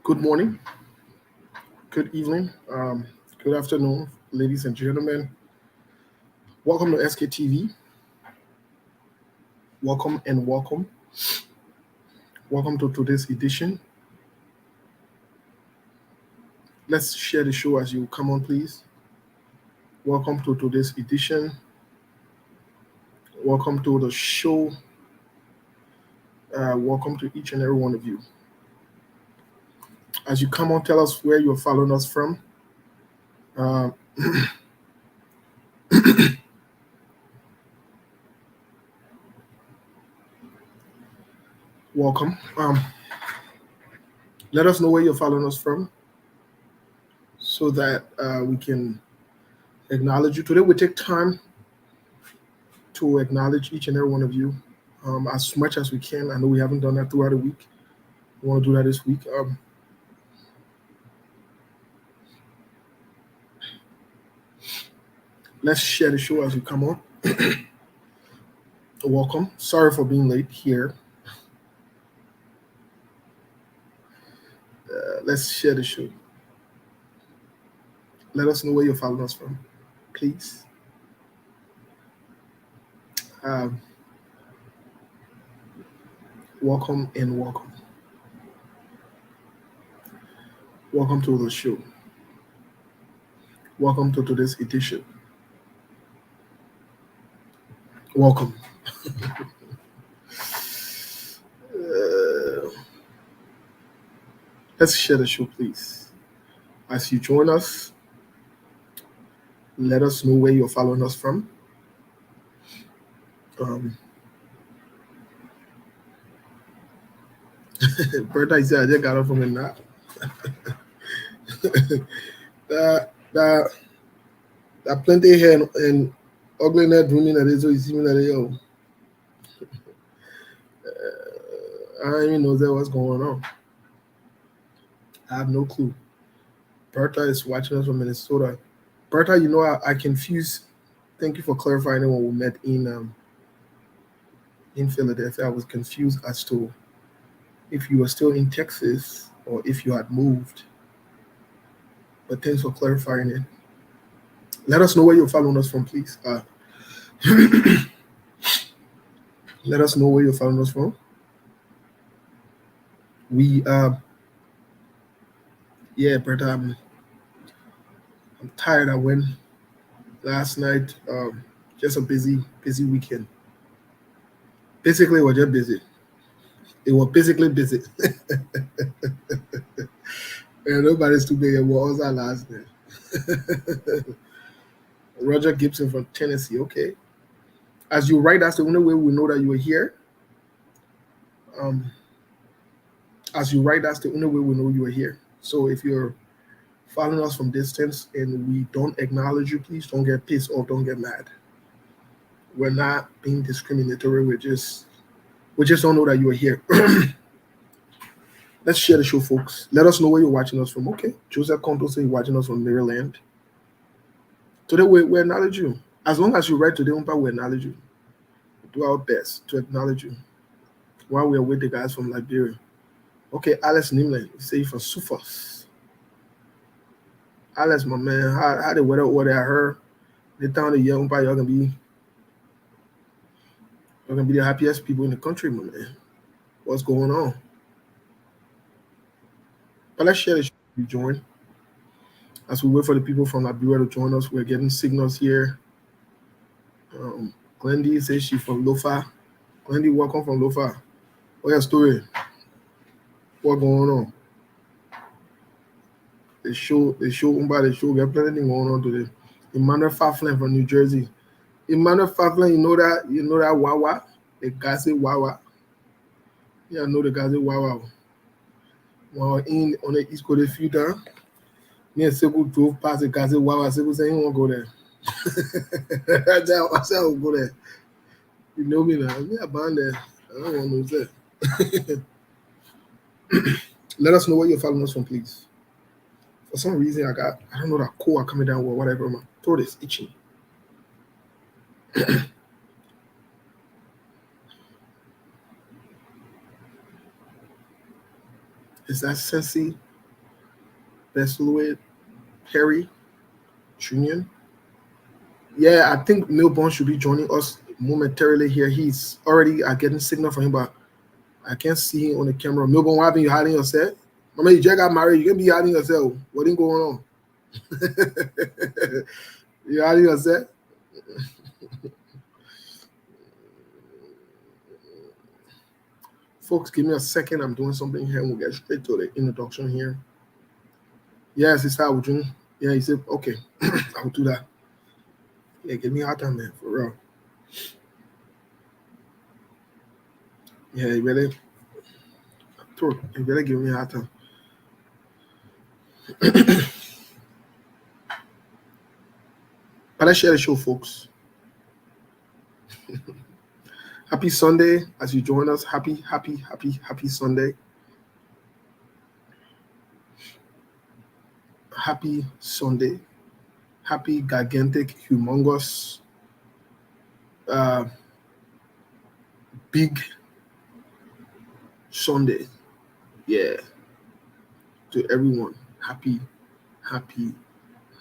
Good morning, good evening, good afternoon, ladies and gentlemen. Welcome to SKTV. Welcome and welcome. Welcome to today's edition. Let's share the show as you come on, please. Welcome to today's edition. Welcome to the show. Welcome to each and every one of you. As you come on, tell us where you're following us from. Uh, Welcome. Let us know where you're following us from so that we can acknowledge you. Today, we take time to acknowledge each and every one of you as much as we can. I know we haven't done that throughout the week. We want to do that this week. Let's share the show as you come on. Welcome. Sorry for being late here. Let's share the show. Let us know where you're following us from, please. Um, Welcome and welcome. Welcome to the show. Welcome to today's edition. Welcome. Uh, let's share the show, please. As you join us, let us know where you're following us from. Um, Bertha is I just got up from a nap. That plenty hair and ugliness dreaming that is so you see me that yo. I don't even know that what's going on. I have no clue. Bertha is watching us from Minnesota. Bertha, you know I confuse. Thank you for clarifying it when we met in Philadelphia. I was confused as to if you were still in Texas or if you had moved. But thanks for clarifying it. Let us know where you're following us from, please. Let us know where you're following us from. We yeah, Bertha, I'm tired. I went last night. Just a busy weekend. Basically, we're just busy. It was basically busy. And nobody's too big. What was our last name? Roger Gibson from Tennessee. Okay. As you write, that's the only way we know that you are here. Um, as you write, that's the only way we know you are here. So if you're following us from distance and we don't acknowledge you, please don't get pissed or don't get mad. We're not being discriminatory. We just don't know that you are here. Let's share the show, folks. Let us know where you're watching us from. Okay. Joseph Conto says you're watching us from Maryland. Today we acknowledge you. As long as you write today, we acknowledge you. Do our best to acknowledge you while we're with the guys from Liberia. Okay, Alex Nimland, you say you're from Sufos. Alex, my man, how the weather over there? I heard the town of young you're gonna be the happiest people in the country, my man. What's going on? But let's share the show. You join. As we wait for the people from Liberia to join us, we're getting signals here. Glendy says she's from Lofa. Glendy, welcome from Lofa. What's your story? What's going on? The show, got plenty going on today. Emmanuel Faflin from New Jersey. Emmanuel Faflin, you know that Wawa? The Gazi Wawa. Yeah, I know the Gazi Wawa. While in on the East Coast a few times, me and Sekou drove past the Gazi Wawa. Sekou said he won't go there. I said I will go there. You know me now. Me about there. I don't want to say. Let us know where you're following us from, please. For some reason, I don't know that cold coming down or whatever. My throat is itching. Is that Sensi Beslowit, Perry, Junior. Yeah, I think Milburn should be joining us momentarily here. He's already getting signal from him, but I can't see him on the camera. Milburn, why haven't you hiding yourself? I mean, you just got married. You can be hiding yourself. What is going on? You hiding yourself? Folks, give me a second. I'm doing something here and we'll get straight to the introduction here. Yes, it's how June. Yeah, he said, okay, I'll do that. Yeah, give me a hard time, man, for real. Yeah, you better, you better give me a hard time. But let's share the show, folks. Happy Sunday as you join us. Happy Sunday. Happy Sunday. Happy, gigantic, humongous, uh, big Sunday. Yeah. To everyone. Happy, happy,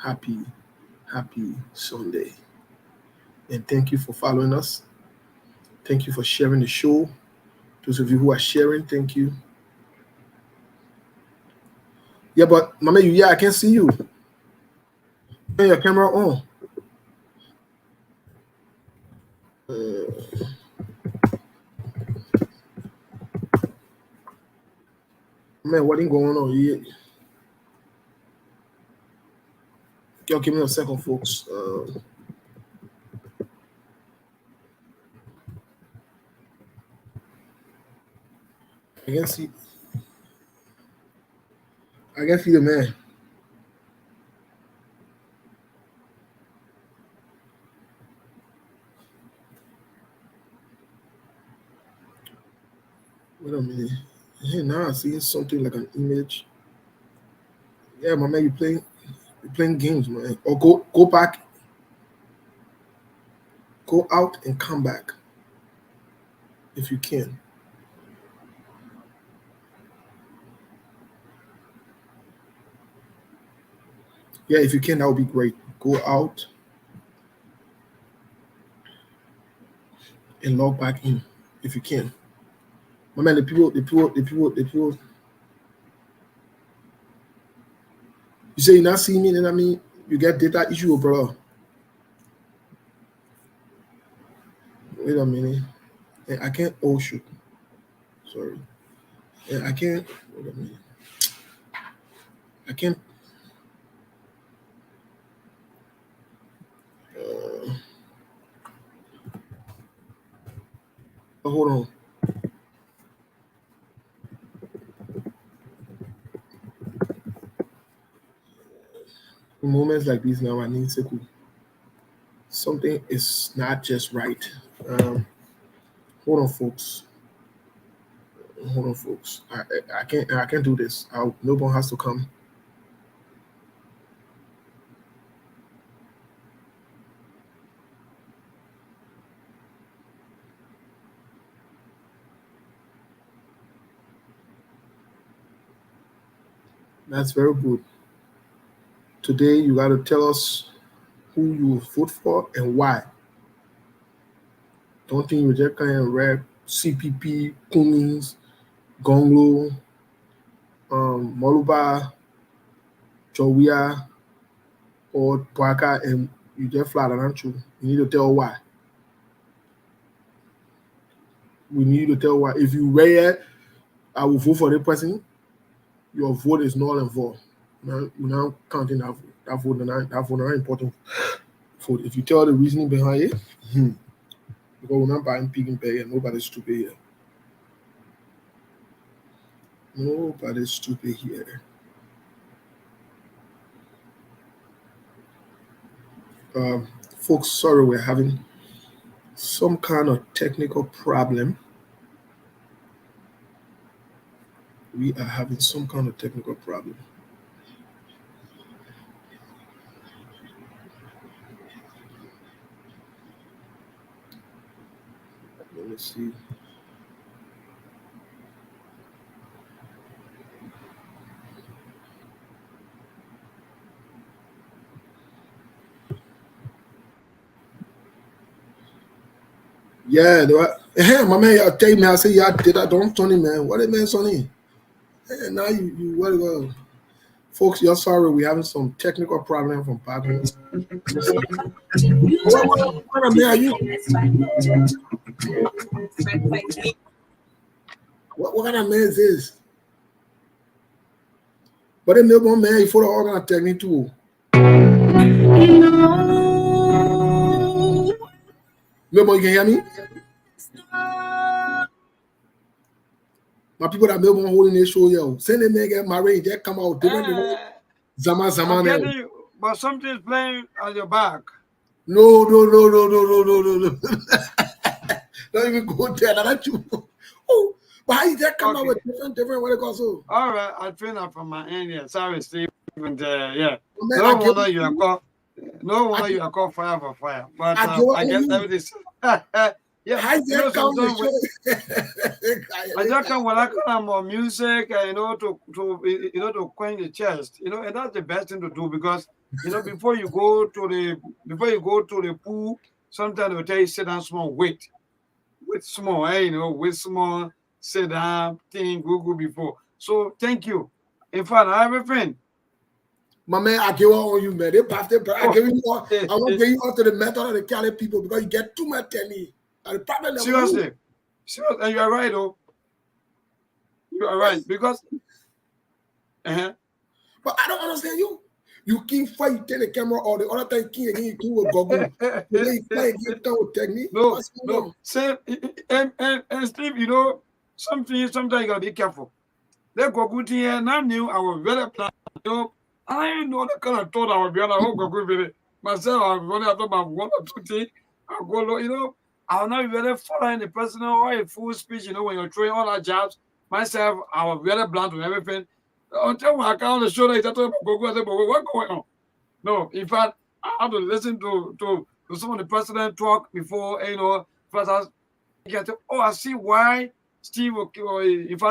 happy, happy Sunday. And thank you for following us. Thank you for sharing the show. Those of you who are sharing, thank you. Yeah, but Mama, I can see you. Turn your camera on. Man, what is going on? Yo, give me a second, folks. I can see. I can see the man. Wait a minute. Hey, now I see something like an image. Yeah, my man, you playing games, man. Or go back, go out and come back if you can. Yeah, if you can, that would be great. Go out and log back in if you can. My man, the people. You say you not see me, then I mean you get data issue, bro. Wait a minute. I can't. Oh shoot. Sorry. I can't. Wait a minute. I can't. Uh, hold on. In moments like these now, I need to. Something is not just right. Hold on, folks. Hold on, folks. I can't do this. No one has to come. That's very good. Today you got to tell us who you vote for and why. Don't think you just kind of rap CPP, Cummings, Gonglo, Moluba, Jowia, or Bwaka, and you just flat aren't you? You need to tell why. We need to tell why. If you rare, I will vote for the person. Your vote is null and void. We're now counting that vote. That vote not important vote. If you tell the reasoning behind it, because we're not buying pig and pay and nobody's stupid here. Nobody's stupid here. Folks, sorry, we're having some kind of technical problem. We are having some kind of technical problem. Let me see. Yeah, my man, y'all tell me, I say, y'all did that, don't Sonny, man. What it man, Sonny? Hey, now you what go? Folks, you're sorry, we're having some technical problem from back home. What man are you? What kind of man is this? But then Melbourne man, you for the organ technique too. Melbourne, you can hear me? My people that Melbourne holding their show, yo. Send them man get married, they come out different. Zaman you, but something's playing on your back. No. Don't even go there. That you. Oh, but how you that come out with different what it goes so? All right, I feel that from my end. Yeah, sorry, Steve. And yeah, Man, no wonder you are called. No wonder you are called fire for fire. But I guess everything. Yeah, how you that come I just come when I come on music, to quench the chest, and that's the best thing to do because before you go to the pool, sometimes they'll tell you sit down small, wait small, wait small, sit down, think, Google before. So thank you. In fact, I have a friend. My man, I give up on you, man. I won't get you out to the method of the Cali people because you get too much telly. Seriously, and you are right, though. You are right because. But I don't understand you. You keep fight, you take the camera, or the other time you keep with Google. You play with technique. No. Same, and Steve, sometimes you gotta be careful. Let Google here now knew I was very plan. I didn't know the kind of thought I would be on a whole Google video. Myself, I'm going to about 1 or 2 things. I'll go, I'll not be really following the personal or a full speech, when you're throwing all that jobs. Myself, I was very blunt with everything. Until I can't on the show, they talk about Google, I said, but what's going on? No, in fact, I have to listen to some of the president talk before, first I see why Steve,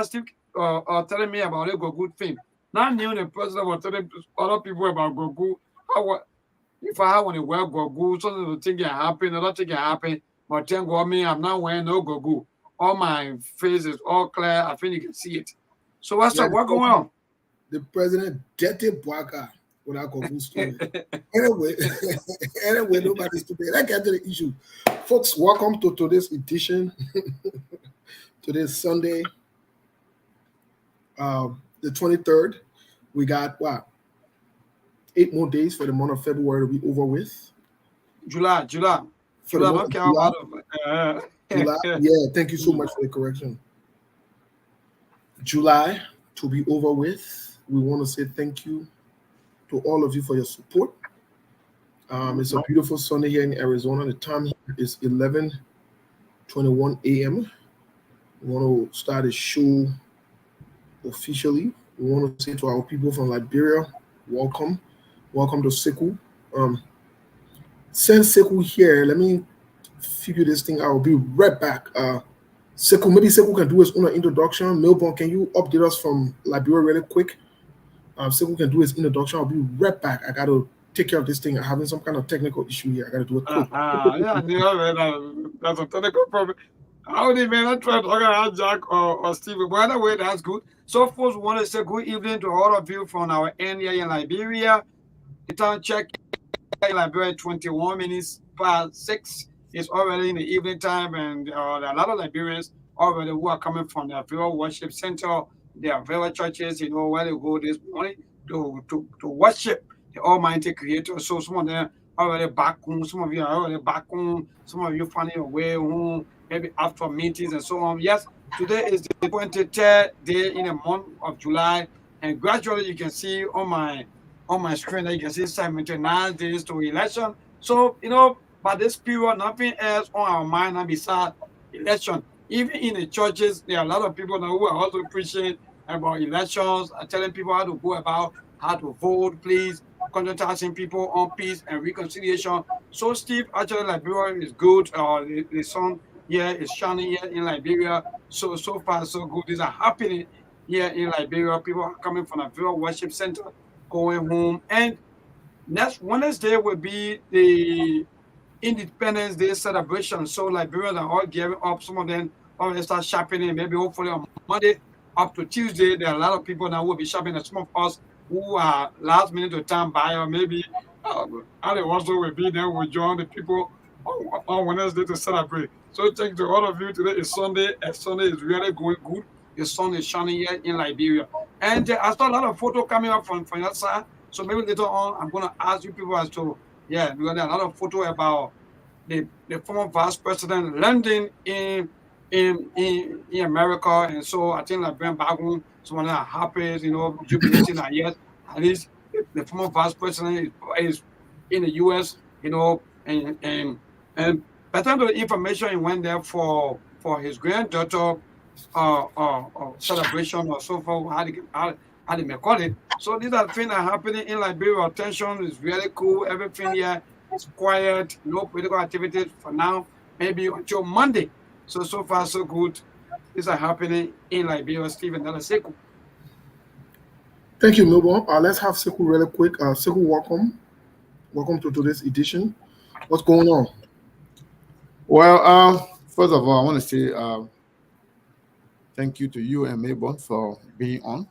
Steve telling me about a good thing. Not knew the president was telling other people about Gogu. If I want to wear Gogu, something to think can happen, another thing can happen. But thank God me, I'm not wearing no Gogu. All my face is all clear. I think you can see it. So what's up? What going on? The president dirty Boaka without Gogu story. Anyway, nobody's stupid. Let's get to the issue. Folks, welcome to today's edition. Today's Sunday. The 23rd, we got 8 more days for the month of February to be over with. July. July. Yeah, thank you so much for the correction. July to be over with. We want to say thank you to all of you for your support. It's a beautiful Sunday here in Arizona. The time here is 11:21 a.m. We want to start a show officially. We want to say to our people from Liberia, welcome to Sekou. Send Sekou here. Let me figure this thing out. I'll be right back. Sekou, maybe Sekou can do his own introduction. Melbourne, can you update us from Liberia really quick? Sekou can do his introduction. I'll be right back. I got to take care of this thing. I'm having some kind of technical issue here. I got to do it quick. That's a technical problem. How did man? I tried talking about Jack or Steve. By the way, that's good. So, folks, we want to say good evening to all of you from our end here in Liberia. The time check in Liberia 21 minutes past 6. It's already in the evening time, and there are a lot of Liberians already who are coming from their favorite worship center, their favorite churches, where they go this morning to worship the Almighty Creator. So some of them already back home. Some of you are already back home. Some of you finding your way home, maybe after meetings and so on. Yes, today is the 23rd day in the month of July, and gradually you can see on my screen that you can see 79 days to election. So by this period, nothing else on our mind and besides election. Even in the churches, there are a lot of people now who are also preaching about elections, telling people how to go about, how to vote, please, contacting people on peace and reconciliation. So, Steve, actually, Liberia is good. The sun here is shining here in Liberia. So far, so good. These are happening here in Liberia. People are coming from the Liberia Worship Center, going home. And next Wednesday will be the Independence Day celebration. So Liberians are all gearing up. Some of them already start shopping, and maybe hopefully on Monday up to Tuesday, there are a lot of people that will be shopping. And some of us who are last minute to time buyer, maybe and also will be there. Will join the people on Wednesday to celebrate. So thank to all of you. Today is Sunday, and Sunday is really going good. The sun is shining here in Liberia, and I saw a lot of photo coming up from your side. So maybe later on, I'm gonna ask you people as to yeah, because there are a lot of photo about the former vice president landing in America, and so I think like Ben Bagun, someone that happy, jubilating that yes, at least the former vice president is in the U.S., and by the time the information he went there for his granddaughter celebration or so forth, how they may call it. So these are things that are happening in Liberia. Tension is really cool. Everything here is quiet. No political activities for now. Maybe until Monday. So far so good. These are happening in Liberia. Stephen Dalaseku. Thank you, Milbo. Let's have Sekou really quick. Sekou, welcome. Welcome to today's edition. What's going on? Well, first of all, I want to say thank you to you and Mabel for being on.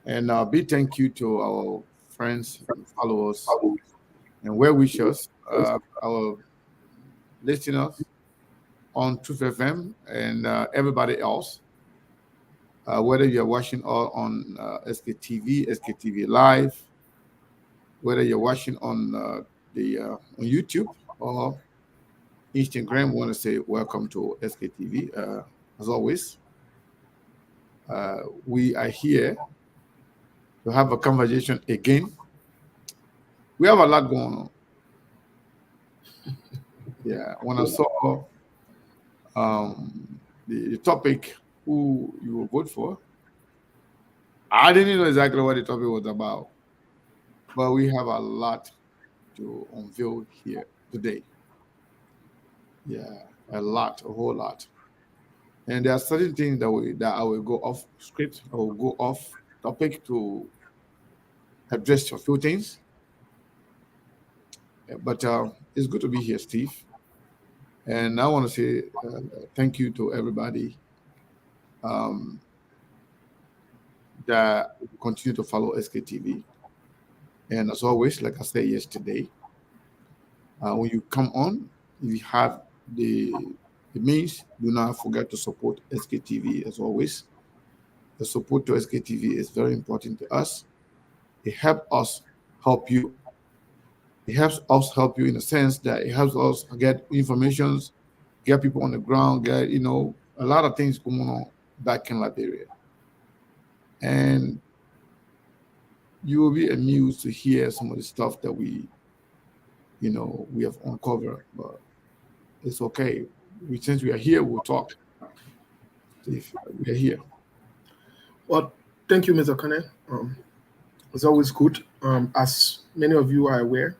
And big thank you to our friends and followers and well wishers, our listeners on Truth FM and everybody else. Whether you're watching on SKTV, SKTV Live, whether you're watching on on YouTube or Instagram, I want to say welcome to SKTV. As always, we are here to have a conversation again. We have a lot going on. Yeah, when I saw the topic, who you will vote for, I didn't know exactly what the topic was about, but we have a lot to unveil here today. Yeah, a whole lot. And there are certain things that I will go off script, I will go off topic to address a few things. But it's good to be here, Steve. And I want to say thank you to everybody that continue to follow SKTV. And as always, like I said yesterday, when you come on, if you have the means, do not forget to support SKTV as always. The support to SKTV is very important to us. It helps us help you. It helps us help you in the sense that it helps us get information, get people on the ground, get a lot of things going on back in Liberia. And you will be amused to hear some of the stuff that we have uncovered. But it's okay. Since we are here, we'll talk. If we are here. Well, thank you, Mr. Kane. It's always good. As many of you are aware,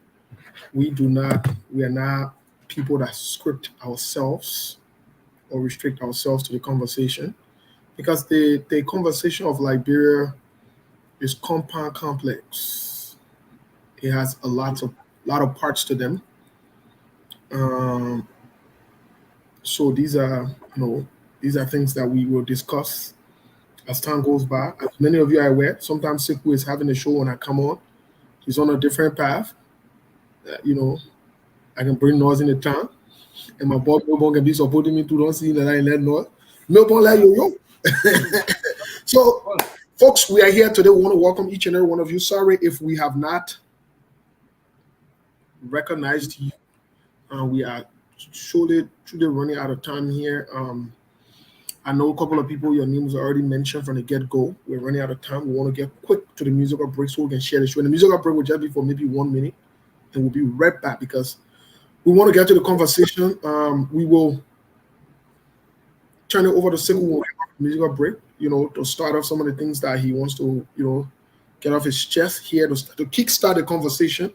we are not people that script ourselves or restrict ourselves to the conversation, because the conversation of Liberia is compound complex. It has a lot of parts to them. So these are things that we will discuss as time goes by. As many of you are aware, sometimes Sekou is having a show when I come on. He's on a different path. I can bring noise in the town, and my boy Milbon can be supporting me to don't see that I let noise. Milbon like yo. So, folks, we are here today. We want to welcome each and every one of you. Sorry if we have not recognized you. We are truly running out of time here. I know a couple of people, your names are already mentioned from the get-go. We're running out of time. We want to get quick to the musical break so we can share the show. And the musical break will just be for maybe 1 minute, and we'll be right back because we want to get to the conversation. We will turn it over to Sekou musical break, to start off some of the things that he wants to, get off his chest here to kickstart the conversation.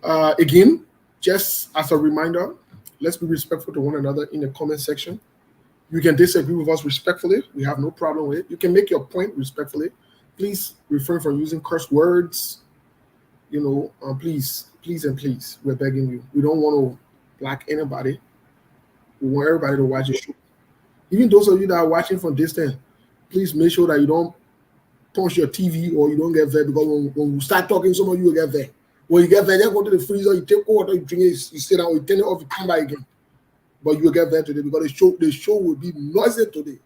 Again, just as a reminder, let's be respectful to one another in the comment section. You can disagree with us respectfully. We have no problem with it. You can make your point respectfully. Please refrain from using curse words. Please, we're begging you. We don't want to block anybody. We want everybody to watch the show. Even those of you that are watching from distance, please make sure that you don't punch your TV or you don't get vexed, because when we start talking, some of you will get vexed. When you get vexed, you go to the freezer, you take water, you drink it, you sit down, you turn it off, you come back again. But you will get vexed today because the show will be noisy today.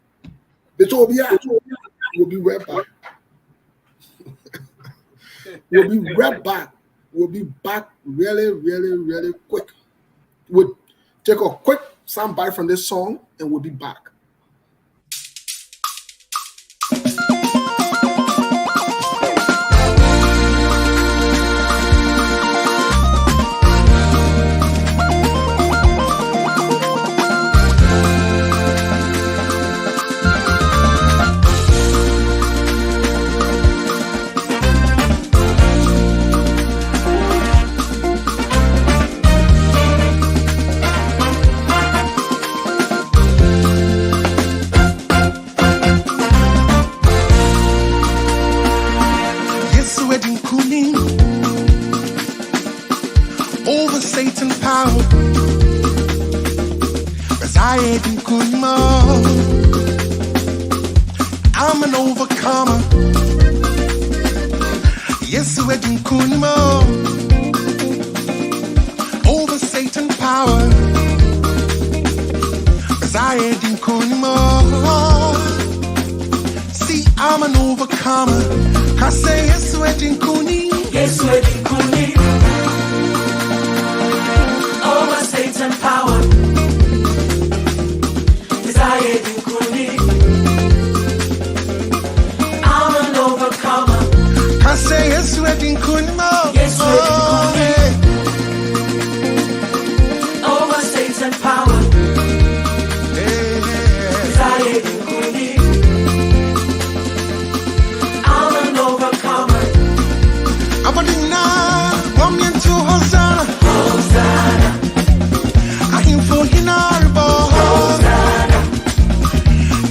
The show will be out. We'll be right back. We'll be right back. We'll be back really, really, really quick. We'll take a quick soundbite from this song and we'll be back. Over Satan power, 'cause I ain't good more. I'm an overcomer. Yes, we're doing good more. Over Satan power, 'cause I ain't good more. See, I'm an overcomer. 'Cause say yes, we're doing good. Yes, we're doing good. Over Satan power, 'cause I ain't good. I'm an overcomer. 'Cause say yes, we're doing good. Yes, we're doing good. Over Satan power, 'cause I ain't good. I'm an overcomer. I'm a dinner, come into Hosanna. Hosanna, I am for Hinarbo. Hosanna,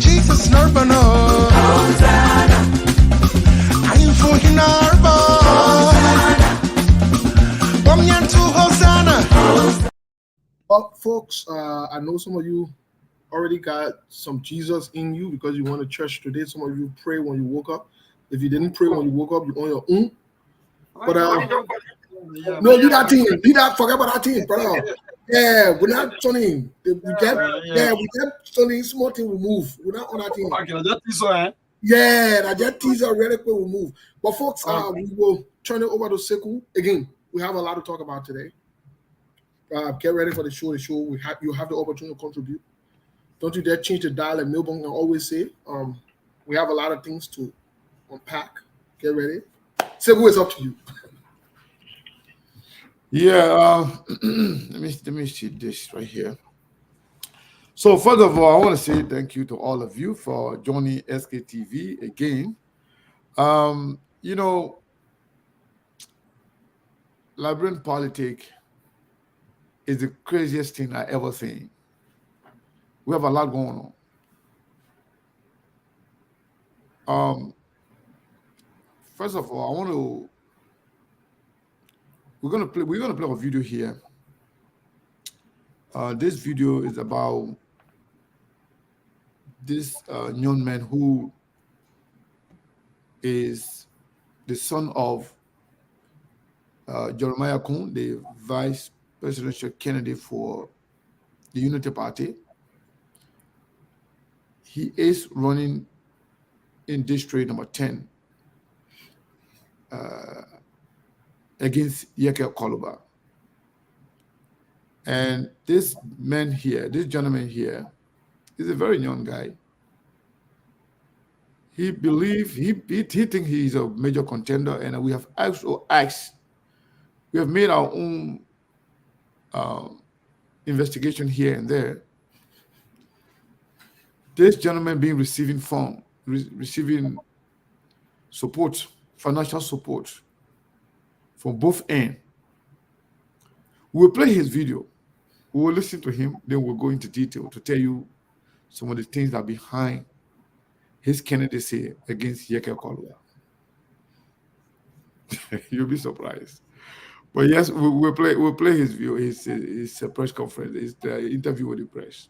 Jesus Narbano. Hosanna, I am for Hinarbo. Come into Hosanna. Well, folks, I know some of you already got some Jesus in you because you went to church today. Some of you pray when you woke up. If you didn't pray when you woke up, you're on your own. But no, leave that thing. Leave that. Forget about that thing, brother. Yeah, we're not turning. We get turning. Small thing will move. We're not on that thing. Yeah, that just teaser really quick will move. But folks, we will turn it over to Sekou again. We have a lot to talk about today. Get ready for the show. You have the opportunity to contribute. Don't you dare change the dial, like Milbon can always say. We have a lot of things to unpack. Get ready. Sekou, it's up to you. Yeah, let me see this right here. So first of all, I want to say thank you to all of you for joining SKTV again. You know, Liberian politics is the craziest thing I ever seen. We have a lot going on. First of all, we're gonna play a video here. This video is about this young man who is the son of Jeremiah Kun, the vice presidential candidate for the Unity Party. He is running in district number 10 against Yeke Koluba. And this gentleman here, is a very young guy. He believes, he thinks he's a major contender, and we have we have made our own investigation here and there. This gentleman being receiving support, financial support from both ends. We will play his video. We will listen to him, then we'll go into detail to tell you some of the things that are behind his candidacy against Yeke Koluba. You'll be surprised. But yes, we'll play his view. His press conference. His the interview with the press.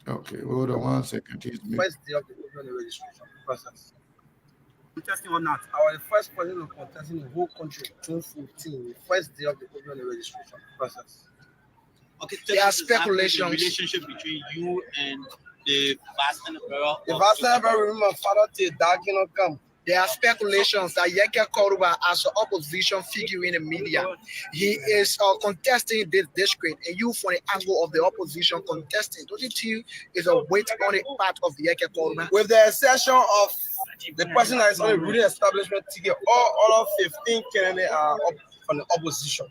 Okay, hold on 1 second. First day of the government registration process. Contesting or not, I was the first person to contest in the whole country, 2014, the first day of the government registration process. Okay, There are speculations. The relationship between you and the Vice Senator. The Vice Senator, remember my father till that cannot come. There are speculations that Yeke Koruba, as an opposition figure in the media, he is contesting this district, and you, from the angle of the opposition contesting, don't you think is a weight on the part of Yeke Koruba? With the exception of the person that is on the ruling establishment ticket, all of 15 candidates are up from the opposition.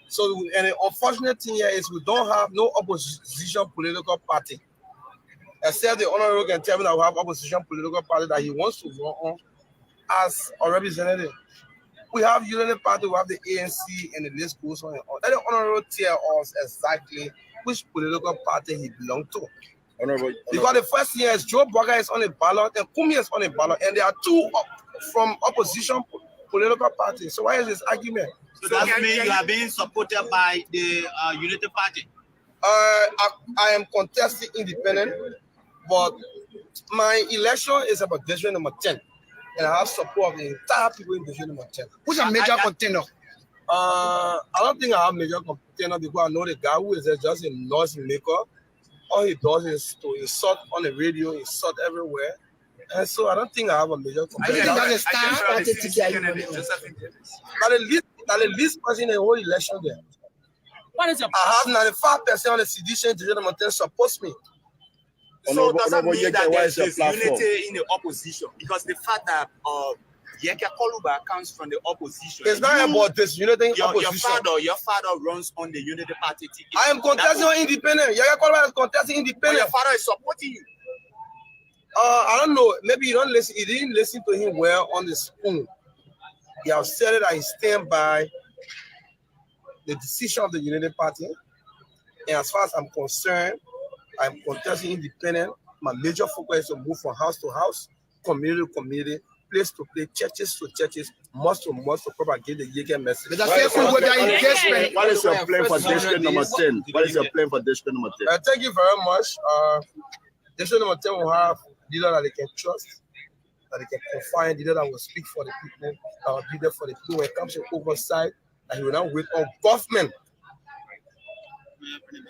So, and the unfortunate thing here is we don't have no opposition political party. Except the honorable can tell me that we have opposition political party that he wants to run on as a representative. We have Unity Party, we have the ANC, and the list goes on and on. Let the honorable tell us exactly which political party he belongs to. Honorable. Because the first thing is Joe Burger is on the ballot and Kumi is on the ballot, and there are two from opposition political parties. So why is this argument? So that means you are being supported by the Unity Party. I am contesting independent, but my election is about district number 10, and I have support of the entire people in district number 10. Who's a major contender? I don't think I have major contender because I know the guy who is just a noise maker. All he does is to insult on the radio, insult everywhere, and so I don't think I have a major contender. That the least person in the whole election there. What is your I have 95% of the sedition district number 10 supports me. So does that mean that there's unity in the opposition? Because the fact that Yeke Koruba comes from the opposition. It's not about this unity in opposition. Your father runs on the Unity Party ticket. I am contesting on independent. Yeke Koruba is contesting But independent. your father is supporting you. I don't know. Maybe you don't listen. You didn't listen to him well on the spoon. He has said that he stand by the decision of the Unity Party. And as far as I'm concerned, I'm contesting independent. My major focus is to move from house to house, community to community, place to place, churches to churches, mosque to mosque to propagate the Yeke message. What is your plan for district number 10? What is your plan for district number 10? Thank you very much. District number 10 will have leaders that they can trust, that they can confide, leaders that will speak for the people, that will be there for the people. When it comes to oversight, that he will not wait on government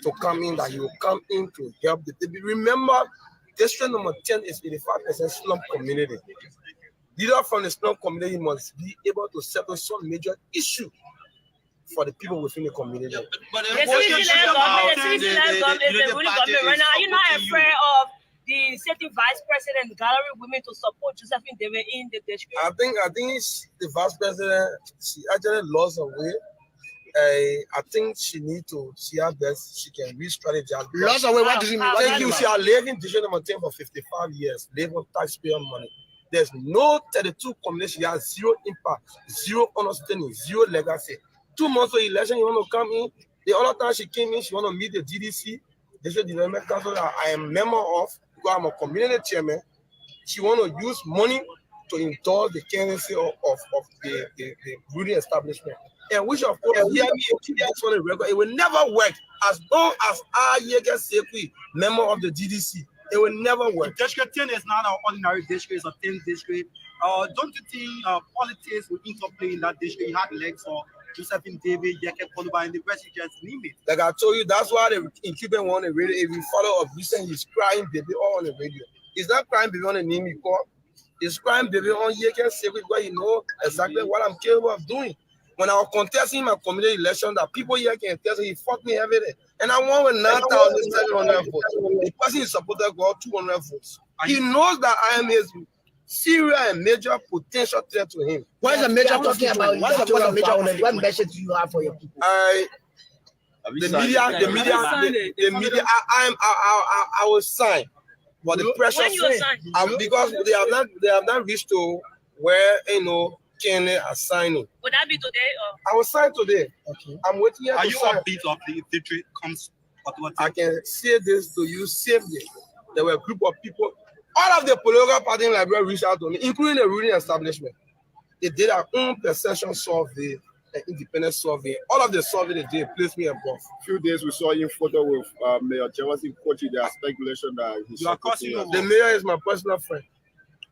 to come in, that he will come in to help the people. Remember, district number 10 is 85% slum community. Leader from the slum community must be able to settle some major issue for the people within the community. But The civilian government is the ruling government right now. Are you not afraid of the sitting vice president gallery women to support Josephine David in the district? I think the vice president, she actually lost her way. I think she needs to see her best. She can re-strategize. Lost her way? What does it mean? Thank you. She has lived in district number 10 for 55 years, live on taxpayer money. There's no 32 combination. She has zero impact, zero understanding, zero legacy. 2 months of election, you want to come in. The other time she came in, she want to meet the GDC, District Development Council that I am member of, because I'm a community chairman. She want to use money to endorse the candidacy of the ruling establishment. And which of course, hear me keep this on the record, it will never work as long as I Yeke Sekui, member of the GDC. It will never work. District 10 is not an ordinary district, it's a 10th district. Don't you think politics will interplay in that district? You had legs for Josephine David, Yeke Koruba, and the rest you just name it. Like I told you, that's why in Cuban on the radio, if you follow up recent, he's crying baby all on the radio. He's not crying baby on the name he called. He's crying baby on Yeke Sekui because he know exactly what I'm capable of doing. When I was contesting my community election, that people here can test, he fought me every day. And I won with 9,700 votes. The person he supported got 200 votes. He knows that I am his serious and major potential threat to him. What is a major talking about? What's a major? What message do you have for your people? The media. I will sign, but the pressure because they have not reached to where Kenny are signing. Would that be today? I will sign today. Okay. I'm waiting here. Are to you sign. upbeat of the victory comes? I can say this to you safely. There were a group of people All of the political parties in Liberia reached out to me, including the ruling establishment. They did their own perception survey, an independent survey. All of the survey they did placed me above. A few days we saw you photo with Mayor Jefferson Kochi. There's speculation that he's the mayor is my personal friend.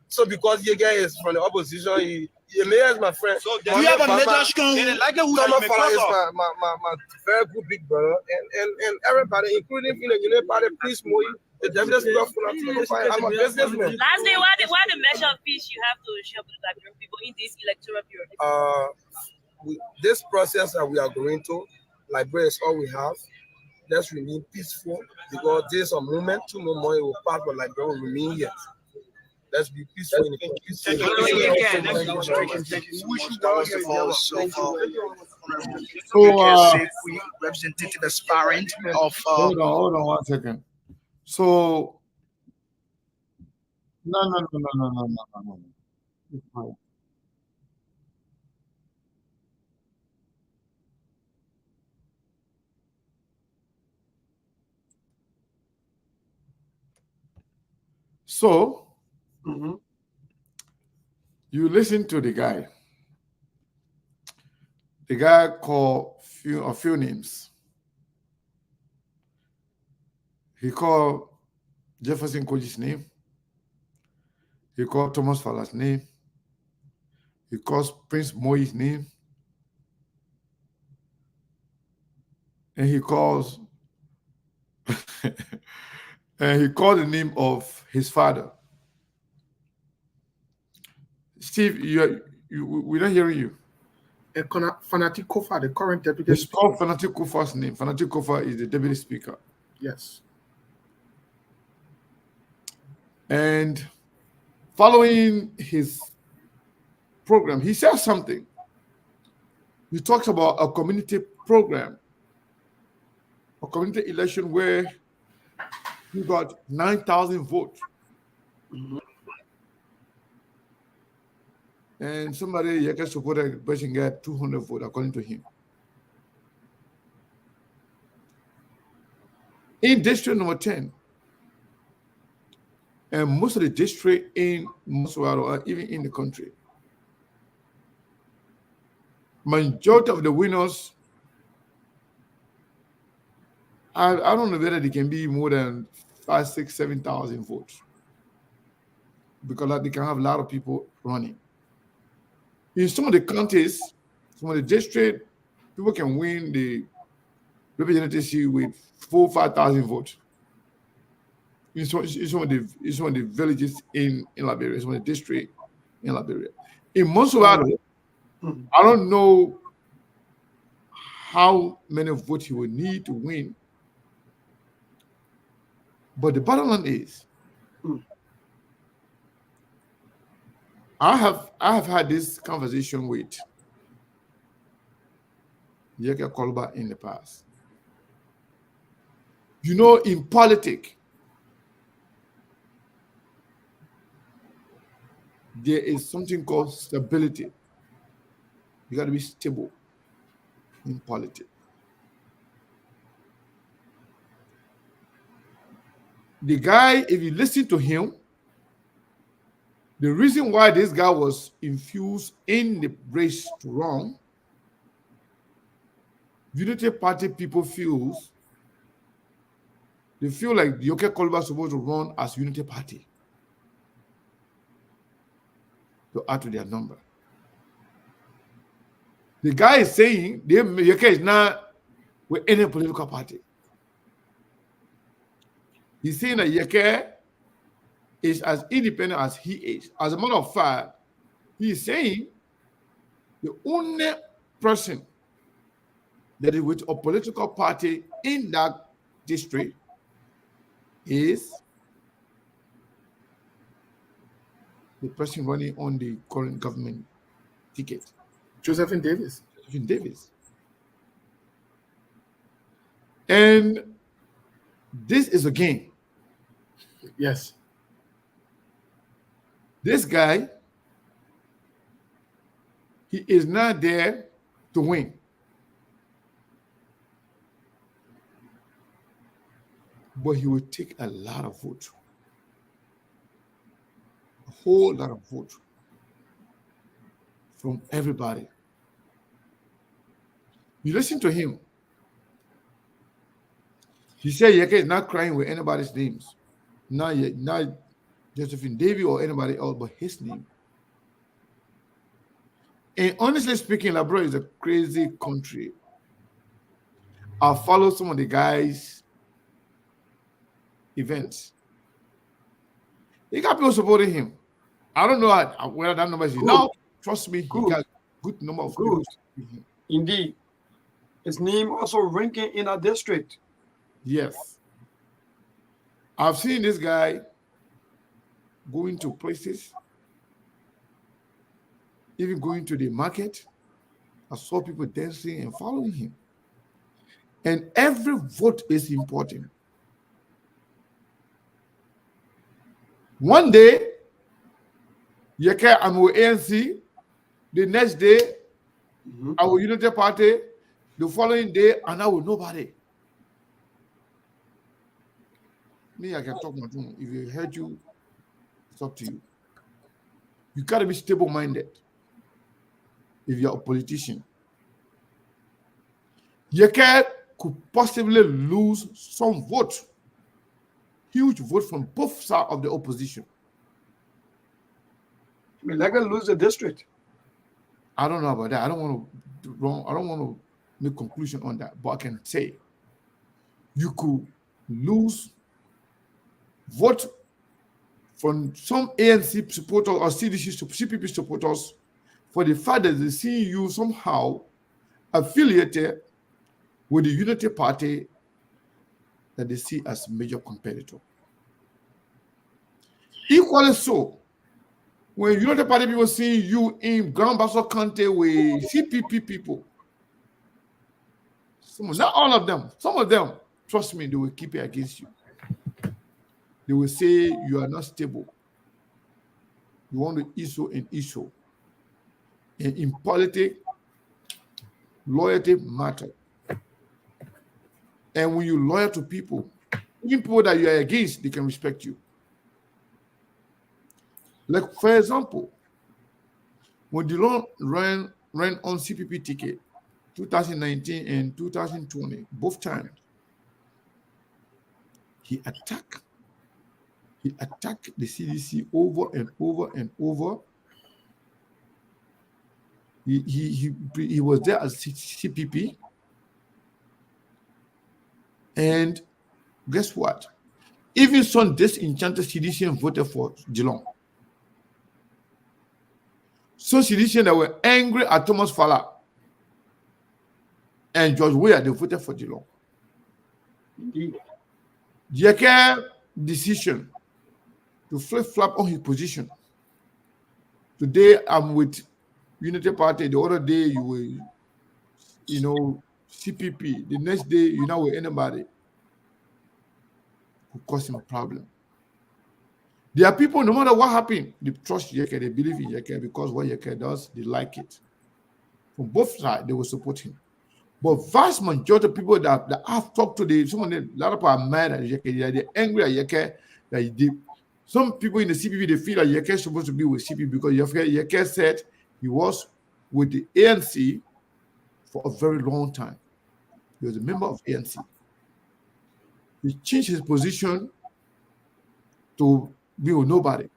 So because Yega is from the opposition, the mayor is my friend. So do you have a major strong like is my very good big brother, and everybody, including the United Party, please Moyi, the deputy speaker I'm a businessman. Lastly, why the measure of peace you have to share with the Liberian people in this electoral period? This process that we are going to, Liberia is all we have. Let's remain peaceful because there's a moment, 2 more money will pass, but Liberia will remain here. Let's be peaceful in the country. Representative aspirant of hold on 1 second. So no. So you listen to the guy. The guy called a few names. He called Jefferson Koji's name. He called Thomas Fala's name. He calls Prince Moyi's name. And he calls and he called the name of his father. Steve, we're not hearing you. Fanatic Kofa, the current deputy It's speaker. called Fanatic Kofa's name. Fanatic Kofa is the deputy speaker. Yes. And following his program, he said something. He talks about a community program, a community election where he got 9,000 votes. And somebody, Yeka supported person got 200 votes, according to him. In district number 10, and most of the districts in Moswaro or even in the country, majority of the winners, I don't know whether they can be more than 5, 6, 7,000 votes, because they can have a lot of people running. In some of the counties, some of the districts, people can win the representative with 4,000, 5,000 votes. In some of the villages in Liberia, some of the districts in Liberia. In Moswaro, I don't know how many votes he will need to win, but the bottom line is, I have had this conversation with Yeka Koluba in the past. You know, in politics, there is something called stability. You got to be stable in politics. The guy, if you listen to him, the reason why this guy was infused in the race to run, Unity Party people feel like Yeka Koluba is supposed to run as Unity Party to add to their number. The guy is saying Yeka is not with any political party. He's saying that Yeka is as independent as he is. As a matter of fact, he is saying the only person that is with a political party in that district is the person running on the current government ticket, Josephine Davis. And this is a game. Yes. This guy, he is not there to win. But he will take a lot of votes. a whole lot of vote from everybody. You listen to him. He said Yeke is not crying with anybody's names. Not Josephine Davy or anybody else, but his name. And honestly speaking, Labrador is a crazy country. I'll follow some of the guys' events. He got people supporting him. I don't know whether that number is enough. Trust me, he got good number of people. Indeed. His name also ranking in our district. Yes. I've seen this guy going to places, even going to the market. I saw people dancing and following him. And every vote is important. One day, Yeke, I'm with ANC. The next day, I will Unity Party. The following day, and I will nobody. Me, I can talk my tongue. If you heard you, it's up to you. You got to be stable-minded if you're a politician. Yeke could possibly lose some vote, huge vote from both sides of the opposition. I mean, Yeke lose the district. I don't know about that. I don't want to make conclusion on that, but I can say you could lose vote from some ANC supporters or CPP supporters for the fact that they see you somehow affiliated with the Unity Party that they see as major competitor. Equally so, when Unity Party people see you in Grand Bassa County with CPP people, not all of them, some of them, trust me, they will keep it against you. They will say you are not stable. You want to issue and issue. And in politics, loyalty matters. And when you're loyal to people, even people that you are against, they can respect you. Like, for example, when Dillon ran on CPP ticket, 2019 and 2020, both times, he attacked the CDC over and over and over. He was there as CPP. And guess what? Even some disenchanted CDCians voted for Dillon. Some CDCians that were angry at Thomas Fala and George Weah, they voted for Dillon. Yeke decision to flip-flop on his position. Today, I'm with Unity Party. The other day, you were, CPP. The next day, you're not with anybody who caused him a problem. There are people, no matter what happened, they trust Yeke, they believe in Yeke because what Yeke does, they like it. From both sides, they will support him. But vast majority of people that I've talked to, a lot of people are mad at Yeke, they're angry at Yeke that he did. Some people in the CPP, they feel that Yeke is supposed to be with CPP because Yeke said he was with the ANC for a very long time. He was a member of ANC. He changed his position to be with nobody.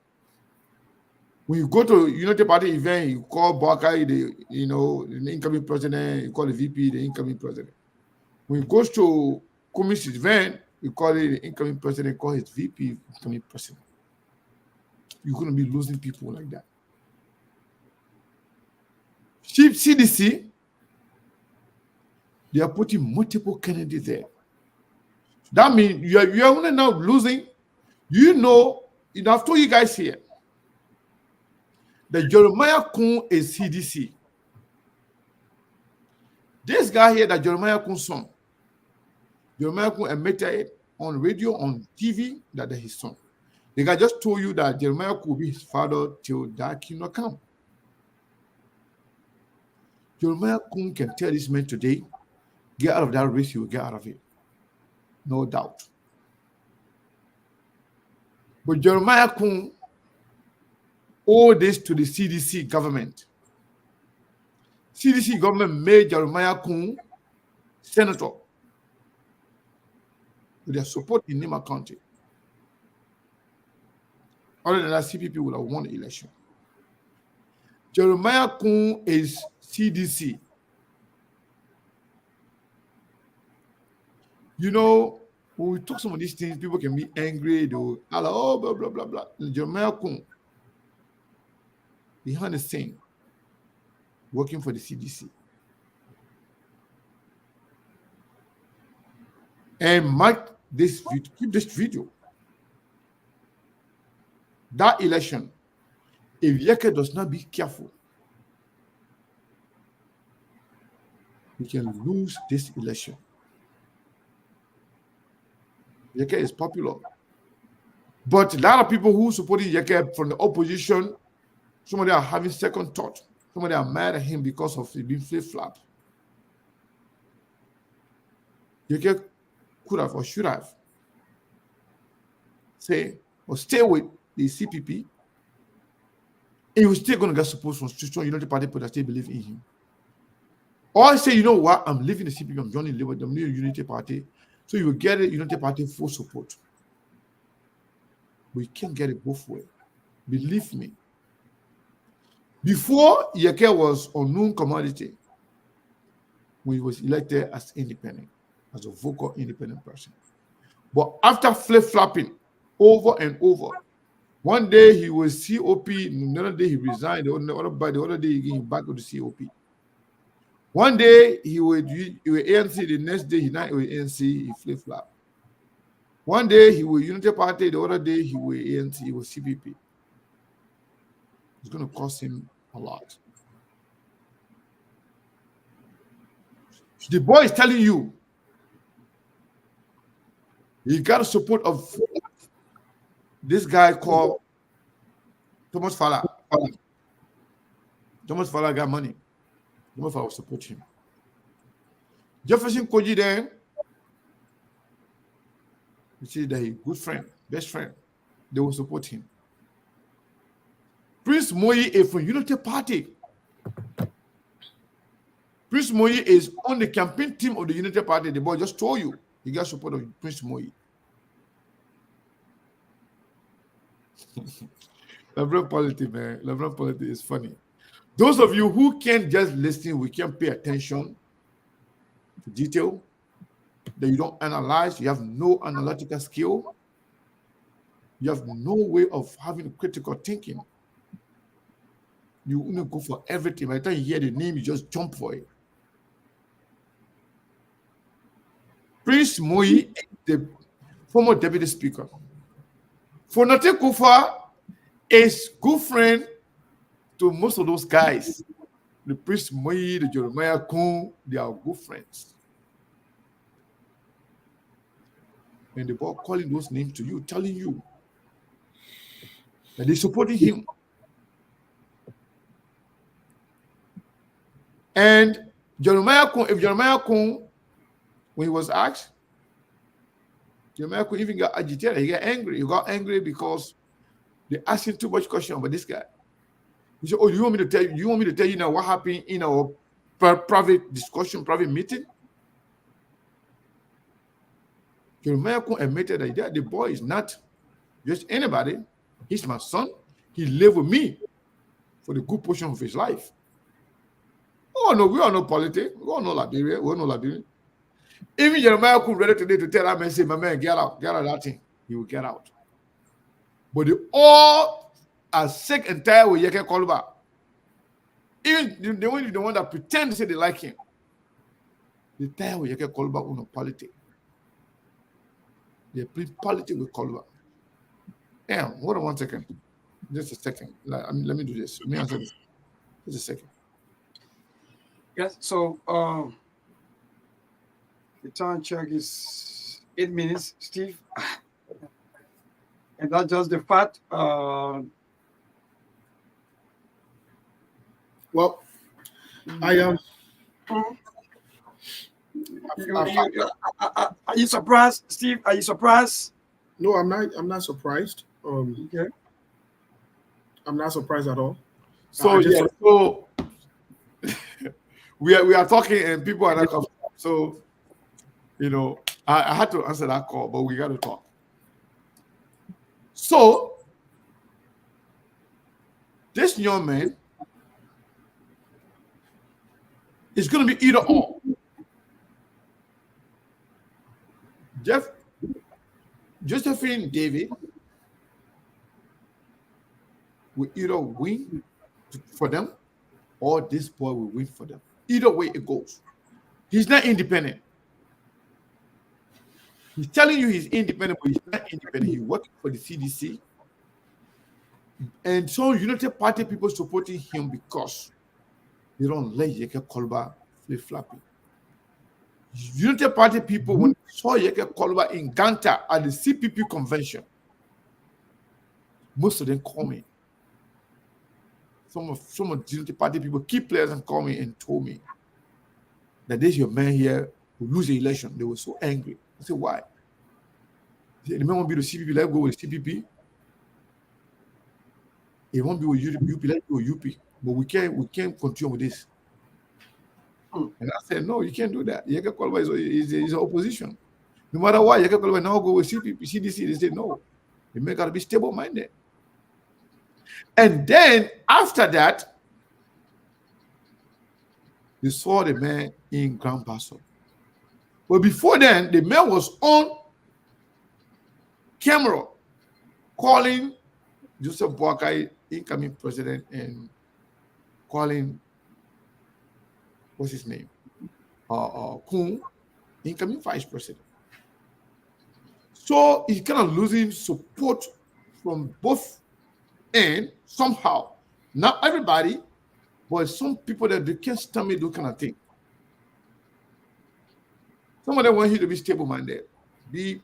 When you go to Unity Party event, you call Boakai the incoming president, you call the VP the incoming president. When he goes to Kumi's event, you call it the incoming president, call his VP incoming president. You're going to be losing people like that. CDC, they are putting multiple candidates there. That means you're only now losing. I've told you guys here that Jeremiah Kun is CDC. This guy here, that Jeremiah Kun's son, Jeremiah Kun admitted it on radio, on TV, that his son. The guy just told you that Jeremiah could be his father till that kingdom come. Jeremiah Kun can tell this man today, get out of that race, he will get out of it. No doubt. But Jeremiah Kun owe this to the CDC government. CDC government made Jeremiah Kun senator with their support in Nima County. Other than that, CPP would have won the election. Jeremiah Kun is CDC. You know, when we talk some of these things, people can be angry. They will, oh, blah, blah, blah, blah. Jeremiah Kun, behind the scene, working for the CDC. And mark this video, keep this video. That election, if Yeke does not be careful, we can lose this election. Yeke is popular. But a lot of people who supported Yeke from the opposition, some of them are having second thought. Some of them are mad at him because of it being flip-flop. Yeke could have or should have say or stay with the CPP. He was still going to get support from Strong United Party people that still believe in him. Or I say, you know what, I'm leaving the CPP, I'm joining the new Unity Party. So you will get a United Party full support. But you can't get it both ways. Believe me. Before Yeke was unknown commodity, when he was elected as independent, as a vocal independent person. But after flip-flopping over and over, one day he was COP, another day he resigned, the other day he came back to the COP. One day he was ANC, the next day he not with ANC, he flip-flop. One day he was Unity Party, the other day he was ANC, he was CPP. It's going to cost him a lot. The boy is telling you, he got the support of this guy called Thomas Fala. Thomas Fala got money. Thomas Fala will support him. Jefferson Koji then, you see that he's good friend, best friend. They will support him. Prince Moi is from Unity Party. Prince Moi is on the campaign team of the Unity Party. The boy just told you he got support of Prince Moi. LeBron politics, man. LeBron politics is funny. Those of you who can't just listen, we can't pay attention to detail, that you don't analyze, you have no analytical skill, you have no way of having critical thinking. You only go for everything. By the time you hear the name, you just jump for it. Prince Moi, the former deputy speaker, Fonate Kufa is good friend to most of those guys. The Prince Moi, the Jeremiah Kun, they are good friends. And the boy calling those names to you, telling you that they're supporting him. And Jeremiah Kun, if Jeremiah Kun, when he was asked, Jeremiah Kun even got agitated. He got angry. He got angry because they asked him too much question about this guy. He said, "Oh, you want me to tell you? You want me to tell you now what happened in our private discussion, private meeting?" Jeremiah Kun admitted that the boy is not just anybody. He's my son. He lived with me for the good portion of his life. Oh no, we all know politics. We all know Liberia. We all know Liberia. Even Jeremiah Kun ready today to tell that man, say, "My man, get out of that thing." He will get out. But they all are sick and tired with Yeke Koluba. Even the one that pretend to say they like him. They tired with Yeke Koluba on politics. They play politics with Koluba. Damn, hold on 1 second. Just a second. Let me do this. Let me answer this. Just a second. Yes, so the time check is 8 minutes, Steve. And that's just the fact. Well, I am. Are you surprised, Steve? Are you surprised? No, I'm not. I'm not surprised. Okay. I'm not surprised at all. So I just- yeah, so we are talking and people are not comfortable. So I had to answer that call, but we got to talk. So this young man is going to be either or. Josephine David will either win for them or this boy will win for them. Either way it goes. He's not independent. He's telling you he's independent, but he's not independent. He works for the CDC. And so United Party people supporting him because they don't let Yeke Koluba flip-flopping. United Party people, when they saw Yeke Koluba in Ganta at the CPP convention, most of them call me. Some of the Unity Party people, key players, and called me and told me that this your man here will lose the election. They were so angry. I said, why? They said, the man won't be the CPP, let's go with the CPP. It won't be with UP, let's go with UP. But we can't continue with this. And I said, no, you can't do that. Yeke Koluba is opposition. No matter what, Yeke Koluba now go with CPP, CDC. They said, no, the man got to be stable-minded. And then after that, they saw the man in Grand Paso. But before then, the man was on camera calling Joseph Boakai, incoming president, and calling, what's his name? Kun, incoming vice president. So he's kind of losing support from both ends somehow. Not everybody, but some people that they can't stomach those kind of thing. Some of them want you to be stable-minded, be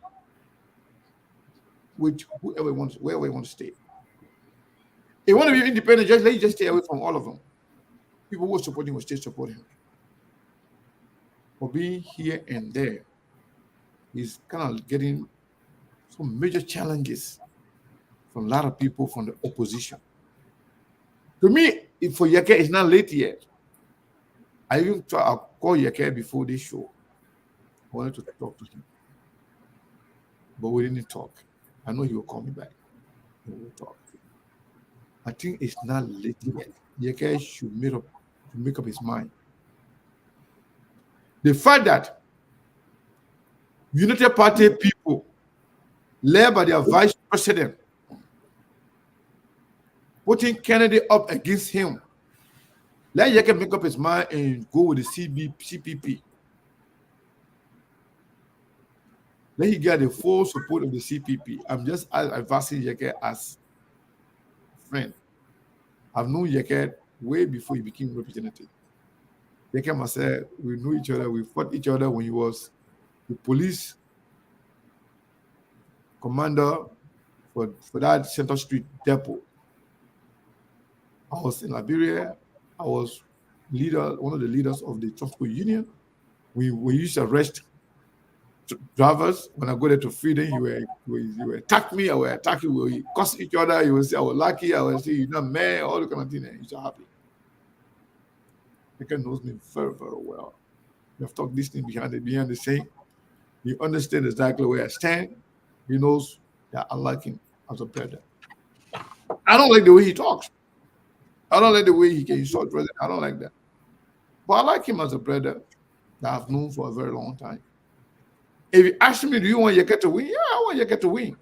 with whoever wants, wherever you want to stay. If you want to be independent, let you just stay away from all of them. People who support him will still support him. For being here and there, he's kind of getting some major challenges from a lot of people from the opposition. To me, for Yeke, it's not late yet. I'll call Yeke before this show. I wanted to talk to him. But we didn't talk. I know he will call me back. We will talk. I think it's not late yet. Yeke should make up his mind. The fact that United Party people, led by their vice president, putting Kennedy up against him, let Yeke make up his mind and go with the CPP. Let him get the full support of the CPP. I'm just advising Yeke as a friend. I've known Yeke way before he became representative. Yeke must say we knew each other. We fought each other when he was the police commander for that Central Street depot. I was in Liberia. I was one of the leaders of the Transport Union. We used to arrest drivers. When I go there to feed them, you will attack me, I will attack you, we will curse each other, you will say I was lucky, I will say you're not mad, all the kind of thing, and you're so happy. Yeke knows me very, very well. We have talked this thing behind the scene. He understands exactly where I stand. He knows that I like him as a brother. I don't like the way he talks. I don't like the way he can insult president. I don't like that. But I like him as a brother that I've known for a very long time. If you ask me, do you want Yeke to win? Yeah, I want Yeke to win.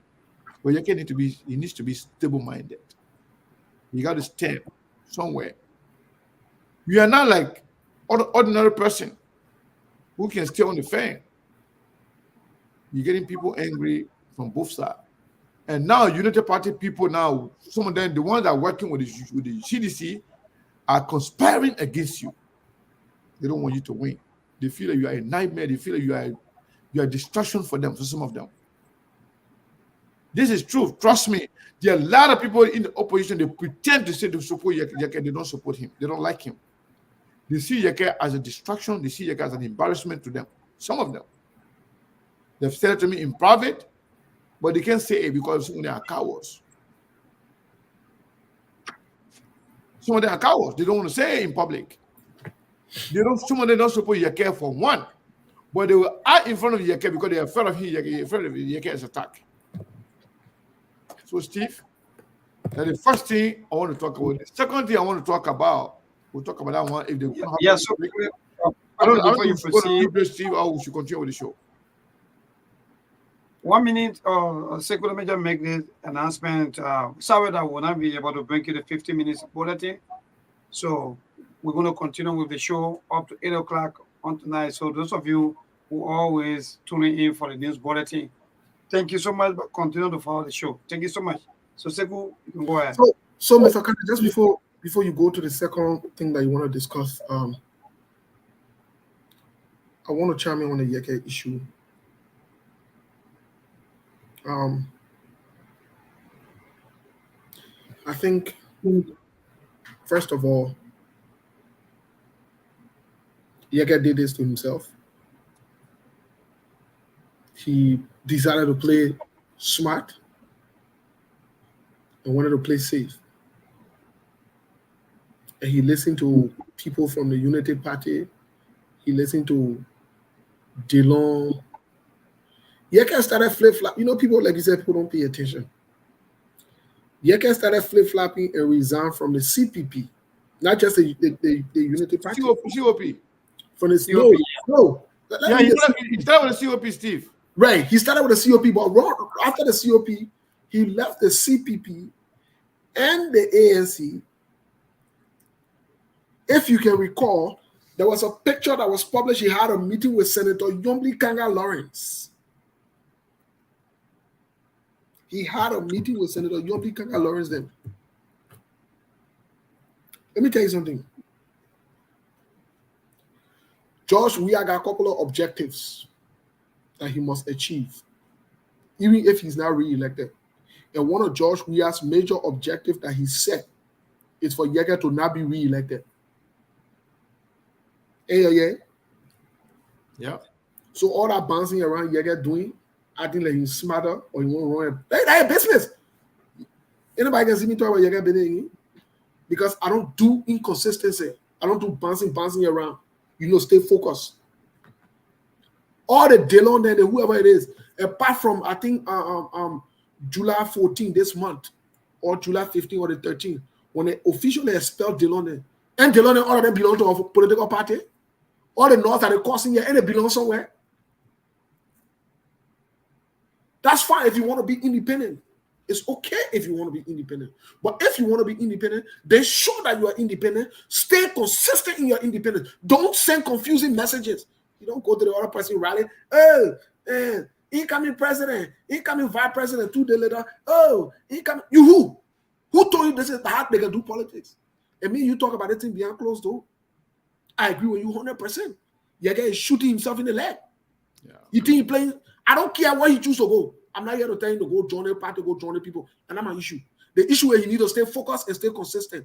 But Yeke needs to be stable-minded. You got to stand somewhere. You are not like ordinary person who can stay on the fence. You're getting people angry from both sides. And now United Party people now, some of them, the ones that are working with the CDC, are conspiring against you. They don't want you to win. They feel that you are a nightmare. They feel that you are a distraction for them, for some of them. This is true. Trust me. There are a lot of people in the opposition, they pretend to say they support Yeke. They don't support him. They don't like him. They see Yeke as a distraction. They see Yeke as an embarrassment to them. Some of them. They've said it to me in private, but they can't say it because they are cowards. Some of them are cowards. They don't want to say it in public. Some of them don't support Yeke for one. But they will act in front of Yeke because they are afraid of him, afraid of Yeke's attack. So, Steve, that's the first thing I want to talk about. The second thing I want to talk about, we'll talk about that one. If they So I don't before know you if you're going to proceed, Steve, or we should continue with the show. 1 minute, Sekou, let me just make this announcement. Sorry that will not be able to bring you the 50 minutes bulletin. So we're going to continue with the show up to 8 o'clock on tonight. So those of you who always tuning in for the news bulletin, thank you so much, but continue to follow the show. Thank you so much. So Sekou, you can go ahead. So Mr. Kane, just before you go to the second thing that you want to discuss, I want to chime in on the Yeke issue. I think, first of all, Yeke did this to himself. He decided to play smart and wanted to play safe. And he listened to people from the Unity Party. He listened to DeLong. Yeke started flip-flopping. You know, people, like you said, people don't pay attention. Yeke started flip-flopping and resigned from the CPP, not just the Unity Party. COP. From the COP. No. Yeah, he started with the COP, Steve. Right. He started with the COP, but after the COP, he left the CPP and the ANC. If you can recall, there was a picture that was published. He had a meeting with Senator Yombli Kanga Lawrence. He had a meeting with Senator Yombli Kanga Lawrence then. Let me tell you something. George Weah got a couple of objectives that he must achieve, even if he's not re-elected. And one of George Weah's major objectives that he set is for Yeke to not be re-elected. Yeah. So all that bouncing around Yeke doing, I think like he's smarter or he won't run. Hey, business. Anybody can see me talk about Yeke Benin? Because I don't do inconsistency. I don't do bouncing around. You know, stay focused. All the DeLong and whoever it is, apart from I think July 14 this month, or July 15 or the 13th, when they officially expelled DeLong, and DeLong, all of them belong to a political party. All the North are the causing here, and they belong somewhere. That's fine if you want to be independent. It's okay if you want to be independent. But if you want to be independent, then show that you are independent. Stay consistent in your independence. Don't send confusing messages. You don't go to the other person rally. Oh, incoming president, incoming vice president 2 days later. Oh, incoming. You who? Who told you this is how they can do politics? And me, you talk about it in behind closed door. I agree with you 100%. Yeke is shooting himself in the leg. Yeah. You think he playing? I don't care where he chooses to go. I'm not here to tell him to go join the party, go join the people. And that's my issue. The issue is he needs to stay focused and stay consistent.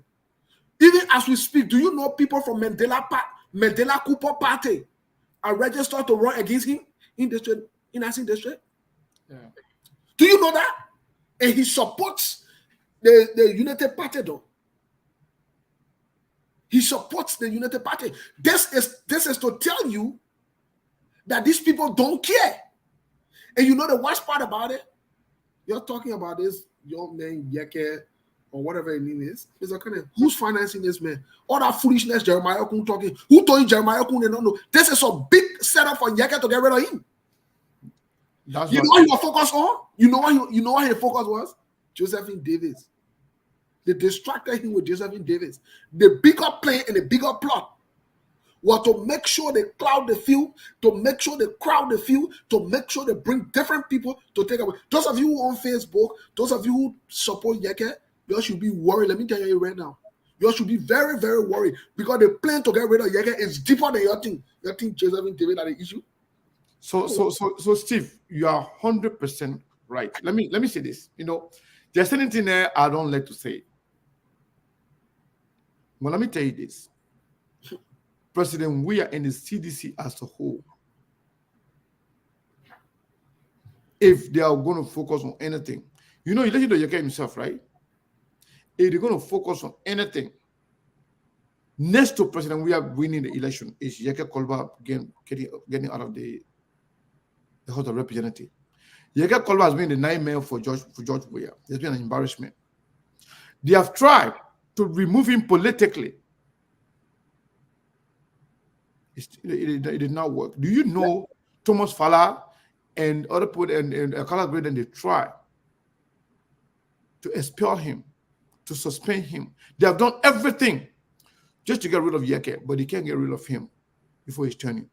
Even as we speak, do you know people from Mandela Cooper Party are registered to run against him in Assin District? Yeah. Do you know that? And he supports the United Party though. He supports the United Party. This is to tell you that these people don't care. And you know the worst part about it? You're talking about this young man, Yeke, or whatever his name is. Who's financing this man? All that foolishness Jeremiah Kun talking. Who told you Jeremiah Kun did not know? This is a big setup for Yeke to get rid of him. That's you know what he was focused on? You know what his focus was? Josephine Davis. They distracted him with Josephine Davis. The bigger play and the bigger plot was to make sure they cloud the field, to make sure they crowd the field, to make sure they bring different people to take away. Those of you who on Facebook, those of you who support Yeke, you should be worried. Let me tell you right now. You should be very, very worried because the plan to get rid of Yeke is deeper than your thing. Your thing, Josephine Davis, are the issue. So Steve, you are 100% right. Let me say this. You know, there's anything there I don't like to say. But let me tell you this. President Weah and the CDC as a whole, if they are going to focus on anything, you know, you listen to Yeke himself, right? If they're going to focus on anything, Next to President, we are winning the election is Yeke Kolba getting out of the House of Representatives. Yeke Kolba has been the nightmare for George Weah. It's been an embarrassment. They have tried to remove him politically. It did not work. Do you know Thomas Fala and other people and Carlos Braden, they tried to expel him, to suspend him. They have done everything just to get rid of Yeke, but they can't get rid of him before he's turning.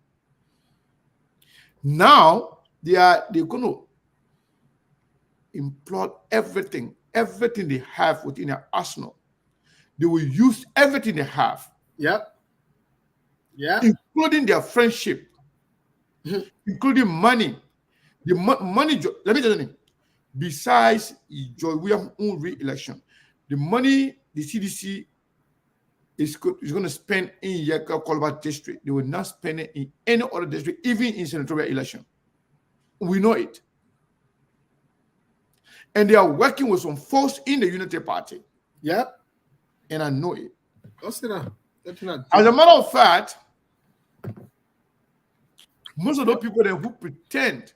Now they're going to implode everything they have within their arsenal. They will use everything they have. Yep. Yeah. Including their friendship, including money. The money, let me tell you, besides George Weah's own re-election, the money the CDC is going to spend in Yeke Kolba district, they will not spend it in any other district, even in senatorial election. We know it. And they are working with some folks in the Unity Party. Yep. And I know it. As a matter of fact, most of those people there who pretend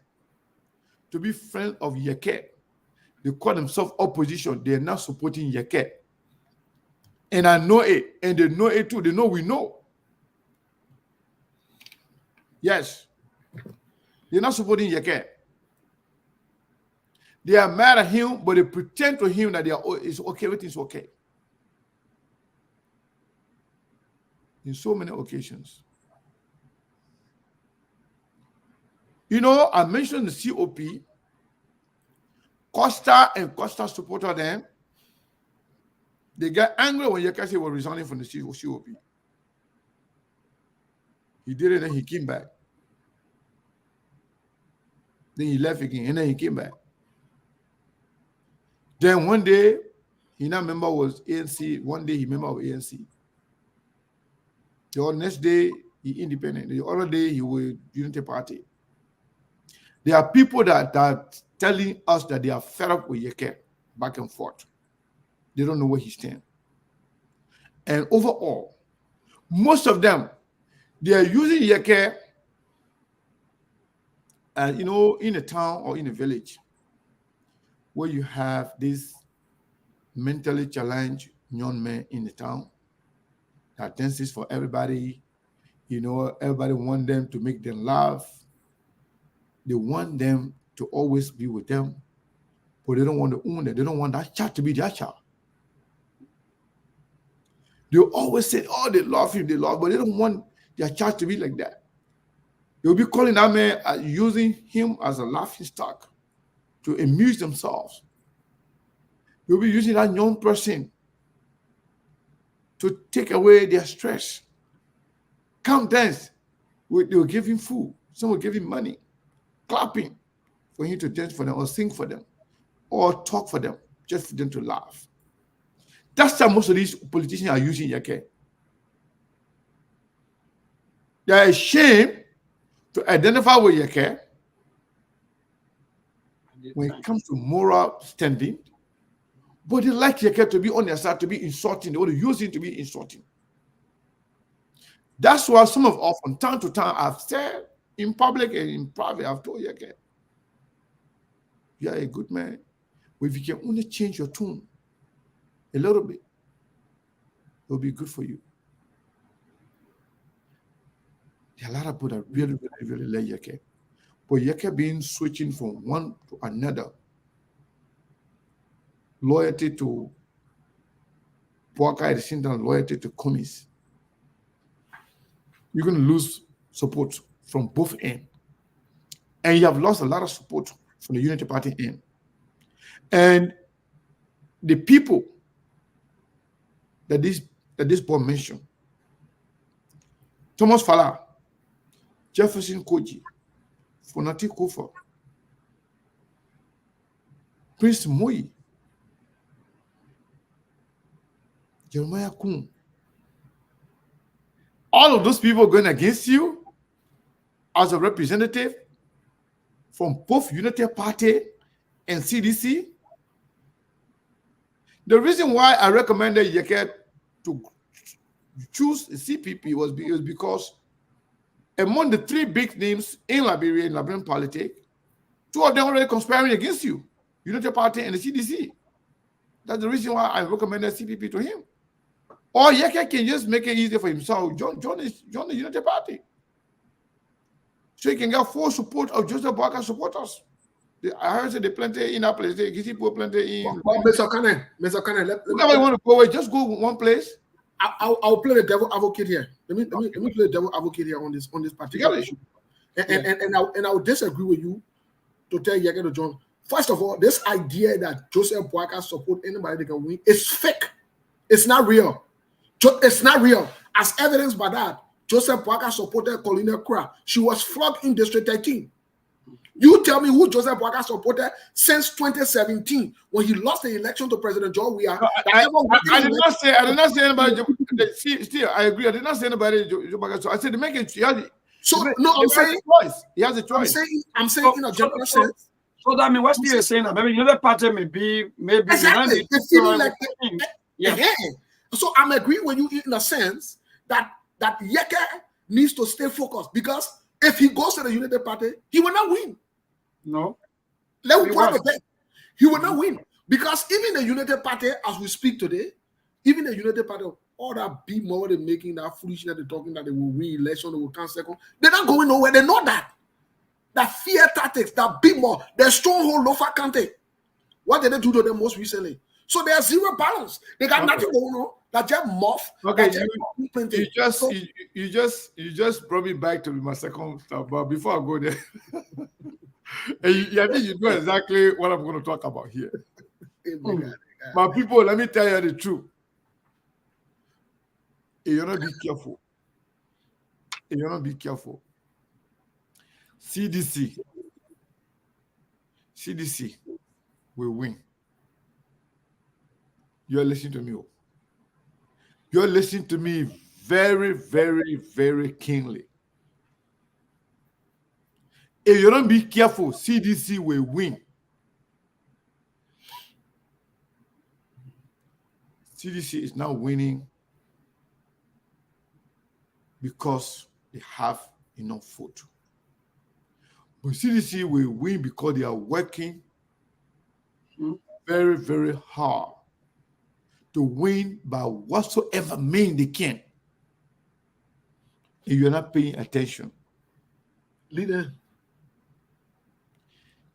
to be friends of Yeke, they call themselves opposition. They are not supporting Yeke. And I know it. And they know it too. They know we know. Yes. They're not supporting Yeke. They are mad at him, but they pretend to him that it's okay, everything's okay. In so many occasions. You know, I mentioned the COP. Costa and Costa supported them. They got angry when Yekese was resigning from the COP. He did it and he came back. Then he left again and then he came back. Then one day, he now member was ANC. One day he member of ANC. The next day, he independent. The other day, he was Unity Party. There are people that are telling us that they are fed up with Yeke back and forth. They don't know where he stands. And overall, most of them, they are using Yeke, you know, in a town or in a village where you have this mentally challenged young man in the town that dances for everybody. You know, everybody want them to make them laugh. They want them to always be with them, but they don't want to own it. They don't want that child to be their child. They always say, oh, they love him, but they don't want their child to be like that. They'll be calling that man, using him as a laughing stock to amuse themselves. They'll be using that young person to take away their stress. Come dance. They'll give him food. Some will give him money. Clapping for him to dance for them or sing for them or talk for them, just for them to laugh. That's how most of these politicians are using Yeke. They are ashamed to identify with Yeke when it comes to moral standing, but they like Yeke to be on their side, to be insulting. They want to use him to be insulting. That's why some of us, from time to time, I've said in public and in private, I've told Yeke, you are a good man. But if you can only change your tone a little bit, it will be good for you. There are a lot of people that really, really, really like Yeke. But Yeke being switching from one to another, loyalty to Boakai at the same time, loyalty to Komis, you're going to lose support from both ends. And you have lost a lot of support from the Unity Party end. And the people that this board mentioned, Thomas Fala, Jefferson Koji, Fonati Kofa, Prince Moi, Jeremiah Kun, all of those people going against you as a representative from both Unity Party and CDC. The reason why I recommended Yeke to choose CPP was because among the three big names in Liberia, in Liberian politics, two of them already conspiring against you, Unity Party and the CDC. That's the reason why I recommended CPP to him. Or Yeke can just make it easier for himself. Join the Unity Party. So he can get full support of Joseph Boakai supporters. I heard say they plenty in that place. They people plenty in. But Mr. Kane, Whenever you want to go away, just go one place. I'll play the devil advocate here. Let me play the devil advocate here on this particular issue. And I'll disagree with you to tell Yeke to join. First of all, this idea that Joseph Boakai support anybody that can win is fake. It's not real. It's not real. As evidenced by that, Joseph Boakai supported Colonel Kra. She was flogged in District 13. You tell me who Joseph Boakai supported since 2017 when he lost the election to President John Weah. I did not say anybody. Still, I agree. I did not say anybody. So I said make it. I'm saying he has a choice. I'm saying in a general sense. So that means what Steve is saying that maybe another party maybe exactly. They feel like So I'm agreeing with you in a sense that Yeke needs to stay focused, because if he goes to the Unity Party, he will not win. No. Let me point it. He will not win, because even the Unity Party, as we speak today, even the Unity Party, all that big more they're making, that foolishness they're talking that they will win election, they will come second. They're not going nowhere. They know that. That fear tactics, that big more, the stronghold Lofa Kante. What did they do to them most recently? So there's zero balance. They got nothing going on. That just muff. Okay, you just brought me back to my second stuff. But before I go there, I think you know exactly what I'm going to talk about here. But people, let me tell you the truth. If you're not be careful, CDC will win. You're listening to me. You're listening to me very, very, very keenly. If you don't be careful, CDC will win. CDC is now winning because they have enough food. But CDC will win because they are working very, very hard to win by whatsoever means they can. If you're not paying attention. Leader.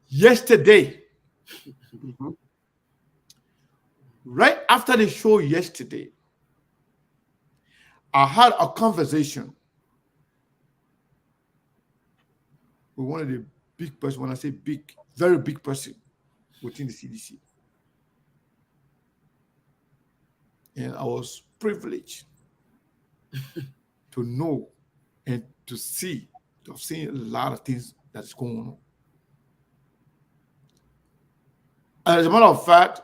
Yesterday, right after the show yesterday, I had a conversation with one of the big person. When I say big, very big person within the CDC. And I was privileged to know and to see, to have seen a lot of things that's going on. And as a matter of fact,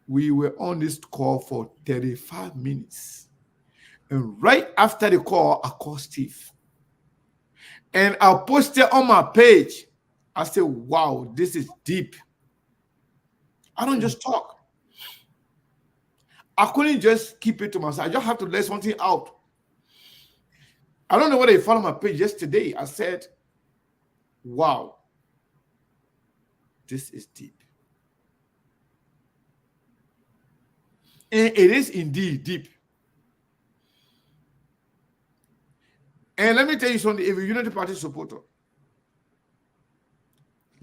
we were on this call for 35 minutes. And right after the call, I called Steve. And I posted on my page. I said, wow, this is deep. I don't just talk. I couldn't just keep it to myself. I just have to let something out. I don't know whether you followed my page yesterday. I said, wow, this is deep. And it is indeed deep. And let me tell you something. If you're a Unity Party supporter,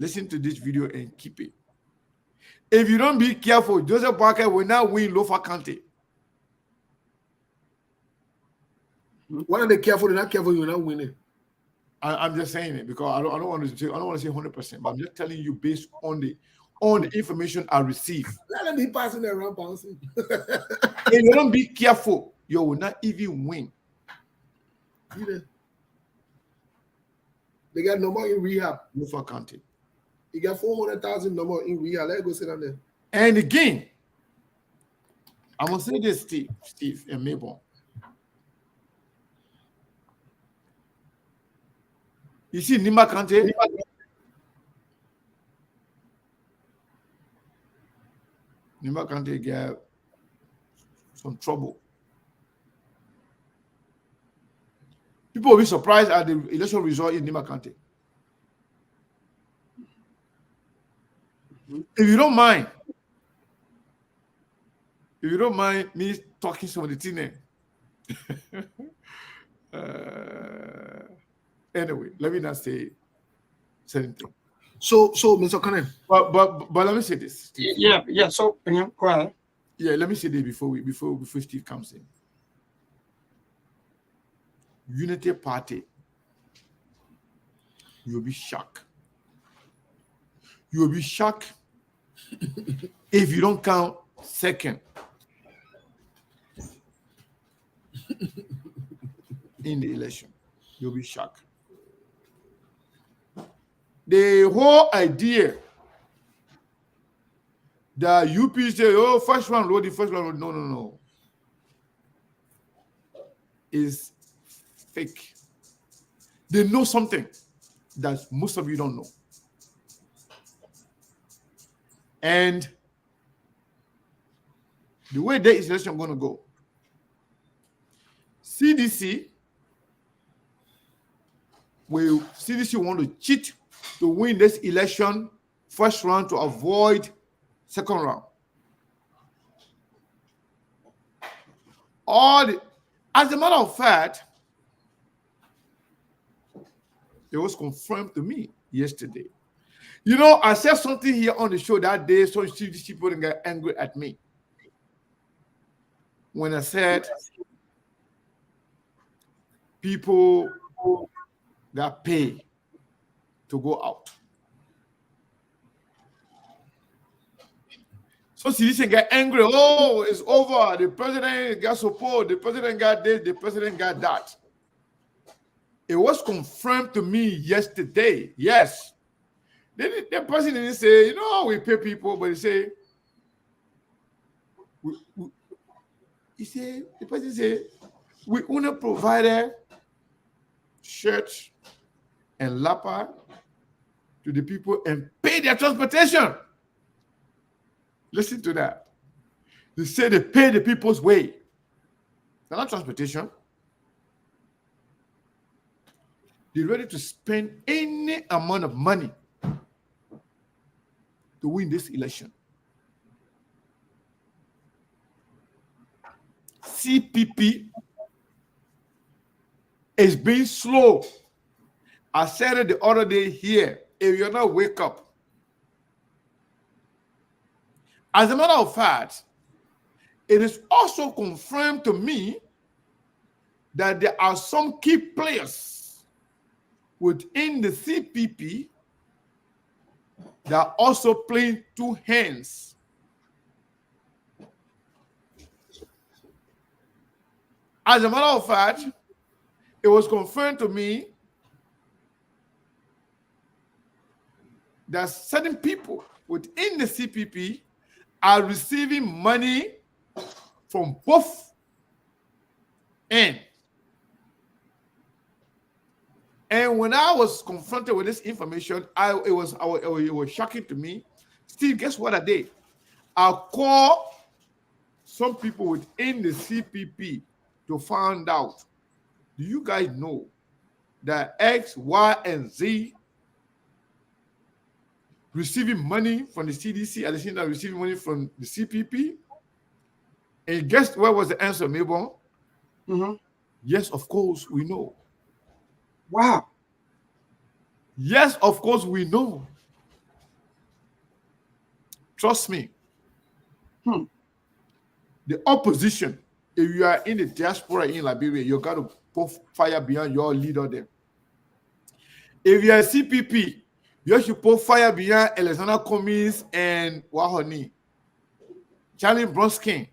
listen to this video and keep it. If you don't be careful, Joseph Boakai will not win Lofa County. Why are they careful? They're not careful. You're not winning. I'm just saying it because I don't want to say 100%, but I'm just telling you based on the information I receive. Let them be passing around bouncing. If you don't be careful, you will not even win. They got no more in rehab. Lofa County. You got 400,000 no more in rehab. Let's go sit down there. And again, I'm gonna say this, Steve and Mabel. You see Nimba County? Nimba County got some trouble. People will be surprised at the election result in Nima County. If you don't mind me talking some of the thing, anyway, let me not say anything. So Mr. Conan. But let me say this. Yeah. So go ahead. Yeah, let me say this before Steve comes in. Unity Party, you'll be shocked. You'll be shocked if you don't count second in the election. You'll be shocked. The whole idea that UP say, oh, first round, no. Is fake. They know something that most of you don't know. And the way this election going to go, CDC want to cheat to win this election first round to avoid second round. As a matter of fact, it was confirmed to me yesterday. You know, I said something here on the show that day, so people didn't get angry at me. When I said people got paid to go out. So CDC get angry. Oh, it's over. The president got support. The president got this. The president got that. It was confirmed to me yesterday. Yes. The person didn't say, you know, we pay people, but he say, the person say, we only provided shirts and lapa to the people and pay their transportation. Listen to that. They say they pay the people's way. They're not transportation. They're ready to spend any amount of money to win this election. CPP is being slow. I said it the other day here. If you're not wake up. As a matter of fact, it is also confirmed to me that there are some key players within the CPP that are also playing two hands. As a matter of fact, it was confirmed to me that certain people within the CPP are receiving money from both ends. And when I was confronted with this information, it was shocking to me. Steve, guess what I did? I called some people within the CPP to find out, do you guys know that X, Y, and Z receiving money from the CDC at the same time receiving money from the CPP? And guess what was the answer, Mabon? Mm-hmm. Yes, of course, we know. Wow. Yes, of course, we know. Trust me. The opposition, if you are in the diaspora in Liberia, you got to put fire behind your leader there. If you are a CPP, you should put fire behind Alexander Cummings and Wahoni. Charlie Bronskin.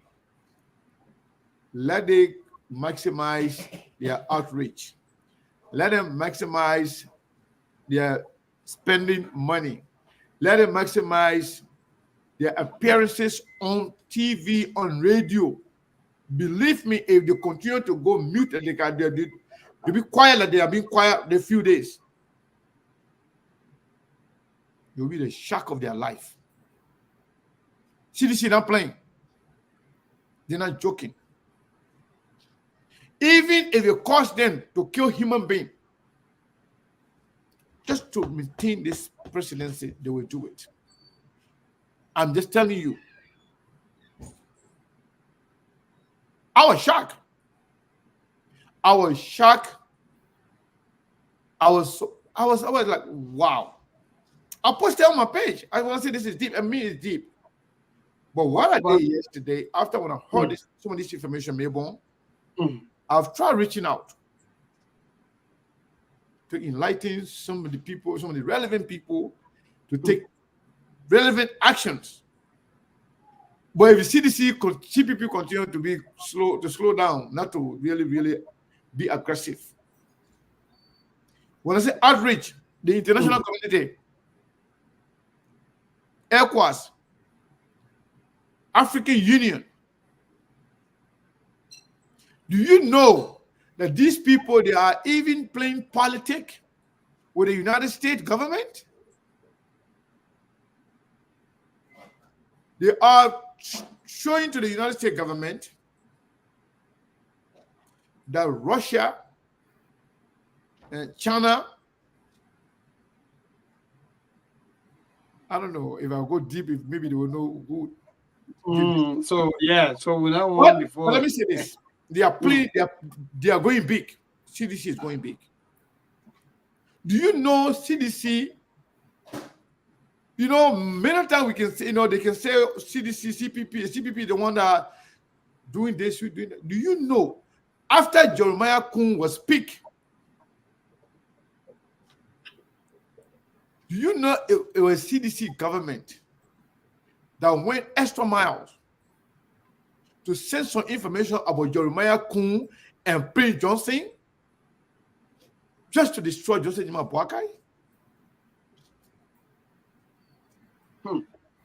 Let them maximize their outreach. Let them maximize their spending money. Let them maximize their appearances on TV, on radio. Believe me, if they continue to go mute and they'll be quiet like they have been quiet the few days, it will be the shock of their life. CDC not playing. They're not joking. Even if it costs them to kill human being, just to maintain this presidency, they will do it. I'm just telling you. I was shocked. I was like, wow. I posted on my page. I want to say this is deep. I mean, it's deep. But what I did yesterday, after when I heard some of this information, I've tried reaching out to enlighten some of the people, some of the relevant people, to take relevant actions. But if the CPP continue to slow down, not to really be aggressive. When I say outreach, the international community, ECOWAS, African Union, do you know that these people, they are even playing politics with the United States government? They are showing to the United States government that Russia and China, I don't know if I'll go deep, if maybe they will know who. So we know one before. But let me say this. They are playing, they are going big. CDC is going big. Do you know CDC? You know, many times we can say, they can say CDC, CPP, the one that doing this, doing that. Do you know, after Jeremiah Kun was picked, do you know it was CDC government that went extra miles to send some information about Jeremiah Kun and Prince Johnson just to destroy Joseph Jima Boakai?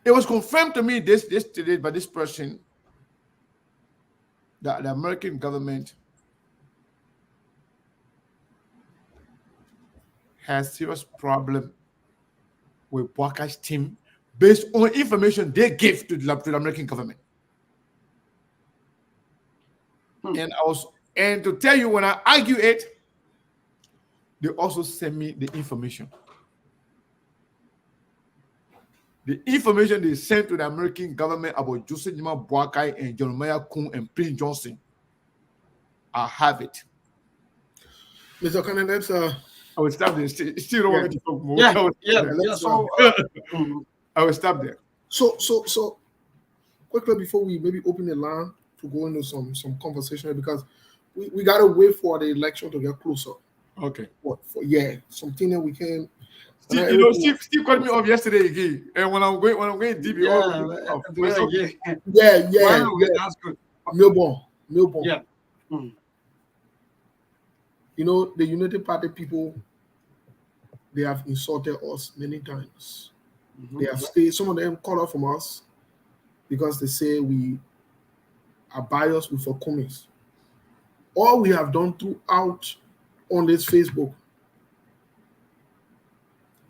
It was confirmed to me this today by this person that the American government has serious problem with Boakai's team based on information they gave to the American government. And to tell you, when I argue it, they also send me the information. The information they sent to the American government about Joseph Jima Boakai and Jeremiah Kun and Prince Johnson, I have it. Mr. Cannon, that's I will stop there. Still don't want me to talk more. I will stop there. So quickly before we maybe open the line to go into some conversation, because we gotta wait for the election to get closer. Okay. Something that we can. Steve called me off yesterday again, and when I'm going deep, yeah. That's good. Melbourne. Yeah. You know, the Unity Party people, they have insulted us many times. They have stayed. Some of them called out from us because they say we are biased with Okumis. All we have done throughout on this Facebook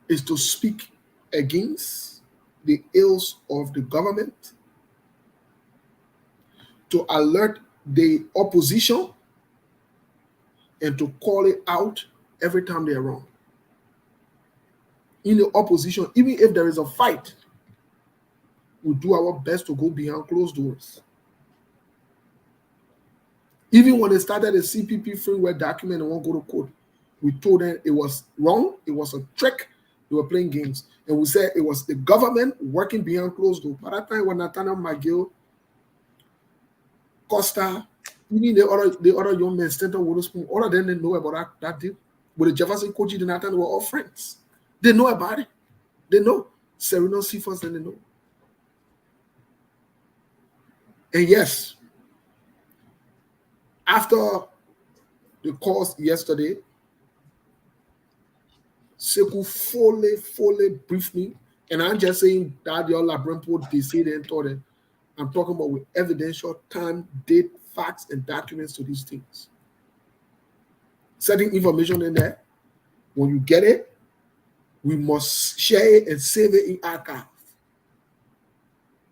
is to speak against the ills of the government, to alert the opposition, and to call it out every time they are wrong. In the opposition, even if there is a fight, we do our best to go behind closed doors. Even when they started the CPP freeware document and won't go to court, we told them it was wrong, it was a trick, they were playing games. And we said it was the government working behind closed doors. By that time, when Nathaniel McGill, Costa, even the other young men, Stanton Witherspoon, all of them didn't know about that deal. With the Jefferson Koji, the Nathan were all friends. They know about it. They know. Sereno Cephas, then they know. And yes, after the course yesterday, Sekou fully briefed me, and I'm just saying that your Labrampo, they say they thought it. I'm talking about with evidential time, date, facts, and documents to these things. Setting information in there. When you get it, we must share it and save it in archive.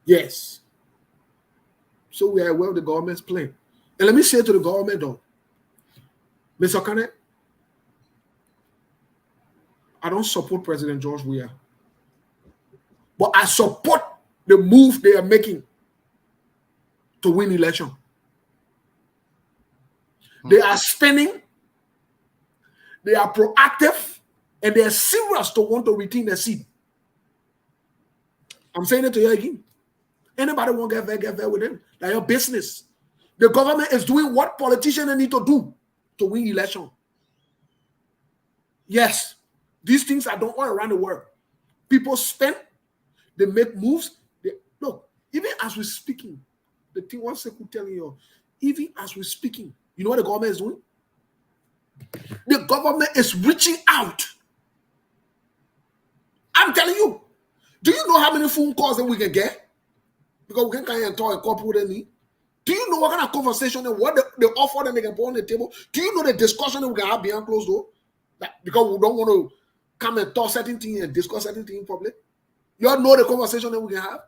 Yes. So we are aware of the government's plan. And let me say to the government though, Mr. Kane, I don't support President George Weah, but I support the move they are making to win election. They are spending, they are proactive, and they are serious to want to retain the seat. I'm saying it to you again. Anybody want to get there with them? Like your business. The government is doing what politicians need to do to win election. Yes, these things are done all around the world. People spend, they make moves. Look, even as we're speaking, the thing one second telling you, even as we're speaking, you know what the government is doing? The government is reaching out. I'm telling you. Do you know how many phone calls that we can get? Because we can come here and talk and call people they need. Do you know what kind of conversation and what the offer that they can put on the table? Do you know the discussion that we can have behind closed door? Because we don't want to come and talk certain things and discuss certain things in public. You all know the conversation that we can have.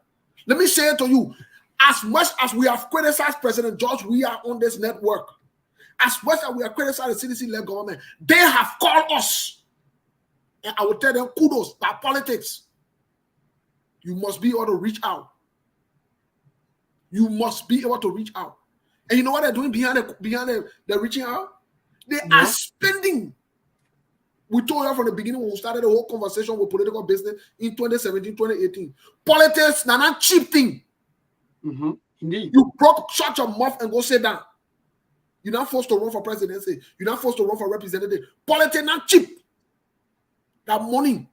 Let me say it to you. As much as we have criticized President George, we are on this network. As much as we have criticized the CDC-led government, they have called us. And I will tell them, kudos, by politics. You must be able to reach out. You must be able to reach out. And you know what they're doing behind the reaching out? They are spending. We told you from the beginning when we started the whole conversation with political business in 2017, 2018. Politics, not cheap thing. Indeed. You shut your mouth and go sit down. You're not forced to run for presidency. You're not forced to run for representative. Politics not cheap. That money.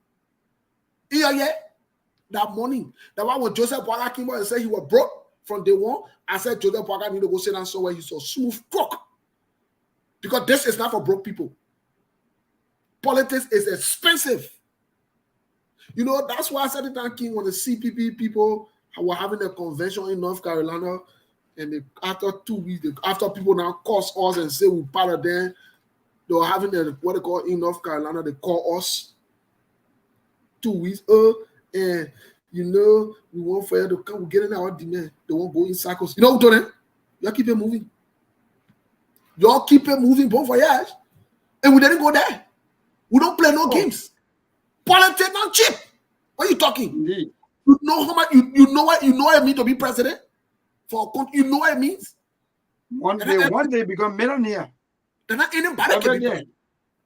Yeah. That money. That why when Joseph Boakai came out and said he was broke from day one, I said Joseph Boakai need to go sit down somewhere he's so smooth crook. Because this is not for broke people. Politics is expensive. You know, that's why I said it King when the CPP people were having a convention in North Carolina, and after 2 weeks, after people now curse us and say we're part of them, they were having what they call in North Carolina, they call us 2 weeks. And you know, we want for you to come, we get in our demand. They won't go in circles. You know what I'm doing? Y'all keep it moving. Y'all keep it moving, bon voyage. And we didn't go there. We don't play no games. Politics not cheap. What are you talking? Indeed. You know how much you know what it means to be president? You know what it means? One day become millionaire. They're not anybody can be president.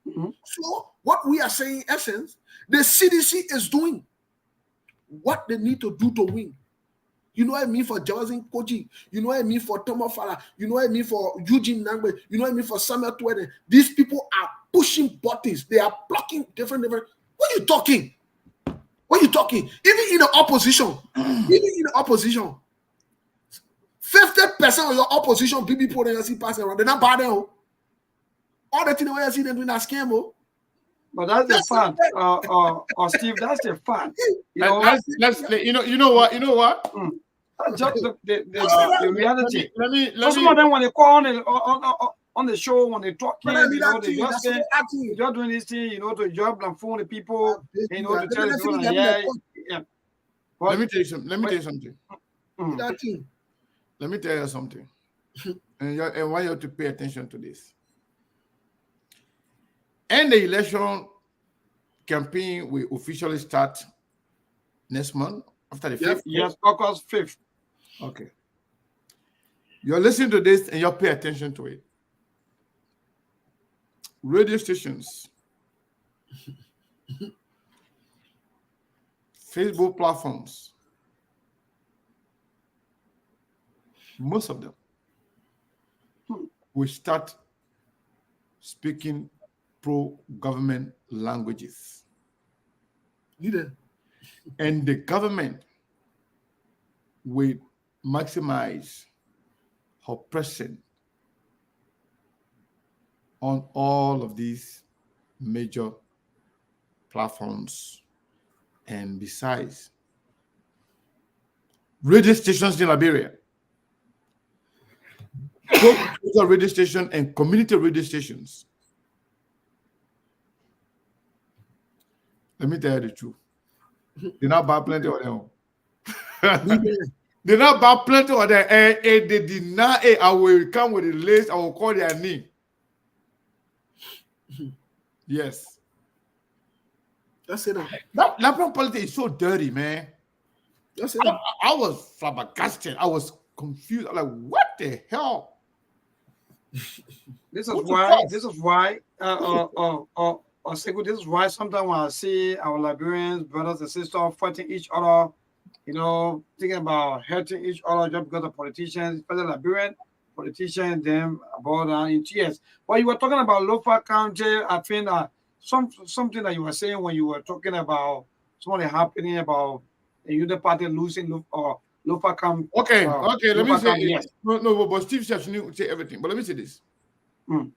So what we are saying in essence, the CDC is doing what they need to do to win. You know what I mean for Jawazin Koji. You know what I mean for Tomo Fala. You know what I mean for Eugene Nangbe. You know what I mean for Samuel Tweden. These people are pushing buttons. They are blocking different. What are you talking? What are you talking? Even in the opposition, 50% of your opposition, people that you see passing around, they're not bad. All the things that you see them doing that scam. But that's the fact, Steve. That's the fact. You know, you know what? Just the reality. Let me. Some of them when they call on the show, when they talk, you know, they just say, "You're doing this thing," you know, to job and phone the people, you know, to tell people, yeah. Let me tell you something. Let me tell you something. And why you have to pay attention to this. And the election campaign will officially start next month after the 5th. Yes, August 5th. Okay. You're listening to this and you'll pay attention to it. Radio stations, Facebook platforms, most of them will start speaking pro-government languages. And the government will maximize her presence on all of these major platforms. And besides, radio stations in Liberia, both radio station and community radio stations. Let me tell you the truth. They not buy plenty of them. They now buy plenty of them, and they deny it. I will come with the list. I will call their name. Yes. That's it. That Labour politics is so dirty, man. That's it. I was flabbergasted. I was confused. I'm like, what the hell? This is why. This is why. This is why sometimes when I see our Liberians, brothers and sisters, fighting each other, thinking about hurting each other just because of politicians, especially Liberian politicians, them about in tears. But you were talking about Lofa County. I think something that you were saying when you were talking about something happening about the Union Party losing Lofa County. Okay. Let me say yes. No, but Steve should say everything. But let me say this. Mm.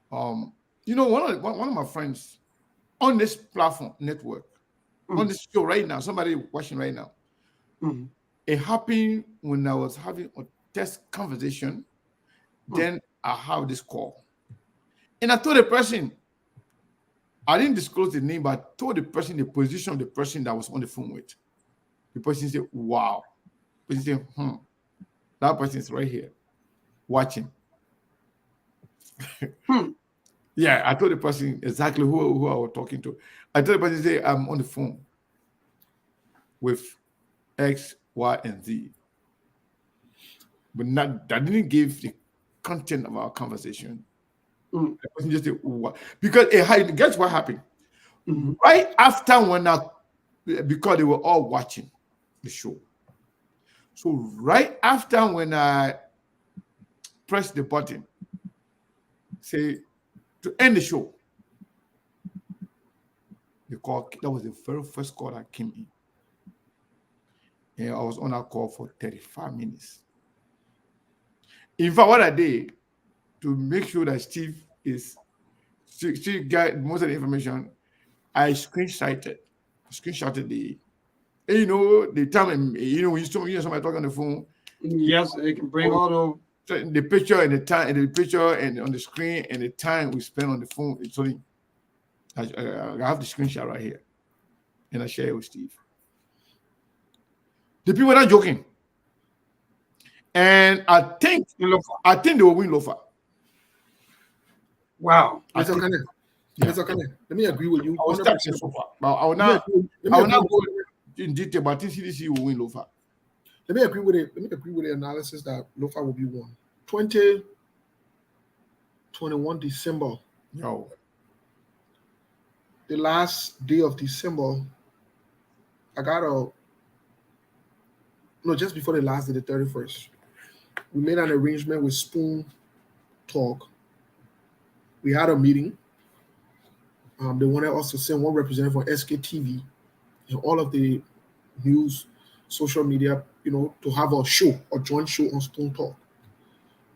One of my friends on this platform network, on this show right now, somebody watching right now, it happened when I was having a test conversation. Then I have this call, and I told the person, I didn't disclose the name, but I told the person the position of the person that I was on the phone with. The person said, "Wow." The person said, that person is right here watching. Yeah, I told the person exactly who I was talking to. I told the person, say, I'm on the phone with X, Y, and Z. But that didn't give the content of our conversation. The person just said, what? Because guess what happened? Right after because they were all watching the show. So right after when I pressed the button, say to end the show, the call, that was the very first call that came in. And I was on that call for 35 minutes. In fact, what I did to make sure that Steve got most of the information, I screenshotted the time, when you somebody talking on the phone. Yes, it can bring all the picture and the time, and the picture and on the screen and the time we spent on the phone. It's only I have the screenshot right here, and I share it with Steve. The people are not joking, and I think they will win Lofa. Wow. Let me agree with you. I will start so far. I will not go in detail, but I think CDC will win Lofa. Let me agree with it. Let me agree with the analysis that Lofa will be won. 2021 December. No. The last day of December, just before the last day, the 31st, we made an arrangement with Spoon Talk. We had a meeting. They wanted us to send one representative for SKTV and all of the news, social media, to have a joint show on Spoon Talk.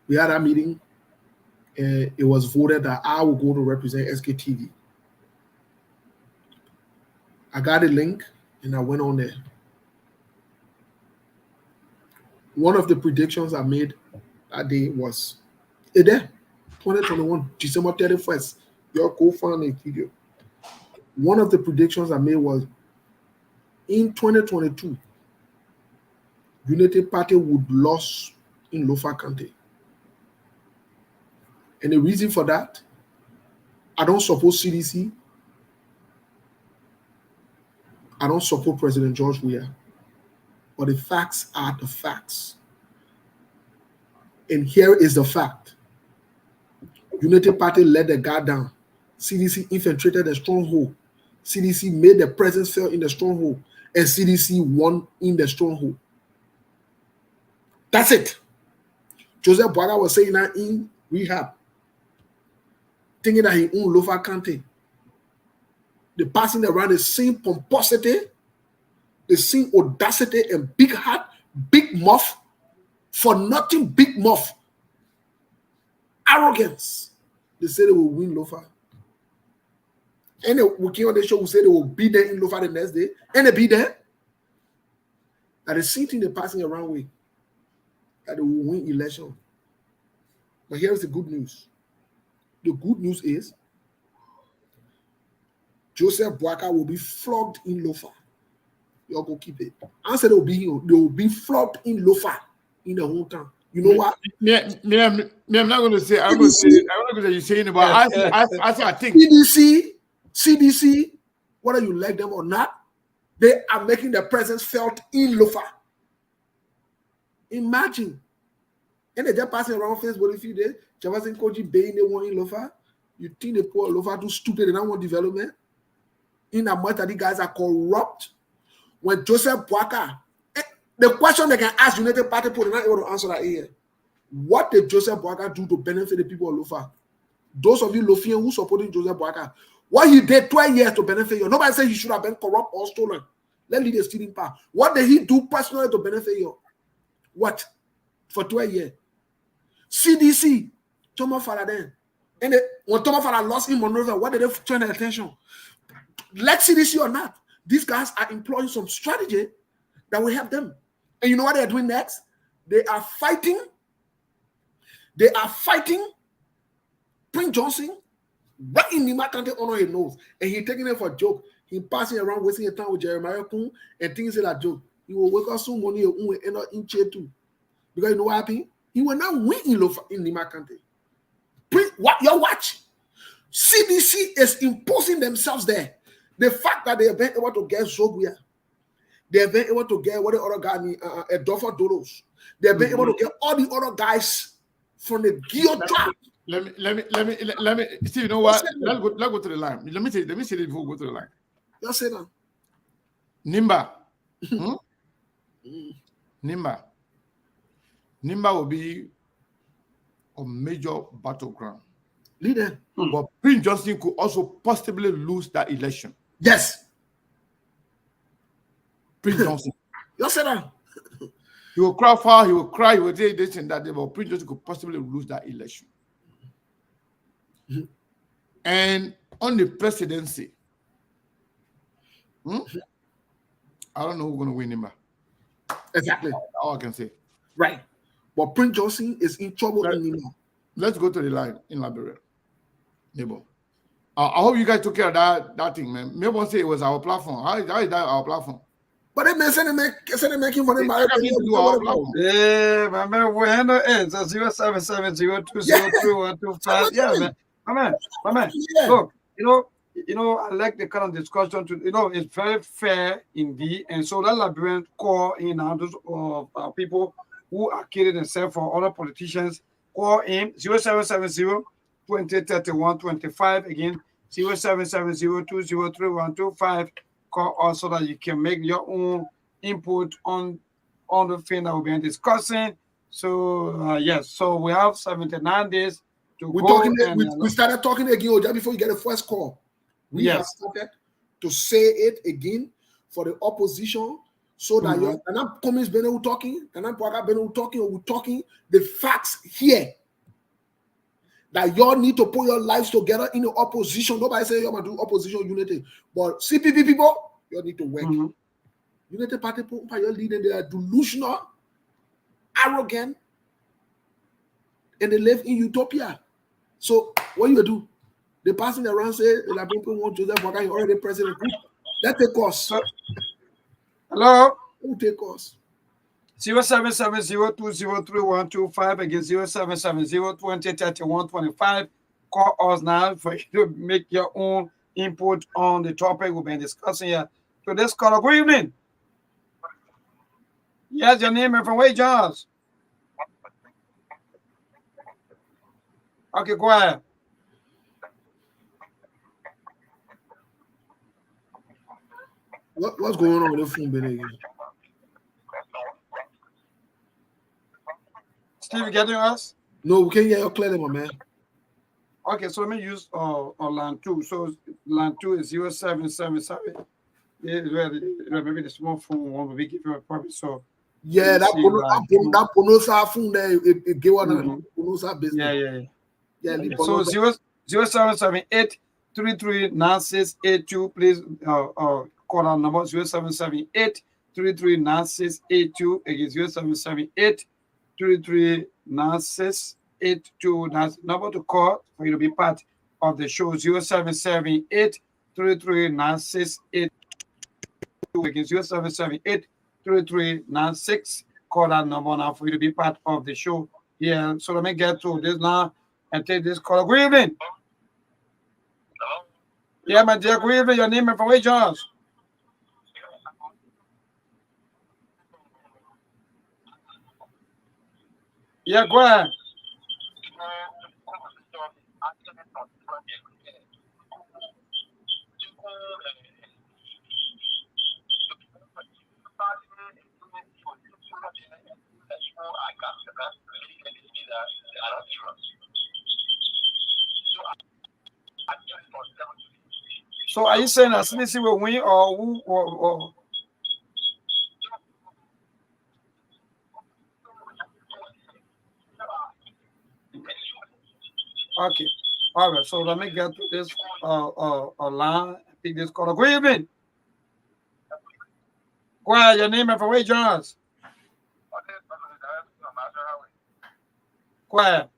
We had a meeting, and it was voted that I will go to represent SKTV. I got a link, and I went on there. One of the predictions I made that day was, 2021, December 31st, your co-founding video. One of the predictions I made was, in 2022, Unity Party would lose in Lofa County. And the reason for that, I don't support CDC. I don't support President George Weah. But the facts are the facts. And here is the fact. Unity Party let the guard down. CDC infiltrated the stronghold. CDC made the presence felt in the stronghold. And CDC won in the stronghold. That's it. Joseph Boaga was saying that in rehab. Thinking that he owned Lofa County. The passing around the same pomposity, the same audacity and big heart, big mouth, for nothing big mouth. Arrogance. They say they will win Lofa. And we came on the show, we said they will be there in Lofa the next day. And they be there. And the same thing they're passing around with. That they will win election. But here's the good news. The good news is Joseph Boaga will be flogged in Lofa. Y'all go keep it. I said they will be flogged in Lofa in the whole town. You know what? I'm not going to say. I'm not going to say you're saying about. I think CDC, whether you like them or not, they are making their presence felt in Lofa. Imagine. And they just passing around Facebook a few days. Javasin Koji Bay, they want in Lofa. You think the poor Lofa do stupid, they don't want development? In a month that the guys are corrupt. When Joseph Boakai, the question they can ask United Party people, they're not able to answer that here. What did Joseph Boakai do to benefit the people of Lofa? Those of you Lofian who supporting Joseph Boakai, what he did 12 years to benefit you. Nobody said he should have been corrupt or stolen. Let leaders stealing power. What did he do personally to benefit you? What? For 12 years. CDC, Thomas Faraday. And when Thomas Faraday lost in Monrovia, what did they turn their attention? Like CDC or not, these guys are employing some strategy that will help them. And you know what they're doing next? They are fighting Prince Johnson right in Nima County under his nose. And he's taking it for a joke. He's passing around wasting his time with Jeremiah Kun and things like that joke. He will wake up soon money and end up in chair too. Because you know what happened? He will not win in Nima County. Your watch. CDC is imposing themselves there. The fact that they have been able to get Zoguia, they have been able to get what the other guy mean, Adolfo Doros. They have been able to get all the other guys from the Geo trap. Let me see. You know what? Let's go to the line. Let me see it before we go to the line. Just say that. Nimba. Nimba will be a major battleground. Leader. But Prince Johnson could also possibly lose that election. Yes. Prince Johnson. You said that. He will cry far, he will cry, he will say this and that, but Prince Johnson could possibly lose that election. And on the presidency, I don't know who's going to win him. Exactly. All I can say. Right. But Prince Johnson is in trouble in Nima. Let's go to the line in Liberia. Neighbor. I hope you guys took care of that thing, man. Maybe say it was our platform. How is that our platform? But they may send making money. Yeah, my man, we handle it. So 07702032125. Yeah, man. My man. Yeah. Look, you know, I like the kind of discussion. It's very fair indeed. And so that Liberian call in those of people who are killing themselves for other politicians. Call in 0770-2031-25. Again, 0770-203-125. Call us so that you can make your own input on the thing that we've been discussing. So yes, so we have 79 days to go. We started talking again just before you get the first call. We have started to say it again for the opposition. So that you're not comments Beno talking, and I'm Beno talking, or we're talking the facts here. That y'all need to put your lives together in the opposition. Nobody say you're gonna do opposition unity, but CPP people, you need to work. Unity Party people, your leaders, they are delusional, arrogant, and they live in utopia. So what you do? They passing around say the people want Joseph Boakai already president. Let take us. Hello? Who take us? 0770-203-125 against 0770-2031-25. Call us now for you to make your own input on the topic we've been discussing here. So this caller, good evening. Yes, your name and from where, Johns? Okay, go ahead. What's going on with the phone, Ben? Steve, you getting us? No, we can't hear you clearly, my man. Okay, so let me use line 2. So line 2 is 0777. Yeah, maybe the small phone one will be giving a problem. So yeah, that Ponosa phone there, it gave one Ponosa business. Yeah. So 0778-339682. Please call our number 0778-339682 again 0778-339682. That's the number to call for you to be part of the show. 0778-339682. again, 07783396. Call that number now for you to be part of the show. Yeah, so let me get to this now and take this call. Good evening. Yeah, my dear, good evening. Your name and from where, Jones? Yeah, go ahead. So are you saying that CDC will win or who or okay. All right, so let me get to this line. Pick this call. Good evening. Go ahead, your name and from where, Jones? Go ahead.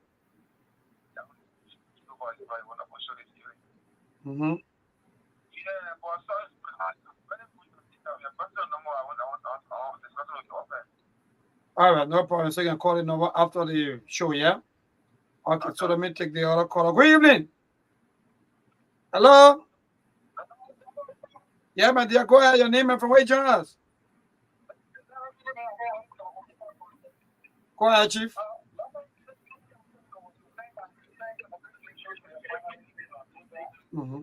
Mm-hmm. All right, no problem. So you can call it over after the show, yeah? Okay, so let me take the other caller. Good evening. Hello? Yeah, my dear, go ahead. Your name and from where, Jonas? Go ahead, Chief. Mm-hmm.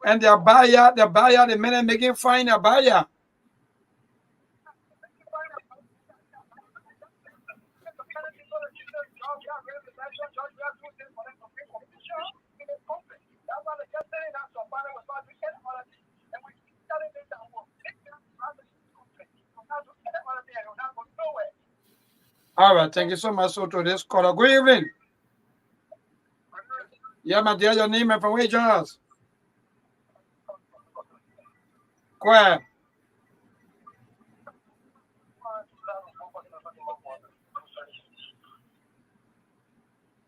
And the buyer, the men making fine a buyer. All right, thank you so much. So to this caller, good evening. Yeah, my dear, your name and from where, Jonas? Go ahead.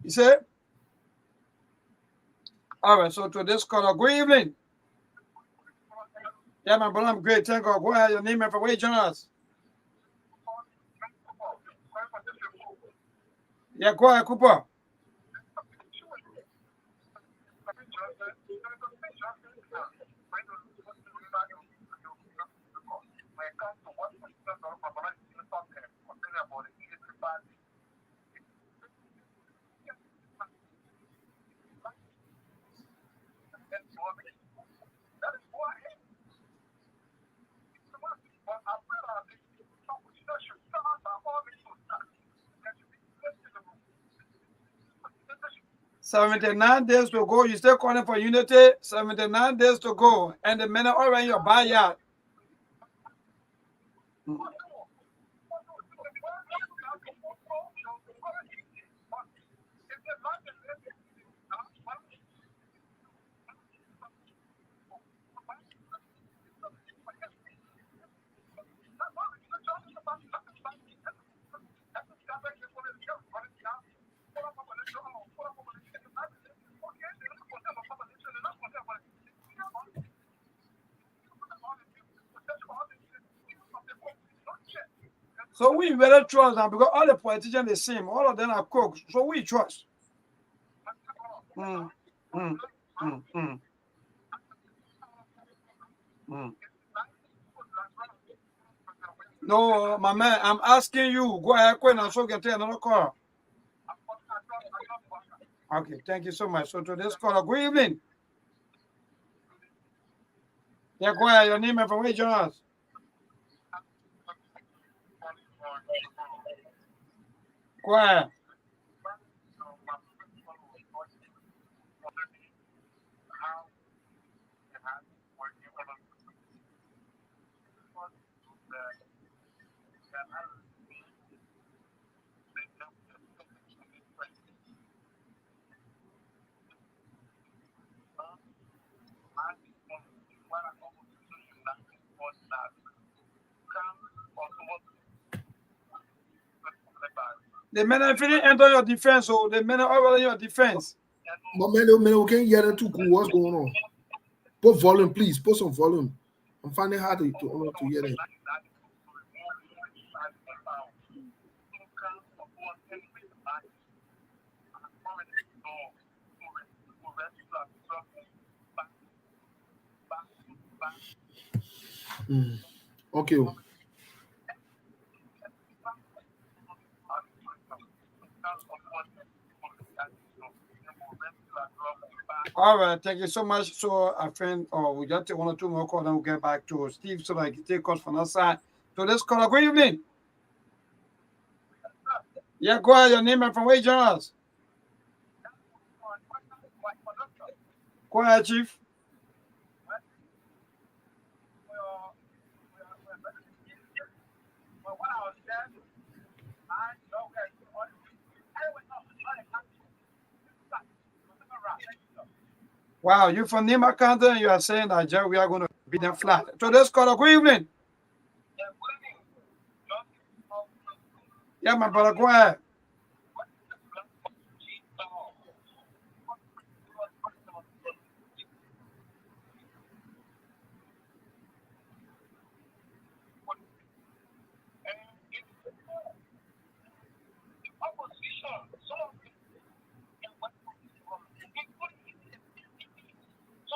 You say? All right, so to this caller, good evening. Yeah, my brother, I'm great. Thank God. Go ahead, your name and from where, Jonas? Yeah, go ahead, Cooper. $79 days to go. You still calling for unity? 79 days to go. And the men are already in your backyard. So we better trust them because all the politicians the same. All of them are cooks. So we trust. No, my man, I'm asking you. Go ahead, Quinn, and so get to another call. Okay, thank you so much. So to this caller, good evening. Yeah, go ahead. Your name and from where you join us? Go ahead. The men are feeling enter your defense, so the men are over your defense. But man, we can't hear them too cool. What's going on? Put volume, please. Put some volume. I'm finding hard to hear them. Okay. All right, thank you so much. So, I think, we just take 1 or 2 more calls, and we'll get back to Steve so that I can take calls from that side. So, let's call. Good evening. Yeah, go ahead. Your name and from where you join us. Go ahead, Chief. Wow, you from Nima County and you are saying that we are going to beat them flat. So let's call a good evening. Yeah, my brother, go ahead.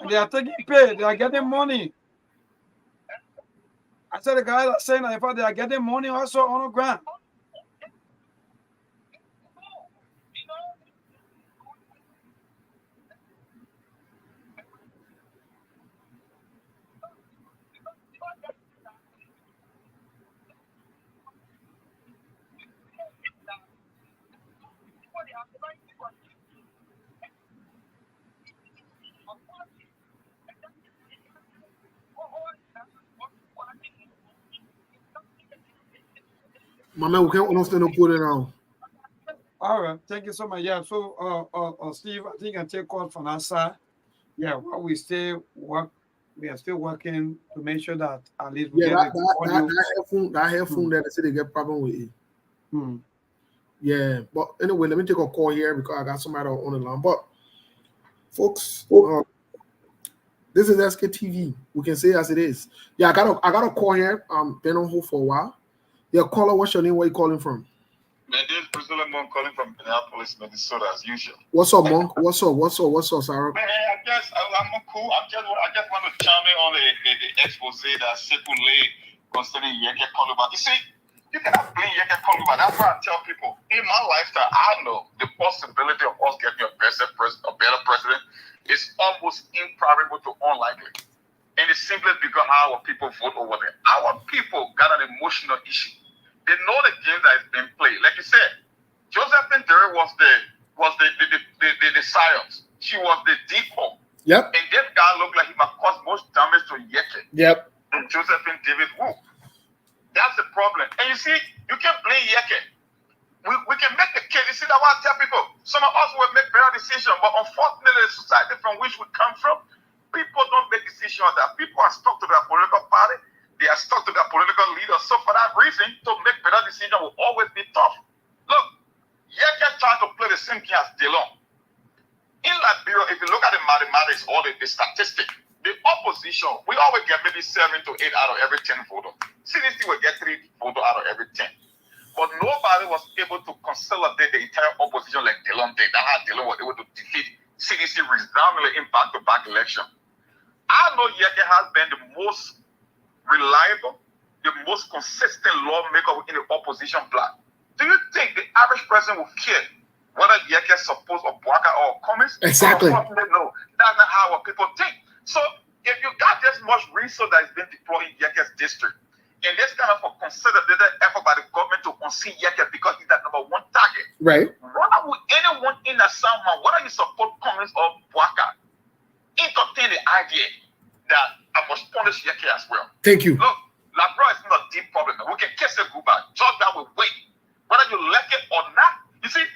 They are taking pay. They are getting money. I said the guys are saying that in fact they are getting money also on the ground. My man, we can't understand no put it on. All right, thank you so much. Yeah, so Steve, I think I take call from our side. Yeah, while we still work, we are still working to make sure that at least we get that headphone that they say they get problem with it. Yeah, but anyway, let me take a call here because I got somebody on the line. But folks, this is SKTV. We can say as it is. Yeah, I got a call here. Been on hold for a while. Yeah, caller, what's your name? Where you calling from? My name is Priscilla Monk, calling from Minneapolis, Minnesota, as usual. What's up, Monk? What's up, Sarah? Man, I'm cool. I just want to chime in on the expose that Sekou laid concerning Yeke Koluba. You see, you cannot blame Yeke Koluba. That's why I tell people, in my lifestyle, I know the possibility of us getting a better president is almost improbable to unlikely. And it's simply because our people vote over there. Our people got an emotional issue. They know the game that is being played. Like you said, Josephine Derry was the science. She was the default. Yep. And that guy looked like he might cause most damage to Yeke. Yep. And Josephine David Wu. That's the problem. And you see, you can't blame Yeke. We can make a case. You see, that's why I tell people, some of us will make better decisions, but unfortunately, the society from which we come from, people don't make decisions that people are stuck to their political party. They are stuck to their political leaders. So for that reason, to make better decisions will always be tough. Look, Yeke tried to play the same game as DeLong. In Liberia, if you look at the mathematics or the statistic, the opposition, we always get maybe 7 to 8 out of every 10 voters. CDC will get 3 voters out of every 10. But nobody was able to consolidate the entire opposition like DeLong did. That's how DeLong was able to defeat CDC resoundingly in back-to-back election. I know Yeke has been the most reliable, the most consistent lawmaker in the opposition bloc. Do you think the average person will care whether Yeke supports Obwaka or Cummings? Exactly. No, that's not how our people think. So if you got this much resource that is being deployed in Yeke's district, and this kind of a considered effort by the government to unseat Yeke because he's that #1 target. Right. Why would anyone in a somehow, whether you support Cummings or Obwaka, entertain the idea that I must punish Yeke as well? Thank you. Look, Liberia is not a deep problem. We can kiss it goodbye. Just that will wait. Whether you like it or not, you see,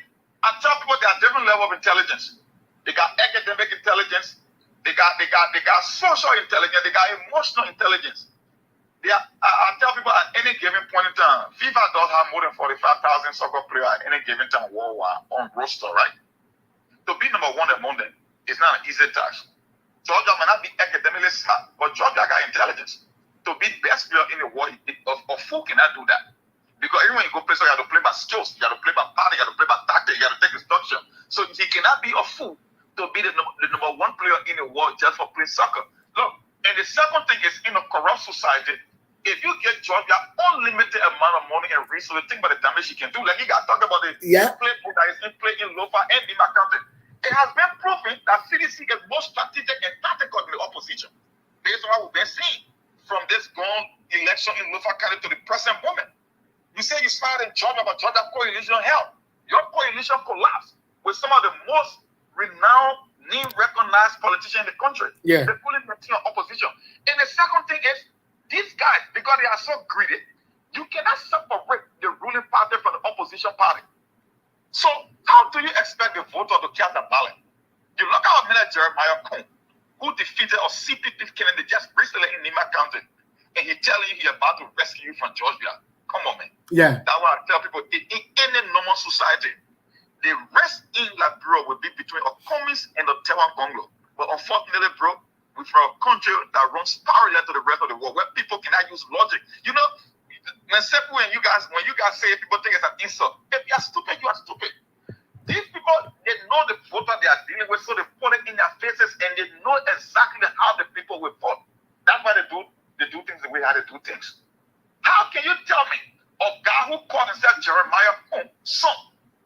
I tell people there are different levels of intelligence. They got academic intelligence, they got social intelligence, they got emotional intelligence. I tell people at any given point in time, FIFA does have more than 45,000 soccer players at any given time worldwide on roster, right? To be number one among them is not an easy task. Georgia might not be academically smart, but Georgia got intelligence. To be best player in the world, a fool cannot do that. Because even when you go play, so you have to play by skills, you have to play by pattern, you have to play by tactics, you have to take instruction. So he cannot be a fool to be the number one player in the world just for playing soccer. Look, and the second thing is in a corrupt society, if you get Georgia unlimited amount of money and resources, think about the damage you can do. Like you guys talk about the play that is in play in Lofa and Lima County. It has been proven that CDC is more strategic and tactical than the opposition, based on what we've been seeing from this gone election in Lofa County to the present moment. You say you started in Georgia, but Georgia coalition hell. Your coalition collapsed with some of the most renowned, name-recognized politicians in the country. Yeah. They couldn't maintain opposition. And the second thing is, these guys, because they are so greedy, you cannot separate the ruling party from the opposition party. So how do you expect the voter to cast a ballot? You look at Minister Jeremiah Coon, who defeated a CPP candidate just recently in Lima County, and he's telling you he's about to rescue you from Georgia. Come on, man. Yeah. That's why I tell people, in any normal society, the rest in Liberia will be between a communist and a Taiwan Congo. But unfortunately, bro, we're from a country that runs parallel to the rest of the world, where people cannot use logic. You know, when you guys say people think it's an insult, if you are stupid, you are stupid. These people, they know the voter they are dealing with, so they put it in their faces, and they know exactly how the people will vote. That's why they do things the way how they do things. How can you tell me a guy who called himself Jeremiah son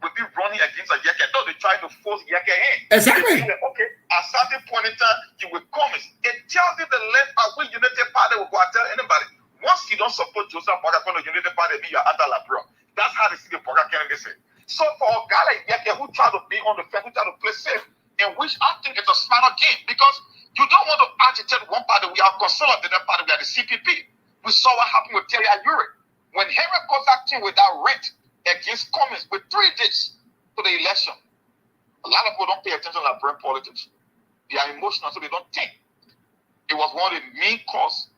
will be running against a Yeke? No, they try to force Yeke in. Exactly. Say, okay, at a certain point in time, you will come. It tells you the length at which United Party will go and tell anybody. Once you don't support Joseph Boakai from the United Party, you're under Labrador. That's how they see the Boakai candidacy. So for a guy like Yeke who try to be on the fence, who try to play safe, in which I think it's a smarter game, because you don't want to agitate one party. We are consolidated party. We are the CPP. We saw what happened with Terry Ayuri. When Henry Kozak came with that rate against Cummins with 3 days to the election, a lot of people don't pay attention to Liberian politics. They are emotional, so they don't think. It was one of the main causes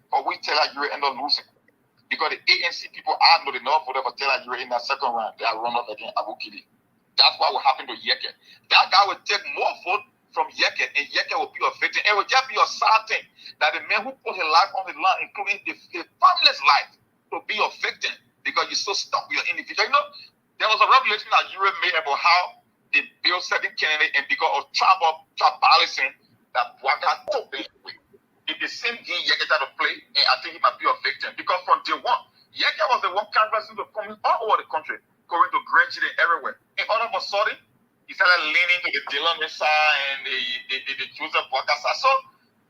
for which Terry Ayuri ended up losing. Because the ANC people are not enough voted for Terry Ayuri in that second round. They are run up against Abu Kili. That's what will happen to Yeke. That guy will take more vote from Yeke, and Yeke will be a victim. It will just be a sad thing that the man who put his life on the line, including the family's life, to be a victim because you're so stuck with your individual. You know, there was a revelation that Europe made about how they built certain candidate, and because of tribalism, that Boakai took the way. It's the same game Yeke tried to play, and I think he might be a victim because from day one, Yeke was the one canvassing the coming all over the country, going to Grand Chile everywhere. And all of a sudden, he started leaning to the Dylan Mesa and the Joseph Boakai side. So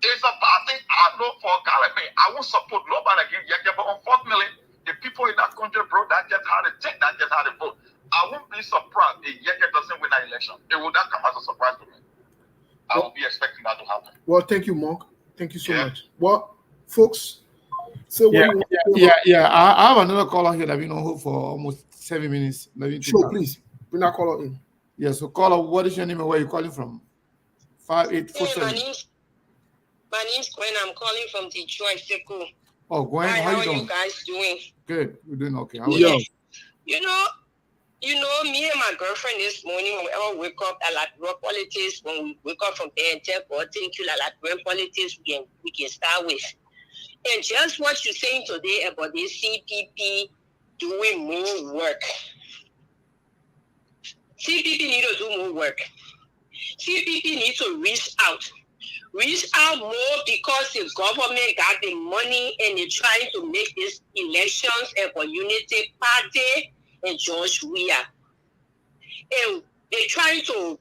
it's a bad thing. I know for a guy like me, I won't support nobody against Yeke, but unfortunately, the people in that country, bro, that's just how they think, that's just how they vote. I won't be surprised if Yeke doesn't win that election. It will not come as a surprise to me. I will be expecting that to happen. Well, thank you, Mark. Thank you so much. Well, folks, so I have another caller here that we've been on hold for almost 7 minutes. Sure, please. Bring that caller in. Yeah, so caller, what is your name and where are you calling from? 5847. My name's Gwen. I'm calling from Detroit, Sekou. Oh, Gwen, Hi, how you doing? you guys doing? Good. We're doing okay. How are you? You know, me and my girlfriend this morning, when we all wake up at Labrador politics, when we wake up from there and tell God, thank you, Labrador politics, we can start with. And just what you're saying today about the CPP doing more work. CPP need to do more work. CPP need to reach out more because the government got the money and they're trying to make these elections and for Unity Party and George Weah. And they're trying to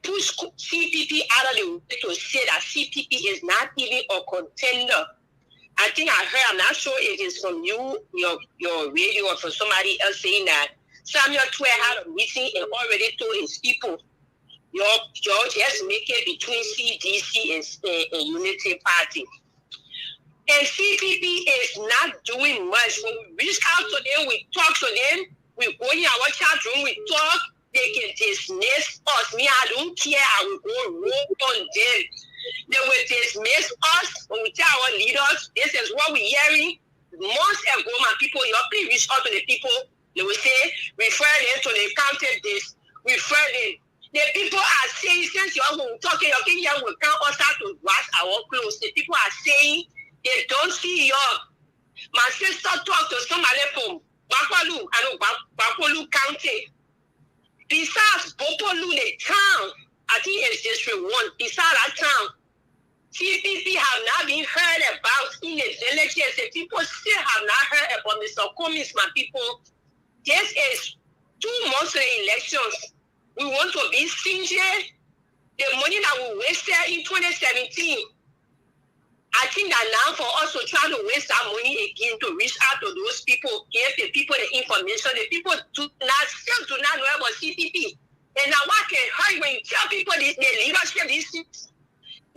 push CPP out of the way to say that CPP is not even a contender. I think I heard, I'm not sure if it's from you, your radio, or from somebody else saying that Samuel Twe had a meeting and already told his people, George has to make it between CDC and Unity Party. And CPP is not doing much. When we reach out to them, we talk to them, we go in our chat room, we talk, they can dismiss us. Me, I don't care, I will go roll on them. They will dismiss us when we tell our leaders, this is what we're hearing. Months ago, my people, you please reach out to the people. They will say, refer them to the county this, refer them. The people are saying, since you're talking, your king here will come us out to wash our clothes. The people are saying they don't see you. My sister talked to somebody from Bakwalu and Bakwalu County. Besides Bopolu, the town, I think it's District 1, besides that town, CPP have not been heard about in the villages. The people still have not heard about Mr. Cummings, my people. This is 2 months of the elections. We want to be stingy. The money that we wasted in 2017, I think that now for us to try to waste that money again to reach out to those people, give the people the information, the people still do not know about CPP. And now what can hurt when you tell people the leadership, these things?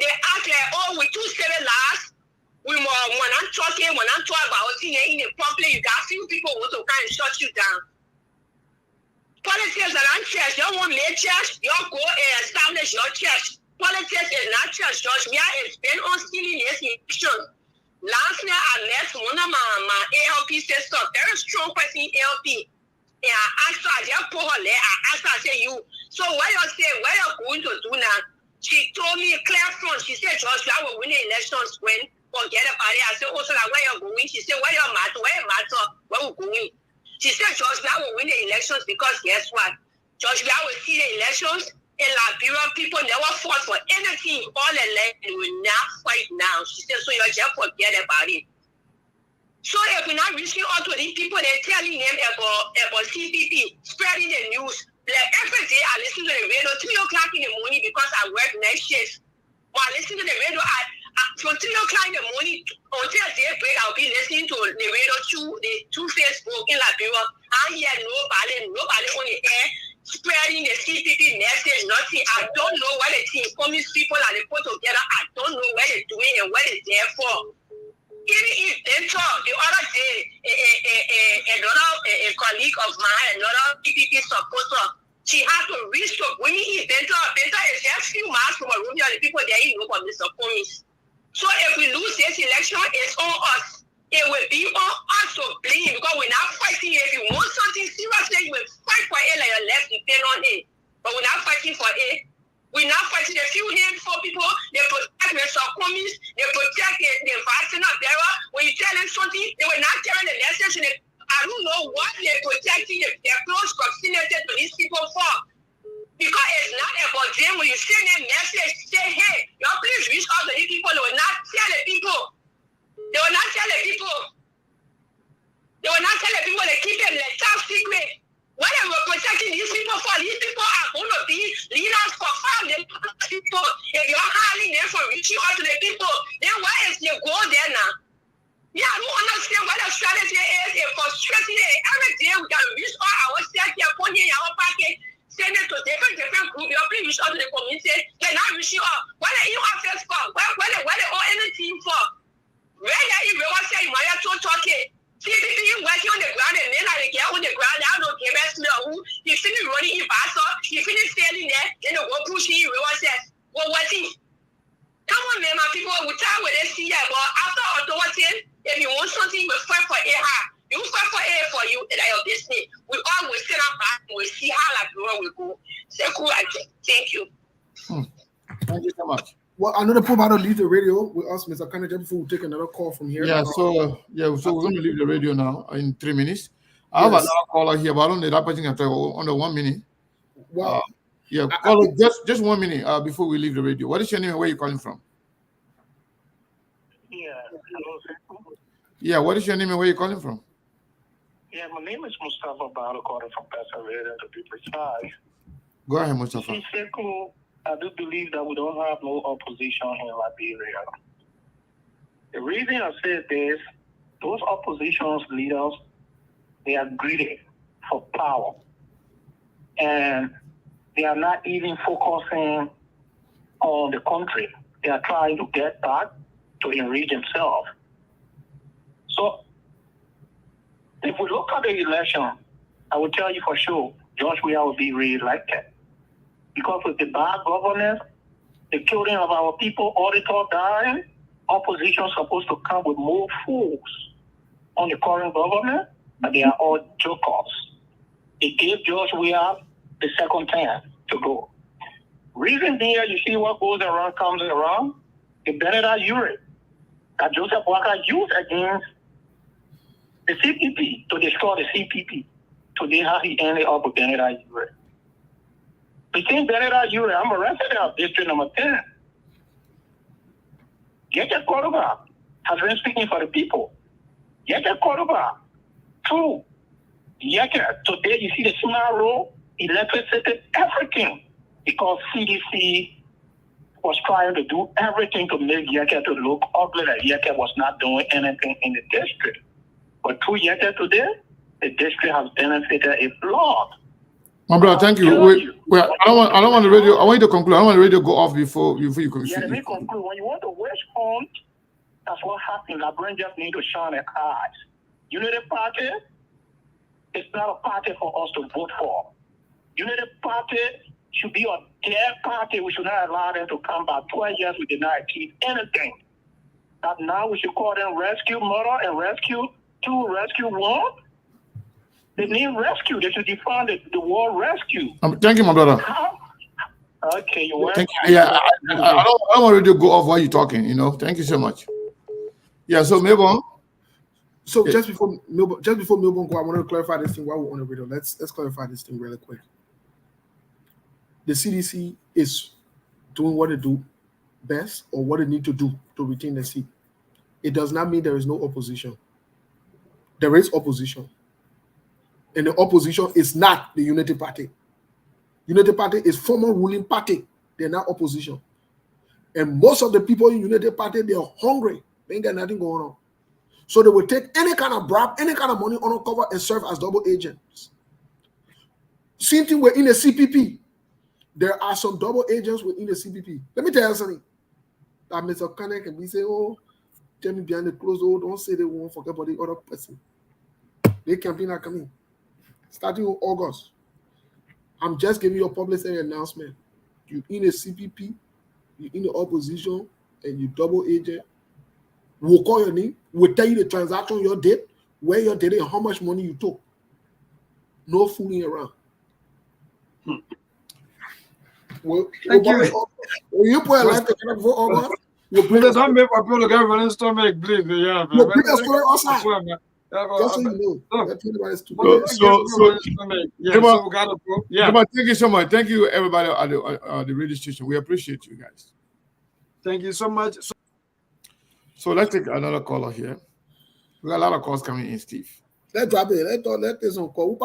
They act like, oh, we 2-7 last. When I'm talking about it in the public, you got few people who want to kind of shut you down. Politics are not church. You want make church, you go and establish your church. Politics is not church, George. We are been on stealing this election. Last night, I met one of my ALP sister, very strong person in ALP. And I asked her, I said, you. So what you say, what you're going to do now? She told me clear front. She said, George, I will win the elections when forget about it. I said, also, like, where you're going? She said, where you matter? Where we're going? She said, George, I will win the elections because guess what? George, I will see the elections in Liberia. People never fought for anything. All the land will not fight now. She said, so you just forget about it. So if we're not reaching out to these people, they're telling them about CPP, spreading the news. Like every day I listen to the radio 3 o'clock in the morning because I work night shifts. While I listen to the radio, from 3 o'clock in the morning until daybreak, I'll be listening to the radio through Facebook in Liberia. I hear nobody on the air spreading the CPP message, nothing. I don't know what the team communist people are they put together. I don't know what they're doing and what they're there for. Even if they talk, the other day, a colleague of mine, another PPP supporter, she had to reach to bring in Bento. Bento is just few miles from a room, the people there, you know, from Mr. Cummings. So if we lose this election, it's on us. It will be on us to blame because we're not fighting. If you want something seriously, you will fight for it like your left depend on it. But we're not fighting for it. We're not fighting a few handful people. They protect Mr. Cummings. They protect the vaccine of terror. When you tell them something, they were not telling the message. I don't know what they're protecting their close proximity to these people for. Because it's not about them. When you send them message, say, hey, y'all please reach out to these people. They will not tell the people. They will not tell the people. They will not tell the people. They keep them like top secret. What are we protecting these people for? These people are going to be leaders for family people. If you're hiring them for reaching out to the people, then why is your goal there now? Yeah, I don't understand what the strategy is. It's frustrating. Every day we got to reach out ourselves here, put in our pocket, send it to different groups. You please reach out to the community. They're not reaching out. What are you office for? What they all anything for? Where are you really saying why you're talking? CPP working on the ground and then I get on the ground. I don't give us no who. You finish running in Basso, you finish failing there, then you go pushing you. What says? Well, what's it? Come on, man, my people, we try with this here, but after authority, if you want something, we fight for it. You fight for it for you in your business. We always sit up back and we see how like we go. So cool, thank you. Thank you so much. Well, I know the people about to leave the radio with us, Mr. Kennedy, before we take another call from here. Yeah, so we're going to leave the radio now in 3 minutes. I have another caller here, but I don't need that person under 1 minute. Well, caller, just 1 minute before we leave the radio. What is your name and where are you calling from? Yeah, hello. Yeah, what is your name and where are you calling from? Yeah, my name is Mustafa Balo, calling from Pasadena to be precise. Go ahead, Mustafa. I do believe that we don't have no opposition in Liberia. The reason I said this, those opposition leaders, they are greedy for power. And they are not even focusing on the country. They are trying to get back to enrich themselves. So, if we look at the election, I will tell you for sure, George Weah will be re-elected. Because with the bad governance, the killing of our people, auditor dying, opposition supposed to come with more force on the current government, but they are all jokers. They gave George Weah the second time to go. Reason being, you see what goes around comes around. The Benedict Urey that Joseph Walker used against the CPP to destroy the CPP. Today, how he ended up with Benedict Urey. Between Benedict Urey, I'm a resident of District Number 10. Yeke Cordova has been speaking for the people. Yeke Cordova, true. Yeke, today you see the scenario, electricity, everything, because CDC was trying to do everything to make Yeke to look ugly, that Yeke was not doing anything in the district. But through Yeke today, the district has benefited a lot. My brother, thank you. Well, I don't want the radio. I want you to conclude. I don't want the radio to go off before you conclude. Yeah, let me conclude. When you want to wish hunt, that's what happened. Our brain just need to shine their eyes. Unity Party, it's not a party for us to vote for. Unity Party should be a dead party. We should not allow them to come back. 12 years we did not achieve anything. That now we should call them Rescue Murder and Rescue 2, Rescue 1. They need rescue. They should define the word rescue. Thank you, my brother. Okay, you're welcome. Thank you. Yeah, I don't want to go off while you're talking. Thank you so much. Yeah. So Melbourne. So just before Melbourne go, I want to clarify this thing while we're on the radio. Let's clarify this thing really quick. The CDC is doing what they do best or what they need to do to retain the seat. It does not mean there is no opposition. There is opposition. And the opposition is not the Unity Party. Unity Party is former ruling party. They're not opposition. And most of the people in Unity Party, they're hungry. They ain't got nothing going on. So they will take any kind of bribe, any kind of money on cover and serve as double agents. Same thing within the CPP. There are some double agents within the CPP. Let me tell you something. That Mr. Kanye can be saying, oh, tell me behind the closed door, don't say they won't forget about the other person. They campaign are coming. Starting in August. I'm just giving you a publicity announcement. You in a CPP, you in the opposition, and you double agent. We'll call your name. We'll tell you the transaction you did, where you did it, and how much money you took. No fooling around. Thank you. When you put a life together before August, we'll bring us. Don't make my people get running stomach bleed. Yeah, we'll bring us outside. Just so you know. Thank you so much. Thank you, everybody at the radio station. We appreciate you guys. Thank you so much. So let's take another caller here. We got a lot of calls coming in, Steve. Let's drop it. Let this on call.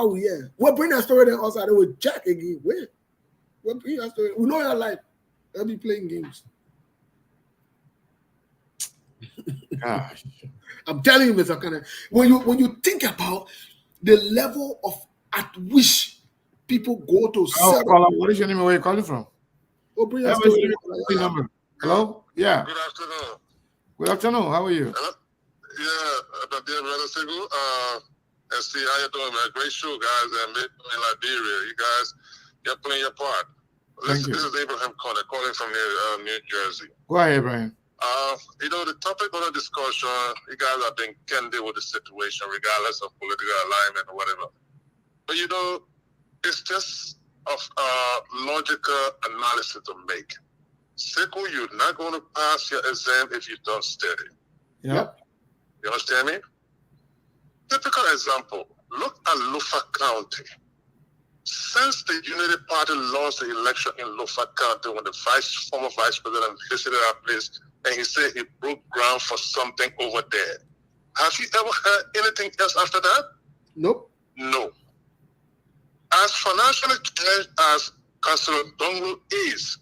We'll bring that story then outside with Jack again. We'll bring that story. We know your life. They'll be playing games. Gosh. I'm telling you, Mr. Kanye, when you think about the level of at which people go to sell. What is your name? Where are you calling from? Oh, bring your story. Number. Hello? Yeah. Good afternoon. Good afternoon. How are you? Hello? Yeah, brother Sigu. And see how you doing, man. Great show, guys. And in Liberia, you guys, you're playing your part. This is Abraham calling from New Jersey. Go ahead, Abraham. The topic of the discussion, you guys have been candid with the situation, regardless of political alignment or whatever. But it's just of logical analysis to make. Siku, you're not going to pass your exam if you don't study. Yep. You understand me? Typical example, look at Lufa County. Since the Unity Party lost the election in Lufa County when the former vice president visited our place and he said he broke ground for something over there. Have you ever heard anything else after that? Nope. No. As financially challenged as Councillor Dongle is,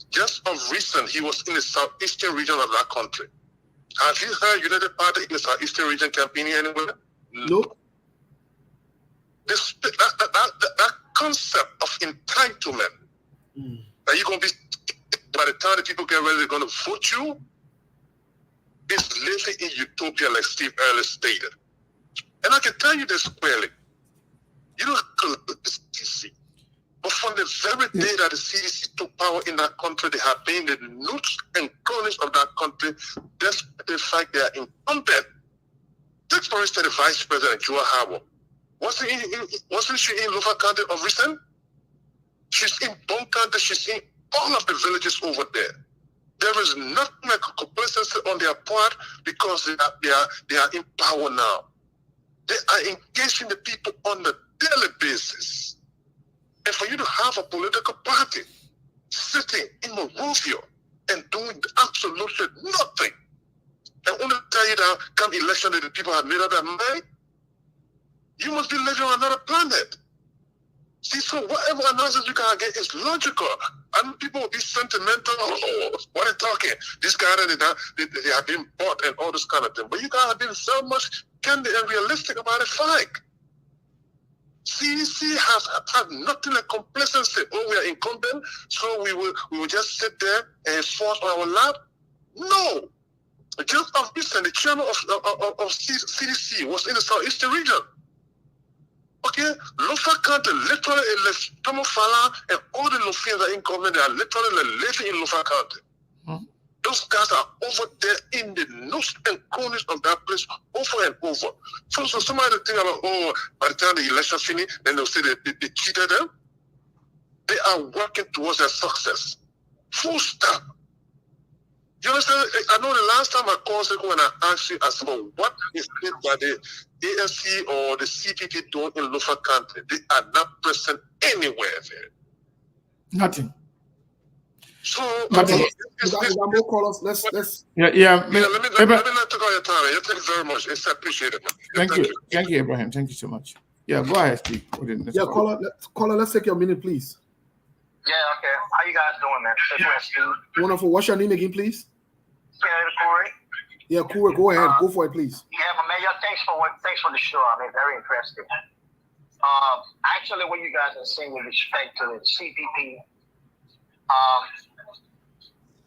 just of recent, he was in the southeastern region of that country. Have you heard United Party in the southeastern region campaigning anywhere? Nope. That concept of entitlement, that you're going to be, by the time the people get ready, they're going to vote you, is living in utopia, like Steve earlier stated. And I can tell you this clearly. You don't have to look at this DC. But for on the very day that the CDC took power in that country, they have been the nooks and crannies of that country, despite the fact they are incumbent. Take, for instance, the Vice President, Joa Howard. Wasn't she in Lofa County of recent? She's in Bon County. She's in all of the villages over there. There is nothing like complacency on their part because they are in power now. They are engaging the people on a daily basis. And for you to have a political party sitting in Monrovia and doing absolutely nothing, and only tell you that come election that the people have made up their mind, you must be living on another planet. See, so whatever analysis you can get is logical. And people will be sentimental. Oh, what are they talking? This guy and that, they have been bought and all this kind of thing. But you guys have been so much candid and realistic about the fact. CDC has had nothing like complacency. Oh, we are incumbent, so we will just sit there and force on our lap. No. Just of recent, the chairman of CDC was in the Southeastern region. Okay, Lofa County literally is Tomofala and all the Lofians that are in government, they are literally living in Lofa County. Those guys are over there in the nooks and corners of that place over and over. So somebody think about, oh, by the time the election finish, then they'll say they cheated them. They are working towards their success. Full stop. You understand? I know the last time I called you when I asked you, I said, well, what is it that the ANC or the CPP doing in Lofa County? They are not present anywhere there. Nothing. So, Let's yeah. Let me not take all your time. Thank you very much. It's appreciated. Thank you, Abraham. Thank you so much. Yeah, go ahead, Steve. Yeah, caller, let's take your minute, please. Yeah, okay. How you guys doing, man? Wonderful. What's your name again, please? Corey. Yeah, Corey, go ahead. Go for it, please. Yeah, but man, thanks for the show. I mean, very interesting. Actually, what you guys are saying with respect to the CPP,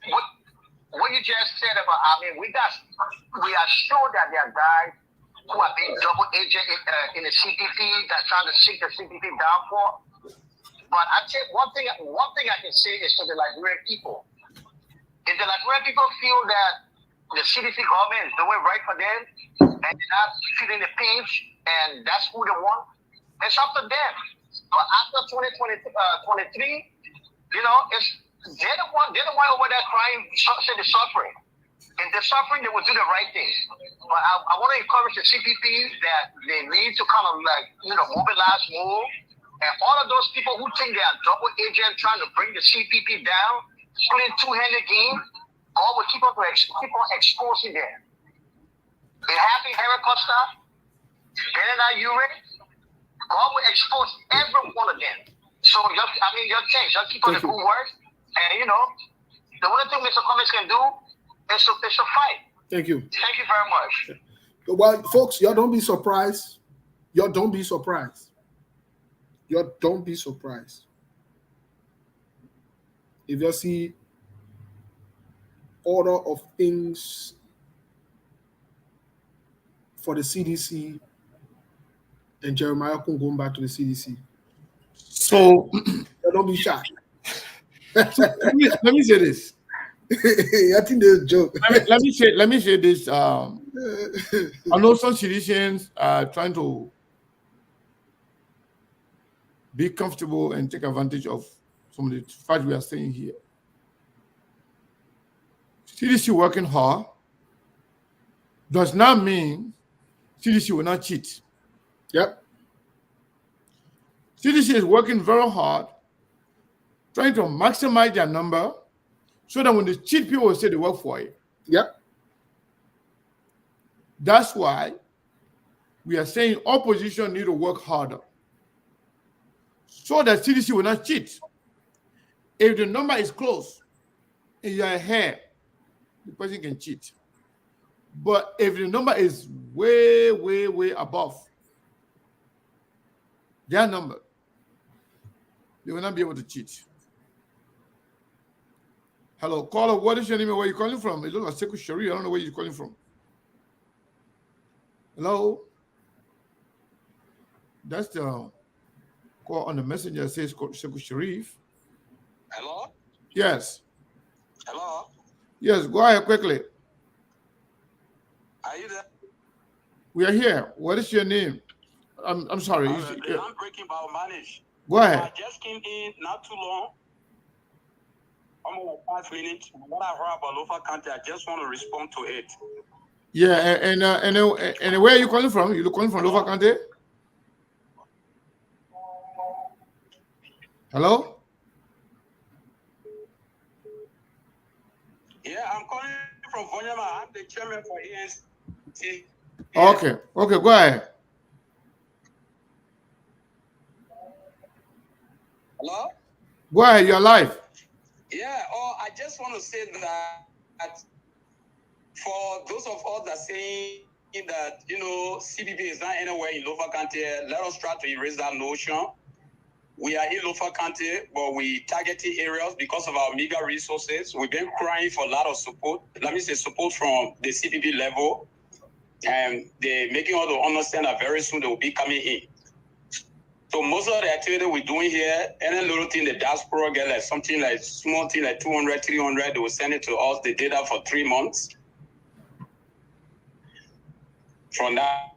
what you just said about, I mean, we are sure that there are guys who are being double agent in the CPP that's trying to seek the CPP downfall. But I tell you, one thing I can say is to the Liberian people. If the Liberian people feel that the CDC government is doing right for them and they're not feeling the pinch and that's who they want, it's up to them. But after 2023, you know, they're the one over there crying, say the suffering. And the suffering, they will do the right thing. But I want to encourage the CPP that they need to kind of mobilize more. And all of those people who think they are double agent trying to bring the CPP down, playing two-handed game, God will keep on exposing them. It happened Harry Costa, Benena Ure, God will expose every one of them. So, your change, just keep on the good work. And, you know, the only thing Mr. Cummings can do is to fight. Thank you. Thank you very much. Well, folks, y'all don't be surprised. Y'all don't be surprised. Y'all don't be surprised. If you see order of things for the CDC and Jeremiah Kun going back to the CDC. So don't be shy. let me say this. I think there's a joke. Let me say this. I know some citizens are trying to be comfortable and take advantage of some of the facts we are saying here. CDC working hard does not mean CDC will not cheat. Yep. CDC is working very hard, trying to maximize their number so that when they cheat, people will say they work for it. Yep. That's why we are saying opposition need to work harder so that CDC will not cheat. If the number is close and you are ahead, the person can cheat. But if the number is way, way, way above their number, they will not be able to cheat. Hello, caller, what is your name and where are you calling from? It looks like Sekou Shari. I don't know where you're calling from. Hello? That's the call on the messenger says Sekou Sharif. Hello? Yes. Hello? Yes, go ahead quickly. Are you there? We are here. What is your name? I'm sorry. I'm Breaking Bad Manage. Go ahead. I just came in not too long. Almost 5 minutes. What I heard about Lofa County, I just want to respond to it. Yeah, and where are you calling from? You calling from Lofa County? Hello? Yeah, I'm calling from Vonyama. I'm the chairman for ANC. Okay, go ahead. Hello? Go ahead, you're live. Yeah, I just want to say that for those of us that saying that, CBP is not anywhere in Lofa County, let us try to erase that notion. We are in Lofa County, but we targeted areas because of our meager resources. We've been crying for a lot of support. Let me say support from the CBP level. And they're making us to understand that very soon they will be coming in. So most of the activity we're doing here, any little thing the diaspora get like something like small thing like 200, 300, they will send it to us. They did that for 3 months. From that,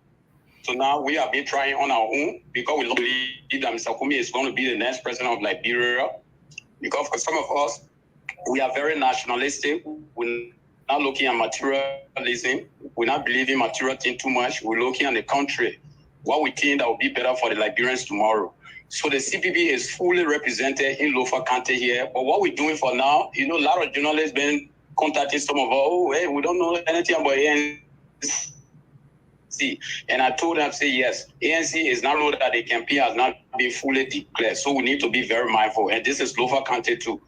so now we have been trying on our own because we believe that Mr. Kumi is going to be the next president of Liberia. Because for some of us, we are very nationalistic. We're not looking at materialism. We're not believing material thing too much. We're looking at the country. What we think that will be better for the Liberians tomorrow. So the CPP is fully represented in Lofa County here. But what we're doing for now, a lot of journalists been contacting some of us. We don't know anything about ANC. And I told them, say yes, ANC is not know that the campaign has not been fully declared. So we need to be very mindful. And this is Lofa County too.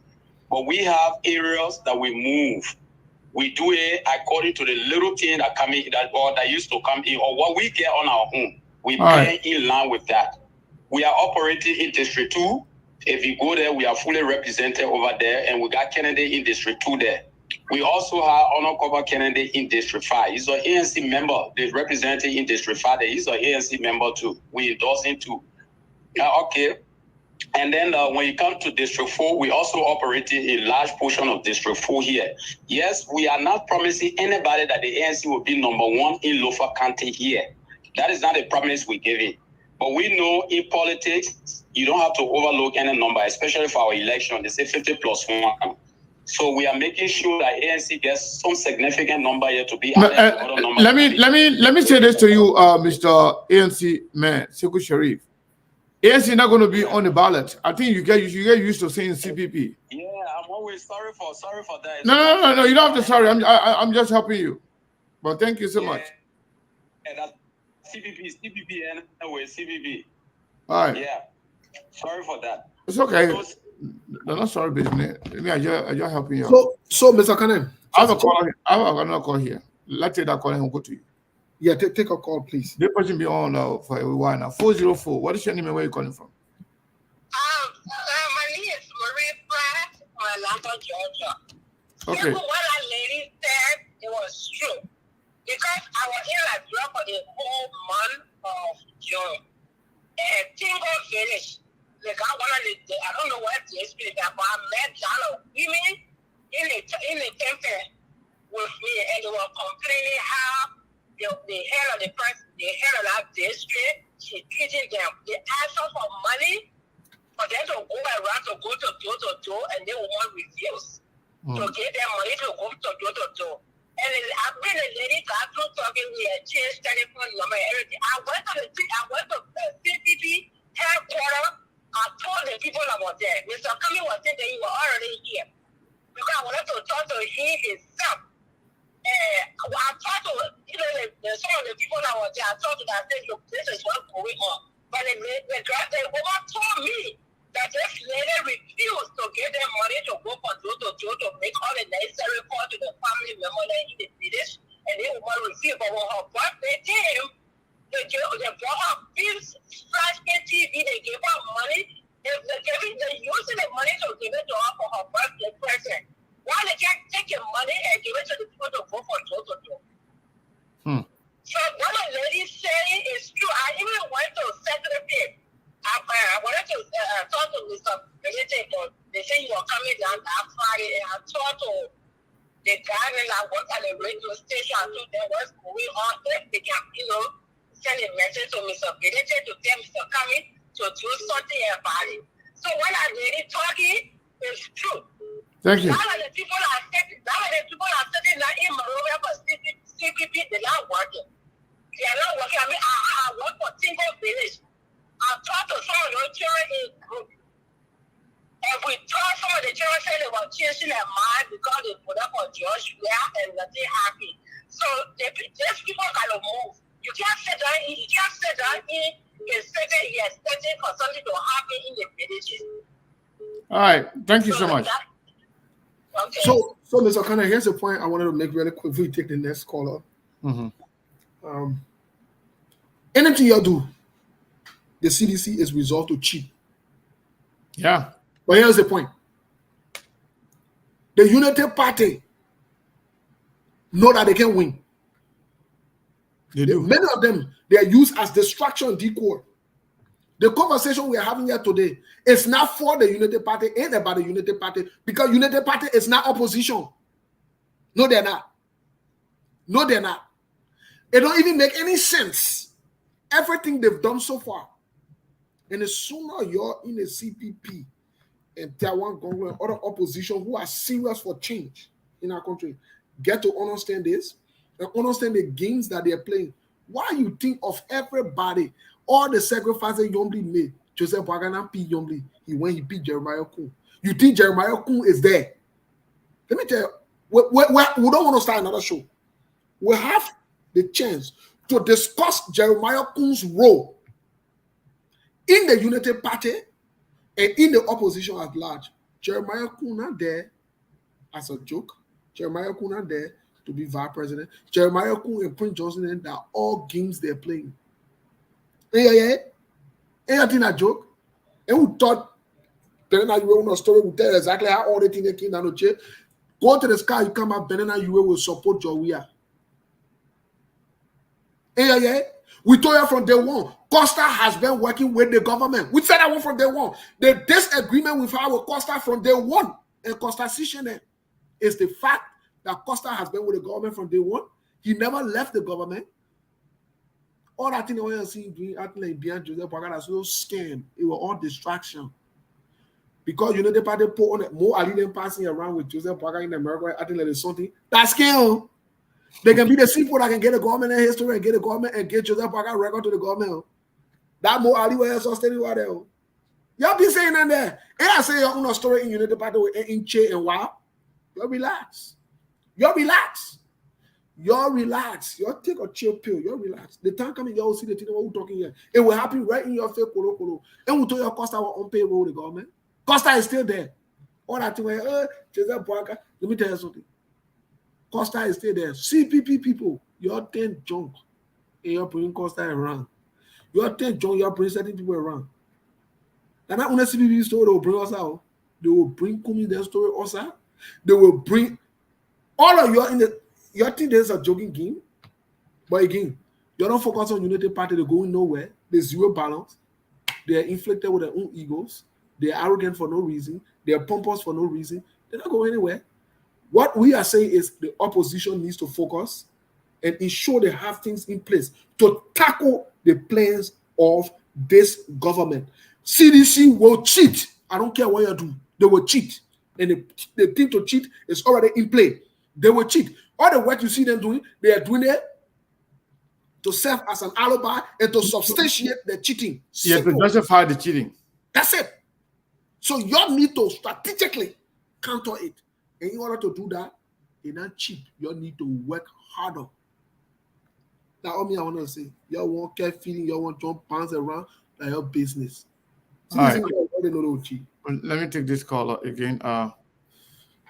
But we have areas that we move. We do it according to the little thing that come in, that used to come in, or what we get on our own. We play in line with that. We are operating in District 2. If you go there, we are fully represented over there, and we got Kennedy in District 2 there. We also have Honor Cover Kennedy in District 5. He's an ANC member. The representative in District 5 there. He's an ANC member too. We endorse him too. Okay. And then when you come to District 4, we also operate a large portion of District 4 here. Yes, we are not promising anybody that the ANC will be number 1 in Lofa County here. That is not a promise we're giving. But we know in politics, you don't have to overlook any number, especially for our election. They say 50 plus 1. So we are making sure that ANC gets some significant number here to be added to other numbers. Let me say this to you, Mr. ANC man, Sekou Sharif. ANC is not going to be on the ballot. I think you get used to saying CPP. Yeah, I'm always sorry for that. No. You don't have to sorry. I'm just helping you. But thank you so much. And that's CPP, anyway, CPP. All right. Yeah. Sorry for that. It's okay. No, not sorry, business. I just helping you. So Mr. Kanem, I have another call here. Let's take that call and we'll go to you. Yeah, take a call, please. The person be on for a while now. 404. What is your name and where are you calling from? My name is Marie Pratt from Atlanta, Georgia. Okay. What that lady said, it was true. Because I was in Liberia for the whole month of June. And Tingo Village, they got one of the, I don't know what the spirit that, but I met a lot of women in the temple with me, and they were complaining how the head of that district, she treating them. They asked her for money for them to go around to go to door to door, and they won't refuse to give them money to go to door to door. And I've been a lady got through talking, we had changed telephone number and everything. I went to the CPP headquarters. I told the people I was there. Mr. Kami was saying that he was already here. Because I wanted to talk to him himself. I talked to some of the people that were there. I talked to them. I said, look, this is what's going on. But the woman told me that this lady refused to give them money to go from door to door to make all the necessary calls to the family member that in the village, and they would refuse. But when her birthday came, they brought her bills, flash TV, they gave her money. They're using the money to give it to her for her birthday present. Why they can't take your money and give it to the people to go from door to door? So what the lady saying is true. I even went to Secretary. I wanted to anything, but they say you are coming down that Friday, and I talked to the guy that worked at the radio station. I told them what's going on. If they can, send a message to Mr. Benedict to tell Mr. Cummings to do something about it. So when I did it talking, it's true. Thank you. Now the people are sitting now in Monrovia, but CPP, they're not working. They are not working. I mean, I work for Single Village. I talked to some of those children in group. And we told some of the children say they were changing their mind because they put up on George Weah and nothing happened. So these people gotta move. You can't sit down in a certain year expecting for something to happen in the villages. All right. Thank you so much. Okay. So Mr. O'Connor, here's a point I wanted to make really quick before we take the next caller. Anything you do, the CDC is resolved to cheat. Yeah. But here's the point. The United Party know that they can win. They do. Many of them, they are used as distraction decoy. The conversation we are having here today is not for the United Party, ain't about the United Party, because United Party is not opposition. No, they're not. No, they're not. It don't even make any sense. Everything they've done so far. And the sooner you're in the CPP and Taiwan government, other opposition who are serious for change in our country, get to understand this and understand the games that they're playing. Why you think of everybody, all the sacrifices Yombly made, Joseph Wagana P. Yombly, when he beat Jeremiah Kuhn. You think Jeremiah Kuhn is there? Let me tell you, we don't want to start another show. We have the chance to discuss Jeremiah Kuhn's role in the United Party and in the opposition at large. Jeremiah Kuhn not there as a joke. Jeremiah Kuhn not there to be vice president. Jeremiah Kuhn and Prince Johnson, that all games they're playing. Ain't a joke. And we thought Benena Yue on a story will tell exactly how all the things they came down to check. Go to the sky, you come up, Benena Yue will support Jowia. We told you from day one, Costa has been working with the government. We said that one from day one. The disagreement with our Costa from day one and Costa Sishene is the fact that Costa has been with the government from day one. He never left the government. All that thing I want to see doing acting like behind Joseph Boakai, that's no scam. It was all distraction. Because you know the party put on it, more Ali than passing around with Joseph Boakai in America acting like it's something. That's scam. They can be the people that can get the government in history and get the government and get Joseph Boakai record to the government. That more Ali was sustaining what else. Y'all be saying that there. And I say your own story in United Party in Che and wow. Y'all relax. Y'all relax. Y'all relax. Y'all take a chill pill. Y'all relax. The time coming, y'all see the thing we're talking here. It will happen right in your face, kolo. And we told your Costa on payroll the government. Costa is still there. All that thing where Joseph Boakai. Let me tell you something. Costa is still there. CPP people, you're 10 junk and you're bringing Costa around. You're 10 junk, you're bringing certain people around. And not only CPP story, they will bring us out. They will bring Kumi their story us out. They will bring all of you in the. You think there's a joking game? But again, you don't focus on United Party, they're going nowhere. There's zero balance. They're inflicted with their own egos. They're arrogant for no reason. They're pompous for no reason. They're not going anywhere. What we are saying is the opposition needs to focus and ensure they have things in place to tackle the plans of this government. CDC will cheat. I don't care what you do. They will cheat. And the thing to cheat is already in play. They will cheat. All the work you see them doing, they are doing it to serve as an alibi and to substantiate the cheating. Yeah, to justify the cheating. That's it. So you need to strategically counter it. And in order to do that, it's not cheap. You need to work harder. Now, all me I want to say, you want care feeling, you want to bounce around, like your business. All right. Let me take this call again.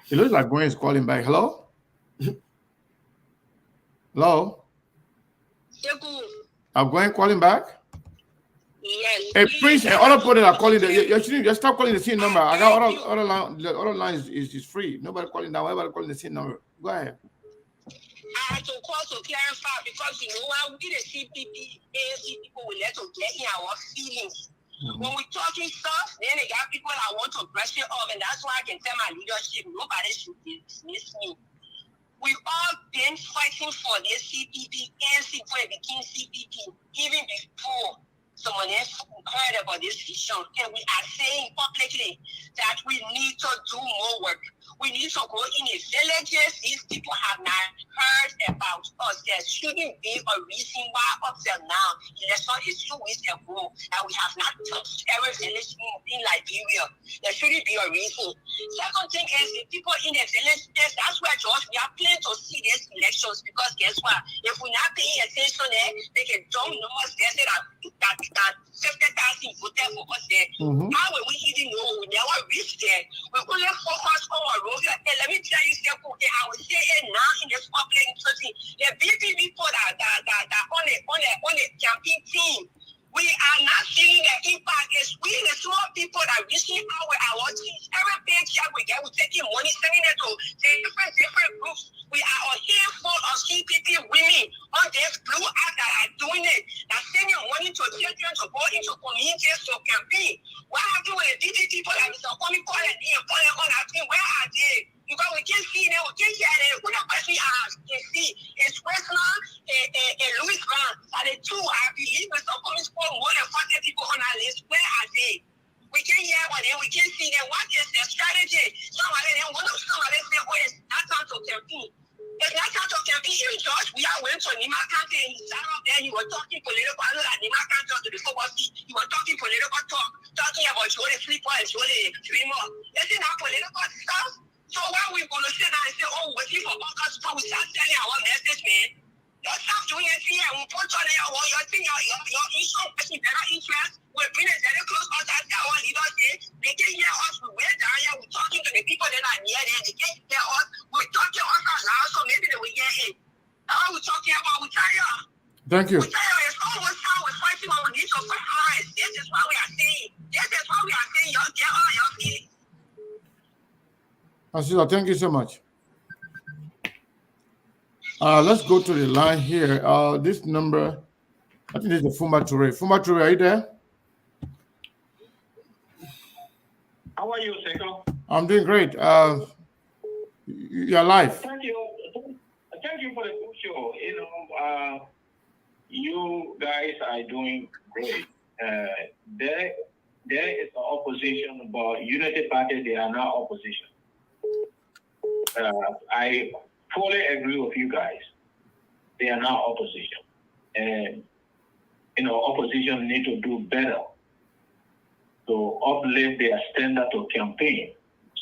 It looks like Gwen is calling back. Hello? Hello? I'm going calling back? Yes. Hey, Prince, and other people that are calling, you stop calling the same number. I got other line. The other line is free. Nobody calling down. Everybody calling the same number. Go ahead. I had to call to clarify because you know why we the CPP ANC people will let us get in our feelings. When we talking stuff, then they got people that want to brush it off, and that's why I can tell my leadership, nobody should dismiss me. We've all been fighting for this CPP and for it became CPP even before someone else heard about this vision. And we are saying publicly that we need to do more work. We need to go in the villages. These people have not heard about us. There shouldn't be a reason why up till now, election is 2 weeks ago, and we have not touched every village in Liberia. There shouldn't be a reason. Second thing is the people in the villages, that's where, George, we are planning to see these elections, because guess what? If we're not paying attention there, they can dump numbers there, say that 50,000 voted for us there. How will we even know? We never reach there. We only focus on our road. And let me tell you, I will say it now in this public interest. The big people that on the campaign team, we are not feeling the impact. It's we, the small people that reaching out with our teams. Every paycheck we get, we're taking money, sending it to different groups. We are a handful of CPP women on this blue act that are doing it. That sending money to children to go into communities to campaign. What happened with the DD people that is coming calling on our team? Where are they? Because we can't see them, we can't hear them. We don't actually can see. It's Westland and Louis Brown are the two, I believe, with some coming for more than 40 people on our list. Where are they? We can't hear about them, we can't see them. What is their strategy? Some of them say, oh, it's not time to campaign. It's not time to campaign. Even George, we are went to Nima County and he sat up there, he was talking political. I know that Nima County to the football seat. He was talking political talking about you want to sleep or you want to dream more. Isn't that political stuff? So when we going to sit down and say, oh, we're here for podcast, so we start telling our message, man. Your staff doing it here, we put on your thing, your issue, better interest. We're bringing it very close to us, our leaders, they can hear us, we're down here, we're talking to the people that are near there, they can't hear us, we're talking to us now, so maybe they will hear it. That's what we're talking about, we're tired. Thank you. We're tired, it's almost time we're fighting what we need to fight for us. This is what we are saying. This is what we are saying, y'all get all your feelings. Asila, thank you so much. Let's go to the line here. This number, I think this is the Fumba Toure. Fumba Toure, are you there? How are you, Seko? I'm doing great. You're live. Thank you. Thank you for the good show. You guys are doing great. There is an opposition, but Unity Party, they are not opposition. I fully agree with you guys. They are not opposition. And, opposition need to do better to uplift their standard of campaign.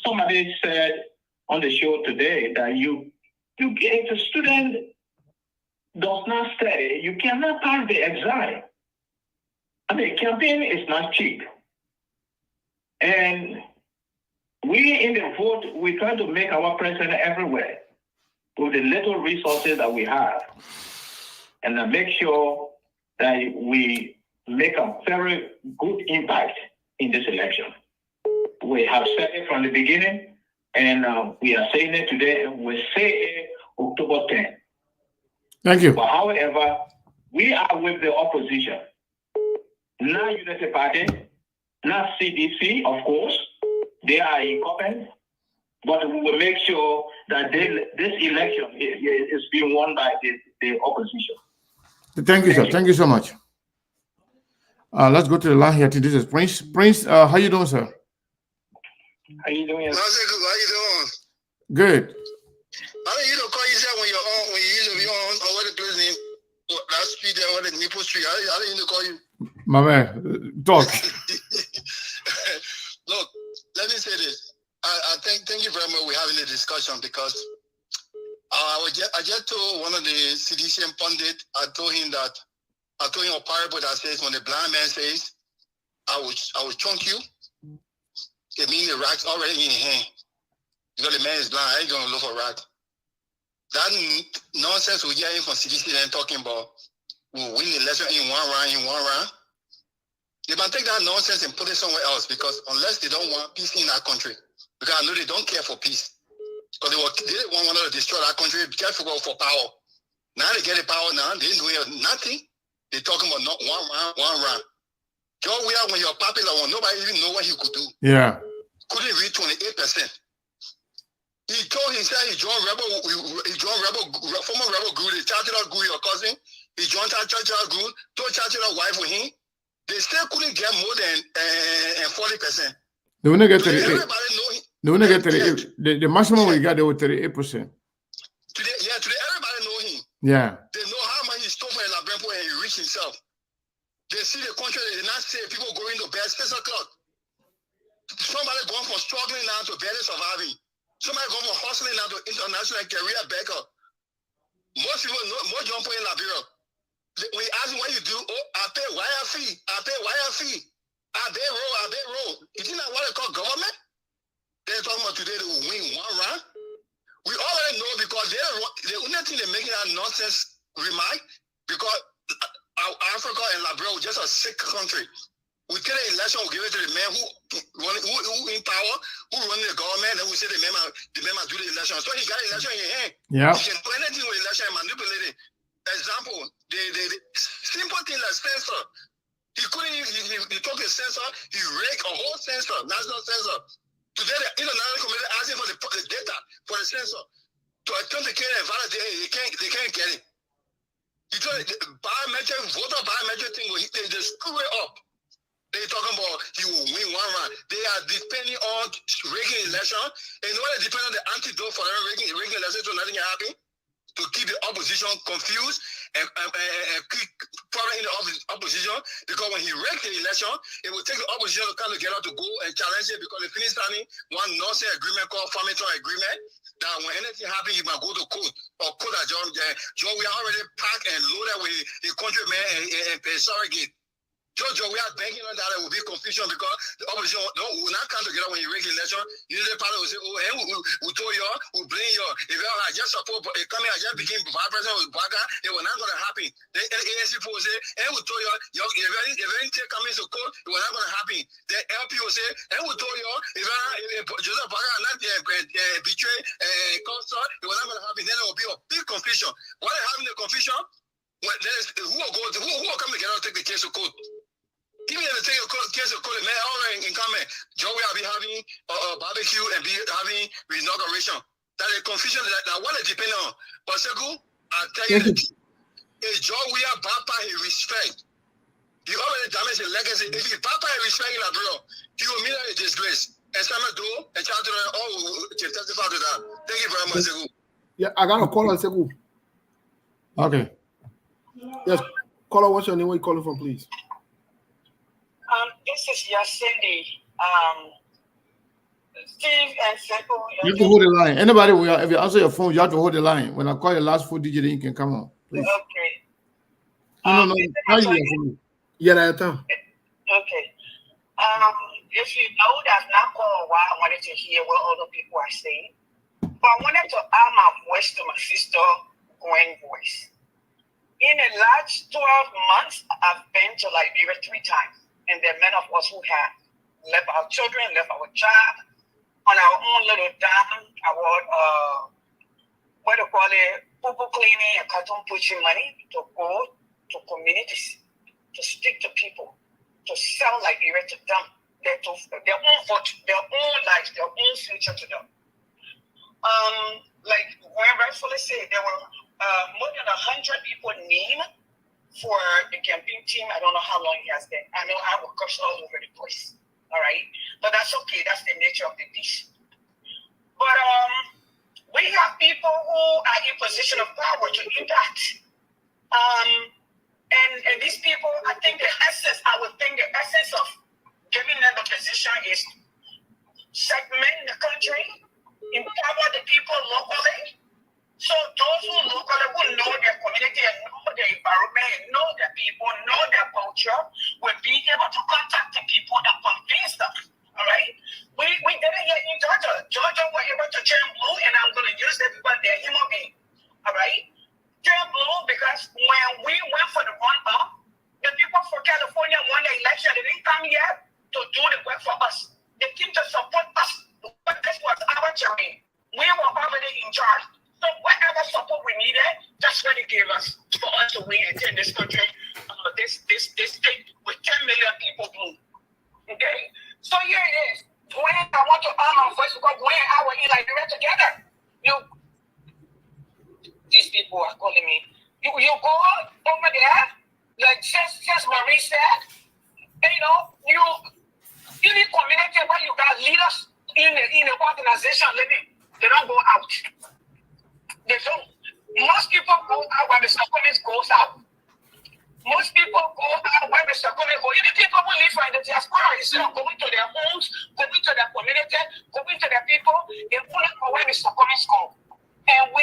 Somebody said on the show today that if a student does not study, you cannot pass the exam. I mean, campaign is not cheap. And we in the vote, we try to make our president everywhere with the little resources that we have. And make sure that we make a very good impact in this election. We have said it from the beginning, and we are saying it today, and we say it October 10th. Thank you. But however, we are with the opposition. Not Unity Party, not CDC, of course. They are incumbent, but we will make sure that this election is being won by the opposition. Thank you, sir. Thank you so much. Let's go to the line here. This is Prince. Prince, how you doing, sir? How you doing? How you doing? Good. I mean, you don't call yourself when you're on, when you usually on, or what the place name, that street there, what the Nipple Street. I didn't call you. My man, talk. Look, let me say this. I thank you very much for having the discussion, because I just told one of the CDCM pundit, I told him a parable that says, when the blind man says, I will chunk you, it means the rat's already in your hand. Because the man is blind, I ain't gonna look for rat. That nonsense we're getting from CDCM talking about we'll win the election in one round. They might take that nonsense and put it somewhere else, because unless they don't want peace in our country, because I know they don't care for peace, because they want to destroy our country, be careful for power. Now they get the power now, they didn't do nothing. They're talking about not one round. John Weah, when you're popular one, nobody even know what he could do. Yeah. Couldn't reach 28%. He told himself he joined former rebel group, the Chancellor Group, your cousin. He joined Chancellor Group, told Chancellor wife with him. They still couldn't get more than 40%. They will not get 38. Everybody know him. They will not get 38. The maximum we got, they were 38%. Today, everybody know him. Yeah. They know how much he stole from the Labrampo and he reached himself. They see the country, they not say people going to bed 6 o'clock. Somebody going from struggling now to barely surviving. Somebody going from hustling now to international career backer. Most people know, most young people in Liberia, when you ask them what you do, I pay wire fee. I pay roll. Isn't that what they call government? They're talking about today they will win one round. We already know because the only thing they're making that nonsense remark because Africa and Liberia was just a sick country. We get an election, we give it to the man who in power, who running the government, and we say the man do the election. So he got election in your hand. Yeah. He can do anything with election and manipulate it. Example, the simple thing like censor. He couldn't even, he took a censor, he raked a whole censor, national censor. Today, the international community asking for the data for the censor to attempt to get and validate it. They can't get it. He told the voter biometric thing, they just screw it up. They're talking about he will win one round. They are depending on rigging election. And when they depend on the antidote for rigging election so nothing can happen, to keep the opposition confused and keep problem in the opposition, because when he rigged the election, it will take the opposition to come together to go and challenge it because they finished signing one nonsense agreement called Farmington Agreement that when anything happens, you might go to court or court at John. We are already packed and loaded with the countrymen and surrogate. Joe, we are banking on that. There will be confusion because the opposition will not come together when you rig the election. Usually, the party will say, we told y'all, we blame y'all. If y'all had just support, coming out just became vice president with Baga, it was not going to happen. Then the ANC will say, we told y'all, if anything coming to court, it was not going to happen. Then LP will say, we told y'all, if Joseph Baga not betray Consort, it was not going to happen. Then there will be a big confusion. While they're having the confusion, who will come together to take the case to court? Even if they take a case of court, man, all in comment, Joe will be having a barbecue and be having inauguration. That is confusion that what they depend on. But Sekou, I tell you, if Joe will Papa his respect, he already damaged his legacy. If he Papa his respect in Labrador, he will mean a disgrace. And Samuel Doe and Charles all will testify to that. Thank you very much, Sekou. Yeah, I got a call on Sekou. Okay. Yes, caller, what's your name? Where you calling from, please? This is Yasindi. Steve and Sekou. You have to hold the line. Anybody, if you answer your phone, you have to hold the line. When I call your last 4 digit, then you can come on. Please. Okay. No. Yeah, that's time. Okay. If you know that's not called why I wanted to hear what other people are saying, but I wanted to add my voice to my sister Gwen voice. In the last 12 months, I've been to Liberia 3 times. And there are many of us who have left our children, left our job, on our own little dime, our, what do you call it, poo cleaning and carton pushing money to go to communities, to speak to people, to sell Liberia to them, their own lives, their own future to them. Like Gwen rightfully said, there were more than 100 people named for the campaign team. I don't know how long he has been. I know I will curse all over the place. All right. But that's okay. That's the nature of the beast. But we have people who are in position of power to impact. And these people, I would think the essence of giving them the position is segment the country, empower the people locally. So those who locally know their community and know their environment and know their people, know their culture, will be able to contact the people and convince them. All right? We did it here in Georgia. Georgia were able to turn blue, and I'm going to use it because they're human beings. All right? Turn blue because when we went for the run-up, the people for California won the election. They didn't come here to do the work for us. They came to support us. What voice because when I was in Liberia together, these people are calling me. You go over there, like just Marie said, you need community where you got leaders in the organization living. They don't go out. They don't. Most people go out when the supplements goes out. Most people go out when the supplements go. Even people who live in the diaspora, instead of going to their homes, going to their community, going to their people, they only go when the supplements go. And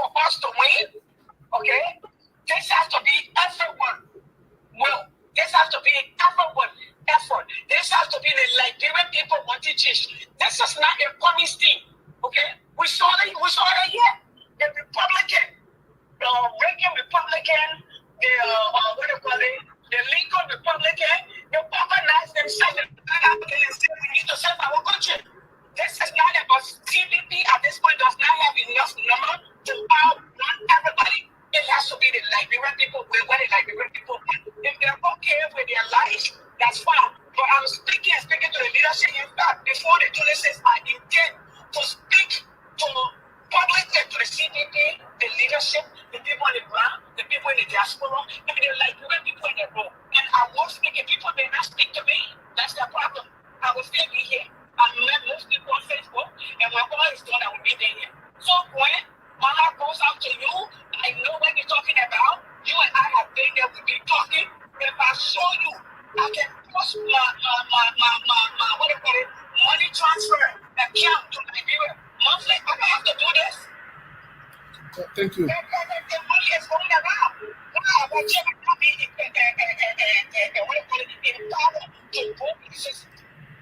for us to win, okay, this has to be everyone. Well, this has to be everyone effort. This has to be the Liberian people want to change. This is not a communist thing, okay? We saw it here. The Republican, the Reagan Republican, the Lincoln Republican, they organized themselves and said we need to save our country. This is not about CBP at this point does not have enough number to outrun everybody. It has to be the Liberian people where the Liberian people want. If they're okay with their lives, that's fine. But I'm speaking to the leadership. In fact, before the 26th, I intend to speak to publicly to the CBP, the leadership, the people on the ground, the people in the diaspora, and the Liberian people in the room. And I will speak, and people may not speak to me. That's their problem. I will still be here. I met most people on Facebook, and when all is done, I will be there. So when my heart goes out to you, I know what you're talking about. You and I have been there. We've been talking. If I show you, I can post my money transfer account to Liberia monthly. I don't have to do this. Thank you. The money is going around. Wow, but you cannot be in power to go places.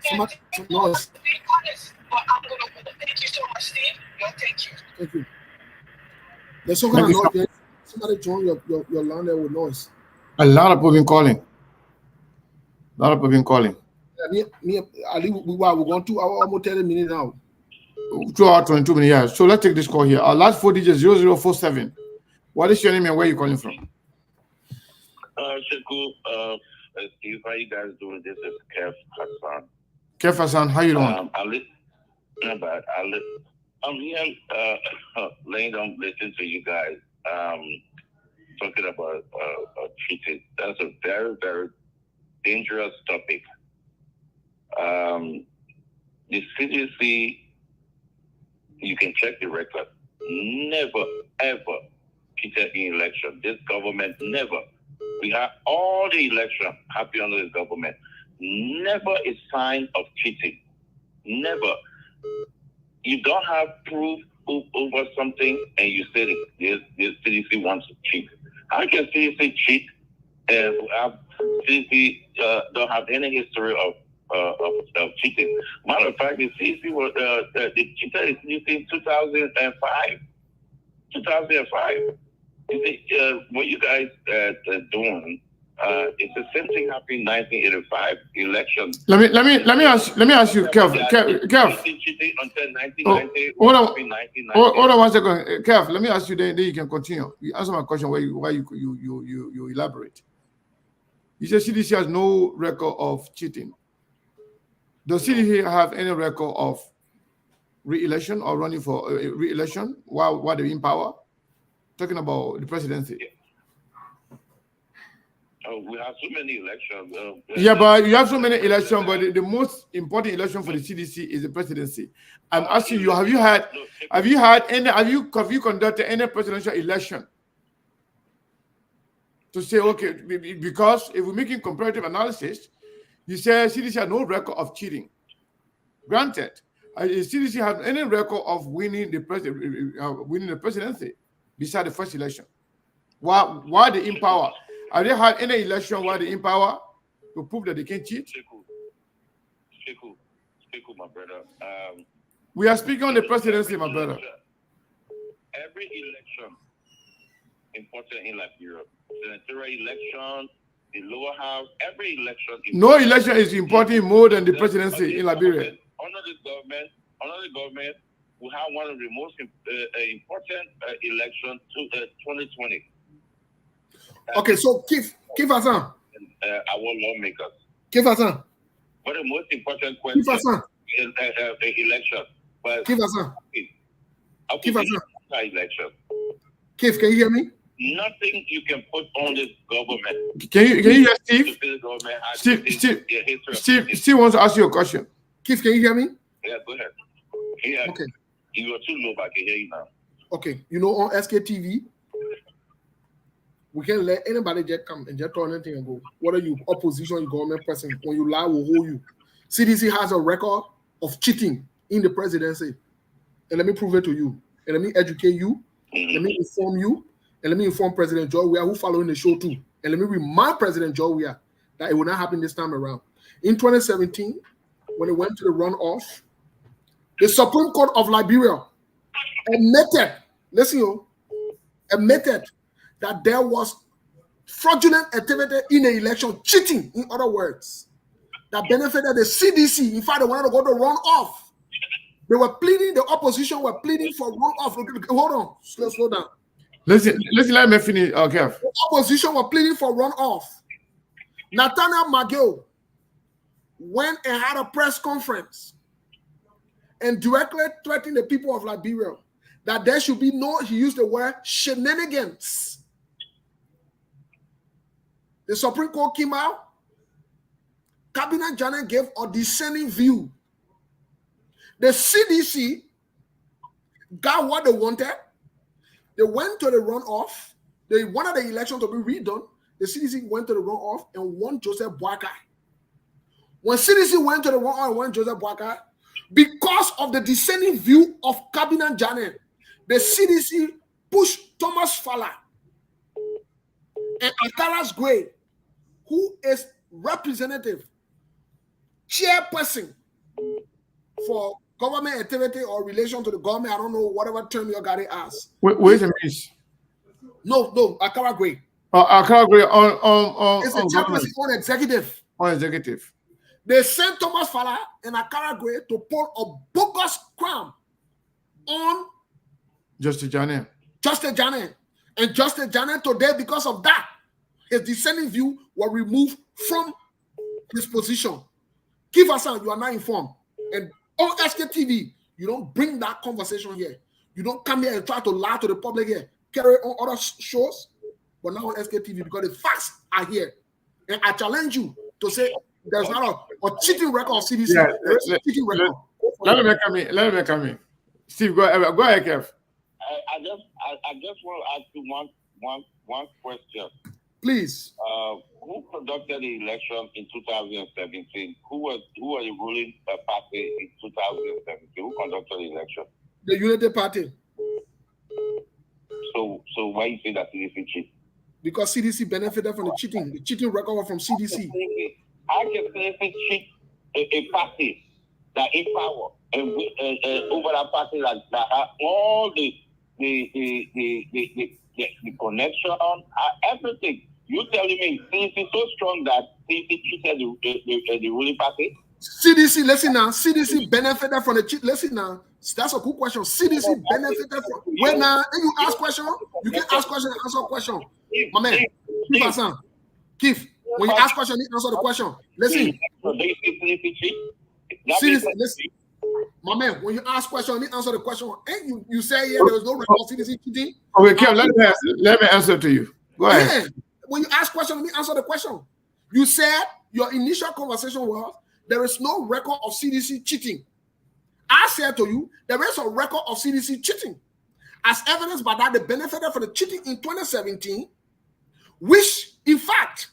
Noise. To be honest, but I'm going to thank you so much, Steve. Thank you. Thank you. There's some kind of noise. Somebody join your line there with noise. A lot of people been calling. Me, Ali, we're going 2 hours, almost 30 minutes now. 2 hours, 22 minutes, yeah. So let's take this call here. Our last 4 digits, 0047. What is your name and where are you calling from? Shaku, Steve, how you guys doing? This is Kev Hassan. Kev Hassan, how you doing? I'm here laying down listening to you guys talking about cheating. That's a very, very dangerous topic. The CDC, you can check the record, never, ever cheated in election. This government never. We have all the election happy under this government. Never a sign of cheating. Never. You don't have proof over something and you say the CDC wants to cheat. How can CDC cheat and CDC don't have any history of cheating? Matter of fact, the CDC was the cheater is using 2005. 2005. You see, what you guys are doing? It's the same thing happened in 1985 election. Let me ask you, Kev. Hold on 1 second, Kev. Let me ask you. Then you can continue. You answer my question. Why you elaborate? You said CDC has no record of cheating. Does CDC have any record of re-election or running for re-election while they're in power? Talking about the presidency. We have so many elections. Yeah, but you have so many elections, but the most important election for the CDC is the presidency. I'm asking you, have you conducted any presidential election to say, okay, because if we're making comparative analysis, you say CDC has no record of cheating. Granted, CDC has any record of winning the presidency beside the first election? Why they in power? Have they had any election while they're in power to prove that they can cheat? My brother. We are speaking on the presidency, my brother. Every election important in Liberia. Senatorial election, the lower house, every election. No election is important more than the presidency in Liberia. Under the government, we have one of the most important elections to 2020. Okay, so Kev Hassan. Our lawmakers. Kev Hassan. But the most important question is the election. But Keith Hassan. Election. Keith, can you hear me? Nothing you can put on this government. Can you hear Steve? Steve wants to ask you a question. Keith, can you hear me? Yeah, go ahead. Yeah. Okay. You are too low, but I can hear you now. Okay. You know, on SKTV, we can let anybody just come and just throw anything and go. Whether you opposition, you government person, when you lie, we'll hold you. CDC has a record of cheating in the presidency. And let me prove it to you. And let me educate you. Let me inform you. And let me inform President Joe Weah, who following the show too. And let me remind President Joe Weah that it will not happen this time around. In 2017, when it went to the runoff, the Supreme Court of Liberia admitted, admitted that there was fraudulent activity in the election, cheating, in other words, that benefited the CDC. In fact, they wanted to go to runoff. They were pleading, the opposition were pleading for runoff. Hold on, slow down. Listen, let me finish. Okay. The opposition were pleading for runoff. Nathaniel McGill went and had a press conference and directly threatened the people of Liberia that there should be no, he used the word, shenanigans. The Supreme Court came out. Cabinet Janet gave a dissenting view. The CDC got what they wanted. They went to the runoff. They wanted the election to be redone. The CDC went to the runoff and won Joseph Boakai. When CDC went to the runoff and won Joseph Boakai, because of the dissenting view of Cabinet Janet, the CDC pushed Thomas Fowler and Akaras Gray, who is representative, chairperson for government activity or relation to the government. I don't know whatever term you got it as. Where's the miss? No, Akara Gray. Akara Gray on it's a chairperson on executive. On executive. They sent Thomas Fowler and Akara Gray to pull a bogus crime on Justice Janet. And Justice Janet today, because of that, his dissenting view was removed from his position. Keith Hassan, you are not informed. And on SKTV, you don't bring that conversation here. You don't come here and try to lie to the public here. Carry on other shows, but not on SKTV because the facts are here. And I challenge you to say there's not a cheating record of CDC. Yeah, cheating record. Let me come in. Steve, go ahead, Kev. I just want to ask you one question. Please. Who conducted the election in 2017? Who was the ruling party in 2017? Who conducted the election? The Unity Party. So why you say that CDC cheated? Because CDC benefited from the cheating record was from CDC. How can CDC cheat a party that in power and over that party that have all the connection, everything? You telling me CDC so strong that CDC cheated the ruling party? CDC, listen now. CDC benefited from the cheat. Listen now. That's a good question. CDC benefited from. When now, if you ask question, you can ask question and answer question. My man, Keith Hassan, Keith, when you ask question, you answer the question. Listen. CDC, listen. My man, when you ask question, you answer the question. And you say there was no record of CDC cheating. Okay, Kev, let me answer to you. Go ahead. Yeah. When you ask question, let me answer the question. You said your initial conversation was there is no record of CDC cheating. I said to you, there is a record of CDC cheating. As evidenced by that, they benefited from the cheating in 2017, which, in fact,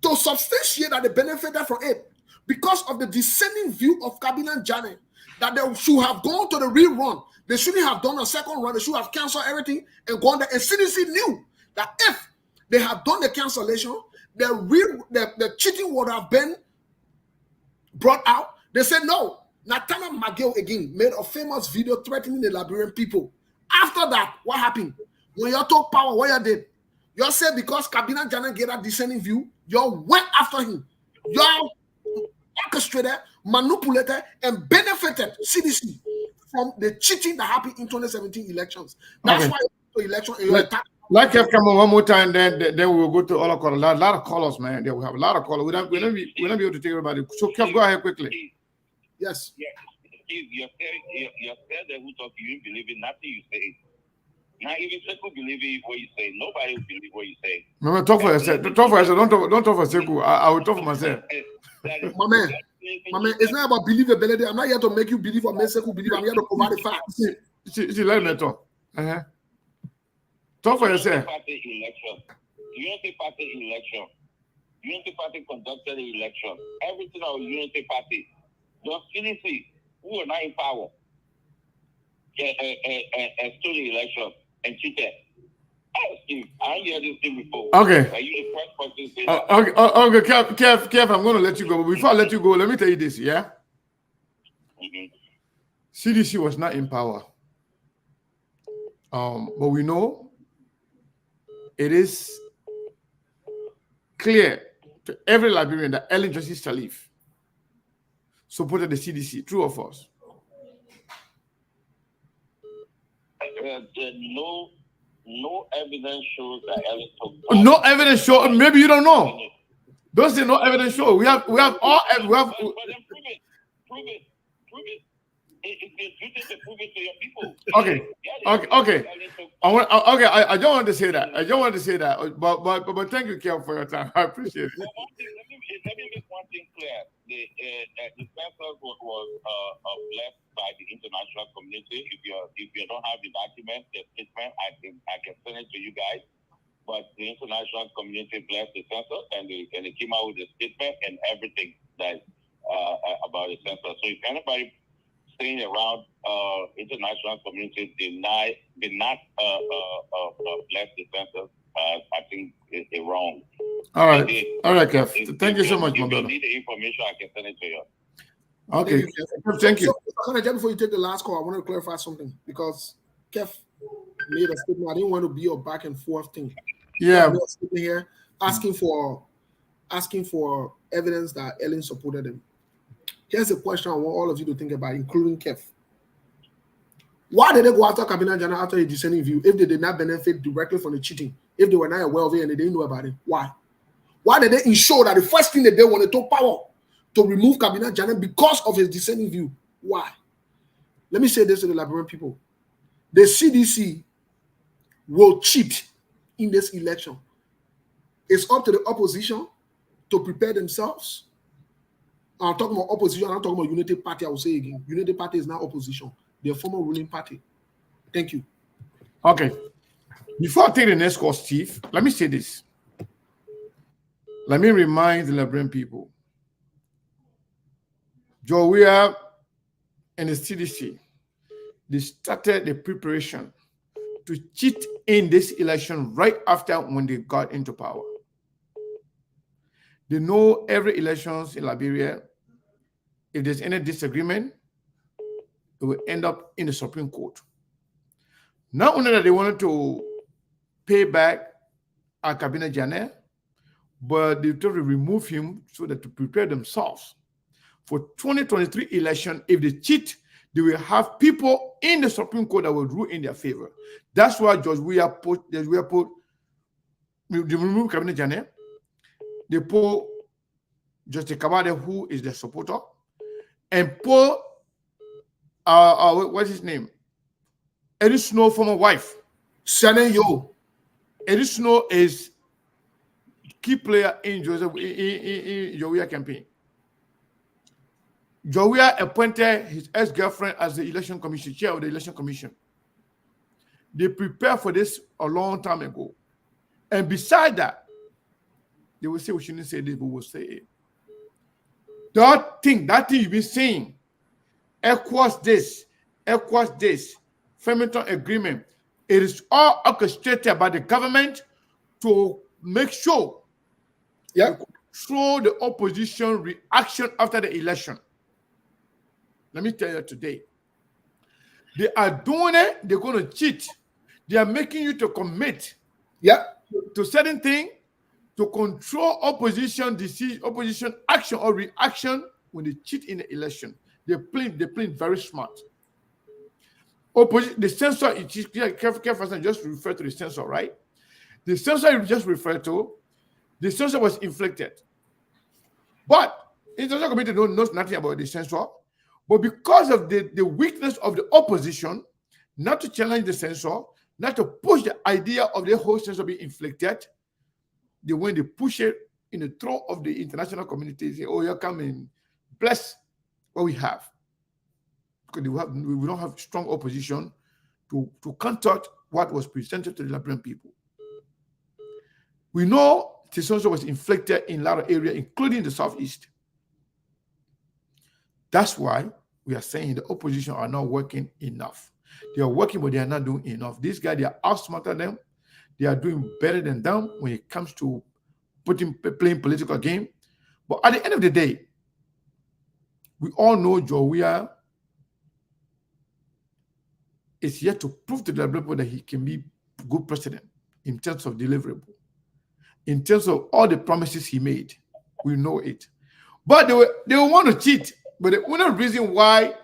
to substantiate that they benefited from it, because of the dissenting view of Cabinet Janet, that they should have gone to the rerun. They shouldn't have done a second run. They should have canceled everything and gone there. And CDC knew that if they had done the cancellation, the cheating would have been brought out. They said no. Nathaniel McGill again made a famous video threatening the Liberian people. After that, what happened? When you took power, what you did? You said because Cabinet Janet gave that dissenting view, you went after him. You orchestrated, manipulated, and benefited CDC from the cheating that happened in 2017 elections. That's why the election. Like Kev come on one more time, then we will go to all of callers. A lot of callers, man. There we have a lot of callers. We're not be able to take everybody. So Kev, go ahead quickly. Yes. you're there who talk, you believe in nothing you say. Now, even Sekou believe what you say. Nobody will believe what you say. No, talk for yourself. Talk for yourself. Don't talk for Sekou. I will talk for myself. My man, it's not about believability. I'm not here to make you believe or make Sekou believe. I'm here to provide the facts. See, let me talk. Talk for yourself. Unity Party election. Unity Party conducted the election. Everything of Unity Party. Just CDC, who are not in power, and stole the election and cheated. I hear this thing before. Okay. Are you the first person to say that? Okay, Kev, I'm going to let you go. But before I let you go, let me tell you this, yeah? CDC was not in power. But we know it is clear to every Liberian that Ellen Johnson Sirleaf supported the CDC. True or false? No evidence shows that Ellen took. No evidence show. Maybe you don't know. Don't say no evidence show. We have all. We have. Prove it. It's duty to prove it to your people. Okay. I don't want to say that. But thank you, Kel, for your time. I appreciate it. Let me make one thing clear. The census was blessed by the international community. If you don't have the document, the statement, I can send it to you guys. But the international community blessed the census, and they came out with a statement and everything that about the census. So if anybody saying around international community did not bless the census, I think it's wrong. All right, Kev. Thank you so much, my brother. If you need the information, I can send it to you. Okay, thank you. So, just before you take the last call, I want to clarify something because Kev made a statement. I didn't want to be a back and forth thing. Yeah. Here asking for evidence that Ellen supported him. Here's a question I want all of you to think about, including Kev. Why did they go after Kabina Jana after a dissenting view if they did not benefit directly from the cheating? If they were not aware of it and they didn't know about it? Why? Why did they ensure that the first thing that they wanted to power to remove Kabina Jana because of his dissenting view? Why? Let me say this to the Liberian people. The CDC will cheat in this election. It's up to the opposition to prepare themselves. I'm talking about opposition. I'm talking about Unity Party. I will say again. Unity Party is not opposition. They're a former ruling party. Thank you. Okay. Before I take the next call, Steve, let me say this. Let me remind the Liberian people. Joe Weah and the CDC, they started the preparation to cheat in this election right after when they got into power. They know every elections in Liberia, if there's any disagreement, it will end up in the Supreme Court. Not only that they wanted to pay back Kabina Jana, but they tried to remove him so that to prepare themselves for 2023 election. If they cheat, they will have people in the Supreme Court that will rule in their favor. That's why George Weah put they remove Kabina Jana. They put Justice Kabade, who is the supporter, and put what's his name? Eddie Snow, former wife. Shannon Yo. Eddie Snow is key player in Joe Weah campaign. Joe Weah appointed his ex-girlfriend as the election commission, chair of the election commission. They prepared for this a long time ago. And beside that, they will say we shouldn't say this, but we'll say it. That thing you've been saying, equals this, Flemington Agreement, it is all orchestrated by the government to make sure to control the opposition reaction after the election. Let me tell you today, they are doing it, they're going to cheat. They are making you to commit to certain things to control opposition decision, opposition action or reaction when they cheat in the election. They're playing very smart. The censor, Kevin just referred to the censor, right? The censor you just referred to, the censor was inflicted. But the international community knows nothing about the censor. But because of the weakness of the opposition, not to challenge the censor, not to push the idea of the whole censor being inflicted, when they push it in the throat of the international community, say, oh, you're coming, bless what we have. Because we don't have strong opposition to counter what was presented to the Liberian people. We know the censor was inflicted in a lot of areas, including the Southeast. That's why we are saying the opposition are not working enough. They are working, but they are not doing enough. These guys, they are outsmarter them. They are doing better than them when it comes to playing political game. But at the end of the day, we all know Joe Weah is yet to prove to the people that he can be a good president in terms of deliverable. In terms of all the promises he made, we know it. But they will want to cheat. But the only reason why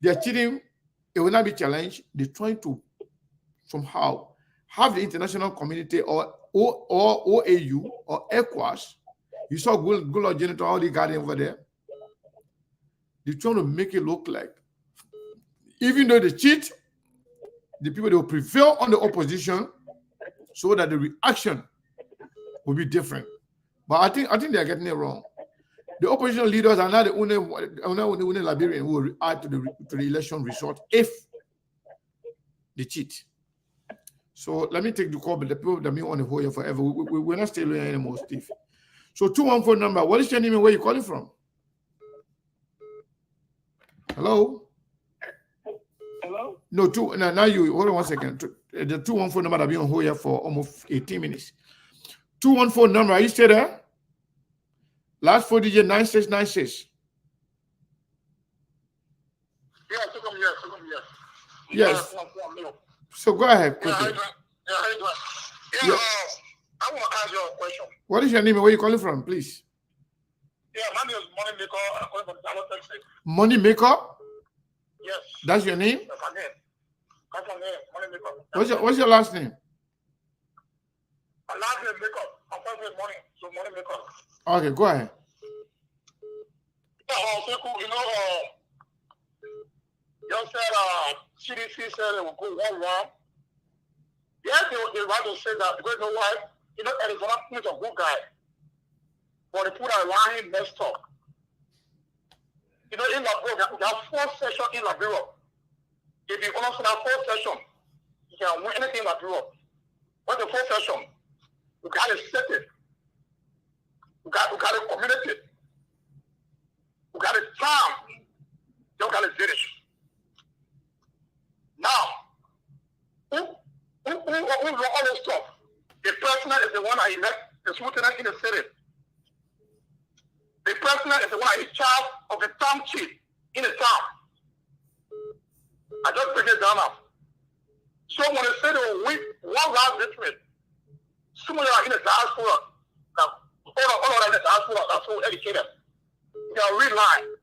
they are cheating, it will not be challenged. They're trying to somehow have the international community or OAU or ECOWAS. You saw Goodluck Jonathan, all the guardian over there. They're trying to make it look like, even though they cheat, the people, they will prevail on the opposition so that the reaction will be different. But I think they are getting it wrong. The opposition leaders are not the only Liberian who will react to the election result if they cheat. So let me take the call, but the people that may want to hold here forever, we're not staying here anymore, Steve. So 214 number, what is your name and where are you calling from? Hello? Hello? No, now you, hold on 1 second. The 214 number that been on hold here for almost 18 minutes. 214 number, are you still there? Last 4 digit 9696. Yes. So go ahead quickly. I want to ask you a question. What is your name and where are you calling from, please? Yeah, my name is Money Maker. I'm calling from Dallas, Texas. Money Maker? Yes. That's your name? That's my name. That's my name, Money Maker. What's your last name? My last name Maker. I'm calling from Money, so Money Maker. Okay, go ahead. Yeah, you know, you said CDC said it will go 1-1. Yes, they right to say that because you know why? You know, Arizona is a good guy, but they put a line messed up. You know, in Liberia, there are 4 sessions in Liberia. If you understand that 4 sessions, you can win anything in Liberia. But the 4 sessions, you got to set it. You got to communicate. You got to time. You got to finish. Now, who run all this stuff? The president is the one that elect the lieutenant in the city. The president is the one in charge of the town chief in the town. I just break it down now. So when they say they will win 1 round victory, some of them are in the diaspora. Now, all of the diaspora are so educated. They are real line.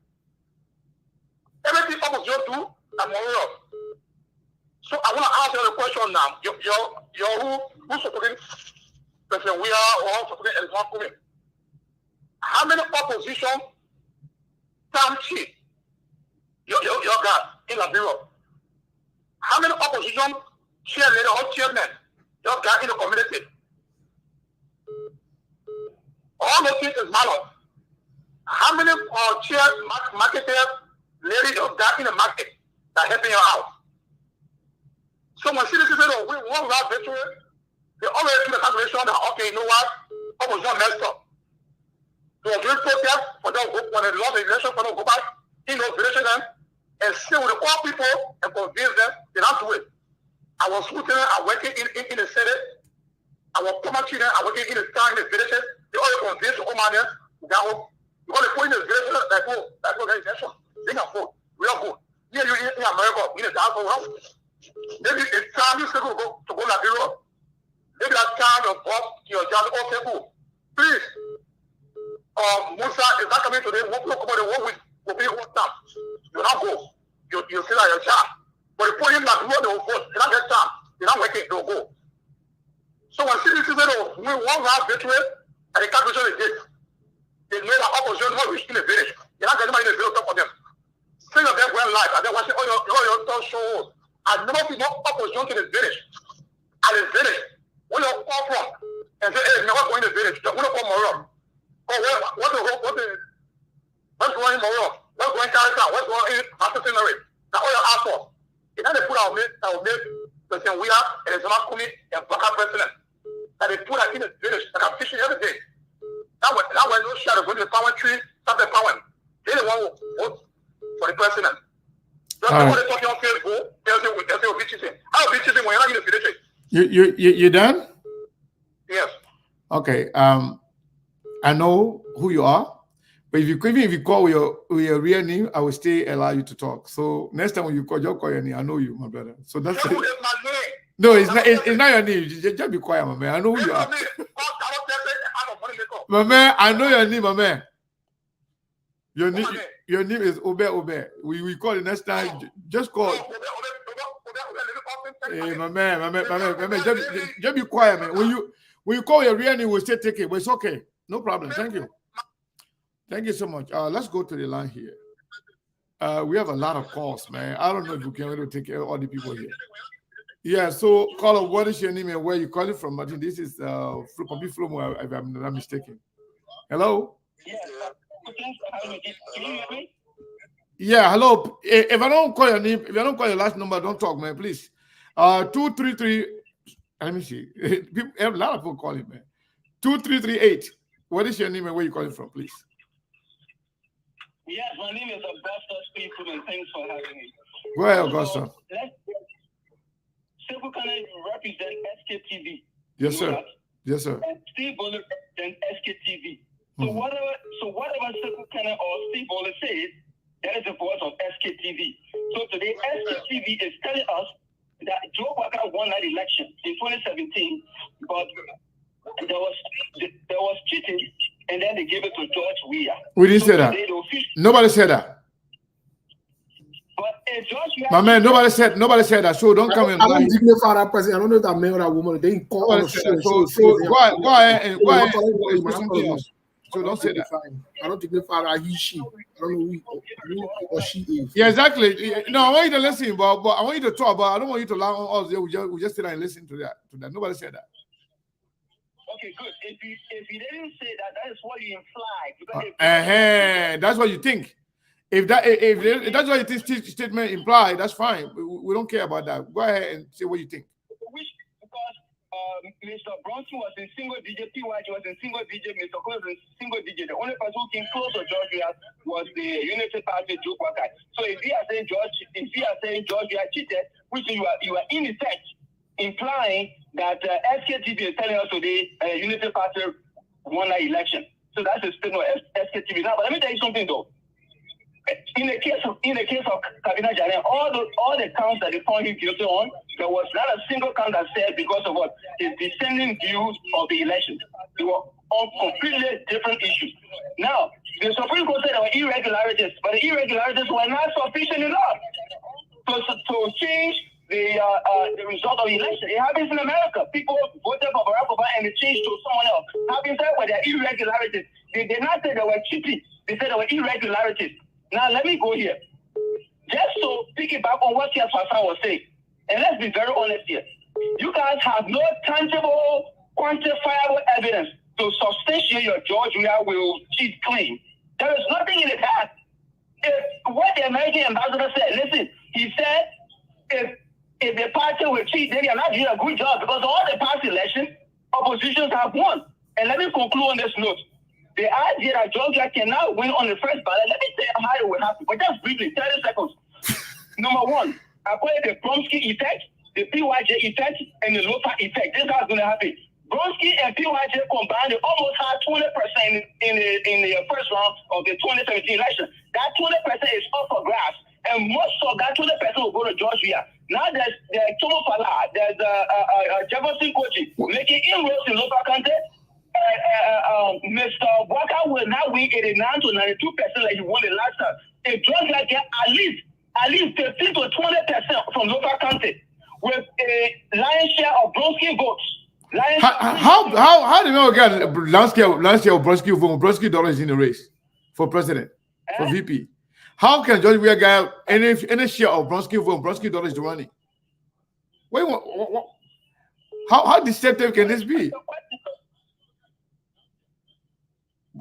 Everything opposition do, I'm moral. So I want to ask you a question now. Who's supporting President Weah or supporting Elizabeth Kumin? How many opposition town chief you got in Liberia? How many opposition chairman or chairman you got in the community? All those things is matter. How many marketers lady you got in the market that helping you out? So when citizens say, oh, we won that victory, they already do the calculation that, okay, you know what? Opposition messed up. So during protest, when they lost the election, for them to go back in those villages and sit with the poor people and convince them they don't do it. I was lieutenant, I working in the city. I was common children, I working in the town, in the villages. They already convinced the old man there, because they put in the villages, that's organization. They can vote. We are good. Here in America, we need to have a maybe it's time you go to Liberia. Maybe that time you bought your job. Okay, cool. Please, Musa is not coming today. We'll talk about the 1 week. We'll be 1 time. You not go. You still at your job. But you put him like they will vote. You not get time. You not working. They'll go. So when citizens say, oh, we won round victory, and the calculation is this. They made an opposition not reach in the village. You're not getting money in the village for them. Some of them went live, and they watching all your talk shows. I never see no opposition to the village. At the village, we don't call from and say, hey, never going to the village. We don't come more. Oh, what's going more? What's going Carissa? What's going in Assassinary? Now all your assholes. You know they put our President Weah and the Zama Kumi and Baka president. That they put us in the village like I'm fishing every day. That was no shadow going to the power tree, stop the power. They don't want to vote for the president. Just when they're talking on Facebook, they'll say we'll be cheating. How will be cheating when you're not in the village? You done? Yes. Okay. I know who you are, but even if you call with your real name, I will still allow you to talk. So next time when you call, just call your name. I know you, my brother. So that's it. No, it's not your name. Just be quiet, my man. I know who you are. My man, I know your name, my man. Your name is Obe. We call it next time. Just call. Hey, my man. Just be quiet, man. When you call your real name, we'll still take it. But it's okay. No problem. Thank you. Thank you so much. Let's go to the line here. We have a lot of calls, man. I don't know if we can really take all the people here. Yeah, so caller, what is your name and where you calling from? I think this is Flomo, if I'm not mistaken. Hello? Yeah, hello. If I don't call your name, if I don't call your last number, don't talk, man, please. 233. Let me see. A lot of people calling, man. 2338. What is your name and where you calling from, please? Yes, my name is Augusta Speaker, and thanks for having me. Go ahead, Augusta. Sekou Kane represent SKTV. Yes, sir. Yes, sir. And Steve Bowler represent SKTV. So whatever Sekou Kane or Steve Bowler says, that is the voice of SKTV. So today, SKTV is telling us that Joe Walker won that election in 2017, but there was cheating, and then they gave it to George Weah. We didn't say that. Nobody said that. But George Weah, my man, nobody said that. So don't come in. I don't dignify that person. I don't know if that man or that woman. They didn't call us. So go ahead and so don't say that. I don't dignify that he, she. I don't know who or she is. Yeah, exactly. No, I want you to listen, but I want you to talk. But I don't want you to lie on us. We just sit there and listen to that. Nobody said that. Okay, good. If you didn't say that, that is what you implied. That's what you think. If that's what you think statement implied, that's fine. We don't care about that. Go ahead and say what you think. Because Mr. Bronson was in single DJ, PYG was in single DJ, Mr. Cole was in single DJ. The only person who came close to George Weah was the Unity Party, Joe Walker. So if you are saying George Weah cheated, which you are in effect implying that SKTV is telling us today Unity Party won that election. So that's a statement of SKTV. Now, but let me tell you something though. In the case of Kabina Jare, all the counts that they found him guilty on, there was not a single count that said because of what his dissenting views of the election. They were on completely different issues. Now, the Supreme Court said there were irregularities, but the irregularities were not sufficient enough to change the result of the election. It happens in America. People voted for Barack Obama and they changed to someone else. Having said where there are irregularities, they did not say there were cheating. They said there were irregularities. Now let me go here. Just to piggyback on what Kias Hassan was saying, and let's be very honest here. You guys have no tangible, quantifiable evidence to substantiate your George Weah will cheat claim. There is nothing in the past. What the American ambassador said, listen, he said if the party will cheat, then they're not doing a good job because all the past elections, oppositions have won. And let me conclude on this note. The idea that Georgia can now win on the first ballot, let me tell you how it will happen. But just briefly, 30 seconds. Number one, according to the Bromsky effect, the PYJ effect, and the Lofa effect. This is how it's going to happen. Bromsky and PYJ combined, they almost had 20% in the first round of the 2017 election. That 20% is up for grabs. And most of that 20% will go to George Weah. Now there's Tomo Fala, there's Jefferson Kochi making inroads in local content. Mr. Walker will now win 89 to 92% like he won the last time. If George Weah get at least 15 to 20% from local content with a lion's share of Bronsky votes. How do you know again last year Bronsky vote? Bronsky dollars in the race for president, for VP. How can George Weah get any share of Bronski vote? Bronski dollars to running. Wait, what? How deceptive can this be?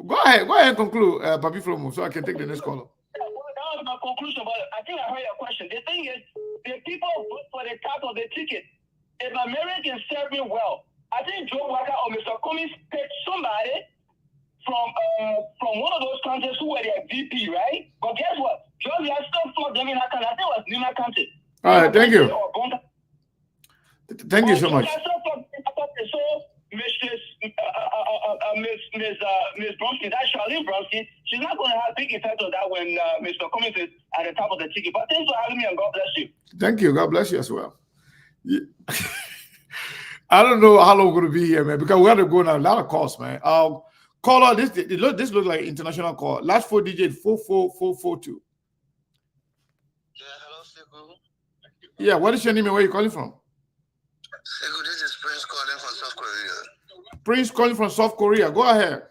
Go ahead and conclude, Papi Flomo, so I can take the next caller. That was my conclusion, but I think I heard your question. The thing is, the people vote for the type of the ticket. If Americans serve me well, I think Joe Walker or Mr. Cummings picked somebody from one of those countries who were their VP, right? But guess what? George Weah still fought them in that country. I think it was Nina County. All right, thank you. Thank you so much. So, Miss Bronski, that's Charlene Bronski. She's not going to have big effect on that when Mr. Cummings is at the top of the ticket. But thanks for having me, and God bless you. Thank you. God bless you as well. Yeah. I don't know how long we're going to be here, man, because we have to go on a lot of calls, man. Caller, this looks like international call. Last 4 digit 44442. Yeah, hello, Sekou. Yeah, what is your name and where are you calling from? Sekou, this is Prince calling from South Korea. Prince calling from South Korea. Go ahead.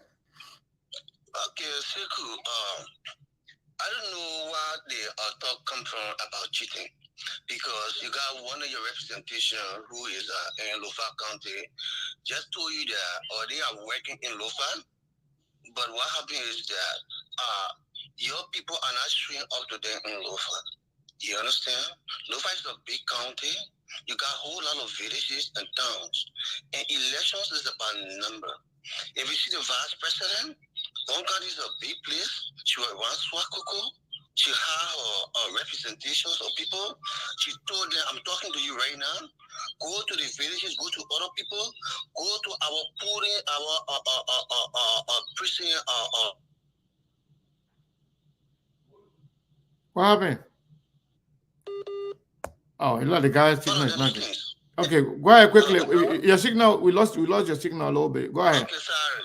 Okay, Sekou, I don't know where the talk come from about cheating. Because you got one of your representation who is in Lofa County just told you that they are working in Lofa, but what happened is that your people are not showing up to them in Lofa. You understand? Lofa is a big county. You got a whole lot of villages and towns, and elections is about number. If you see the vice president, one county is a big place. She will run Swakoko. She had her representations of people. She told them, I'm talking to you right now. Go to the villages, go to other people, go to our pooling, our prison. What happened? Oh, you know the guy's signal is not. Okay, go ahead quickly. Your signal, we lost your signal a little bit. Go ahead. Okay, sorry.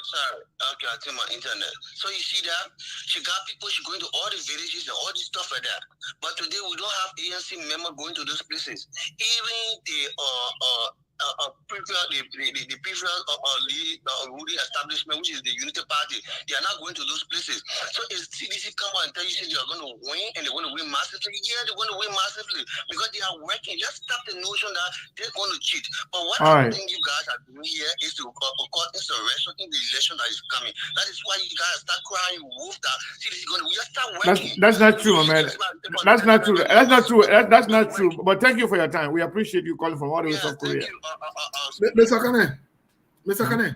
Okay, I think my internet. So you see that? She got people, she going to all the villages and all this stuff like that. But today we don't have ANC member going to those places. Even the previous ruling establishment, which is the Unity Party, they are not going to those places. So if CDC come out and tell you they are going to win and they're going to win massively, yeah, they're going to win massively because they are working. Let's stop the notion that they're going to cheat. But what I think you guys are doing here is to cause insurrection in the election that is coming. That is why you guys start crying wolf that CDC is going to win. Just start working. That's not true, man. That's not true. That's not true. That's not true. But thank you for your time. We appreciate you calling from all the way South Korea. Mr. Kane,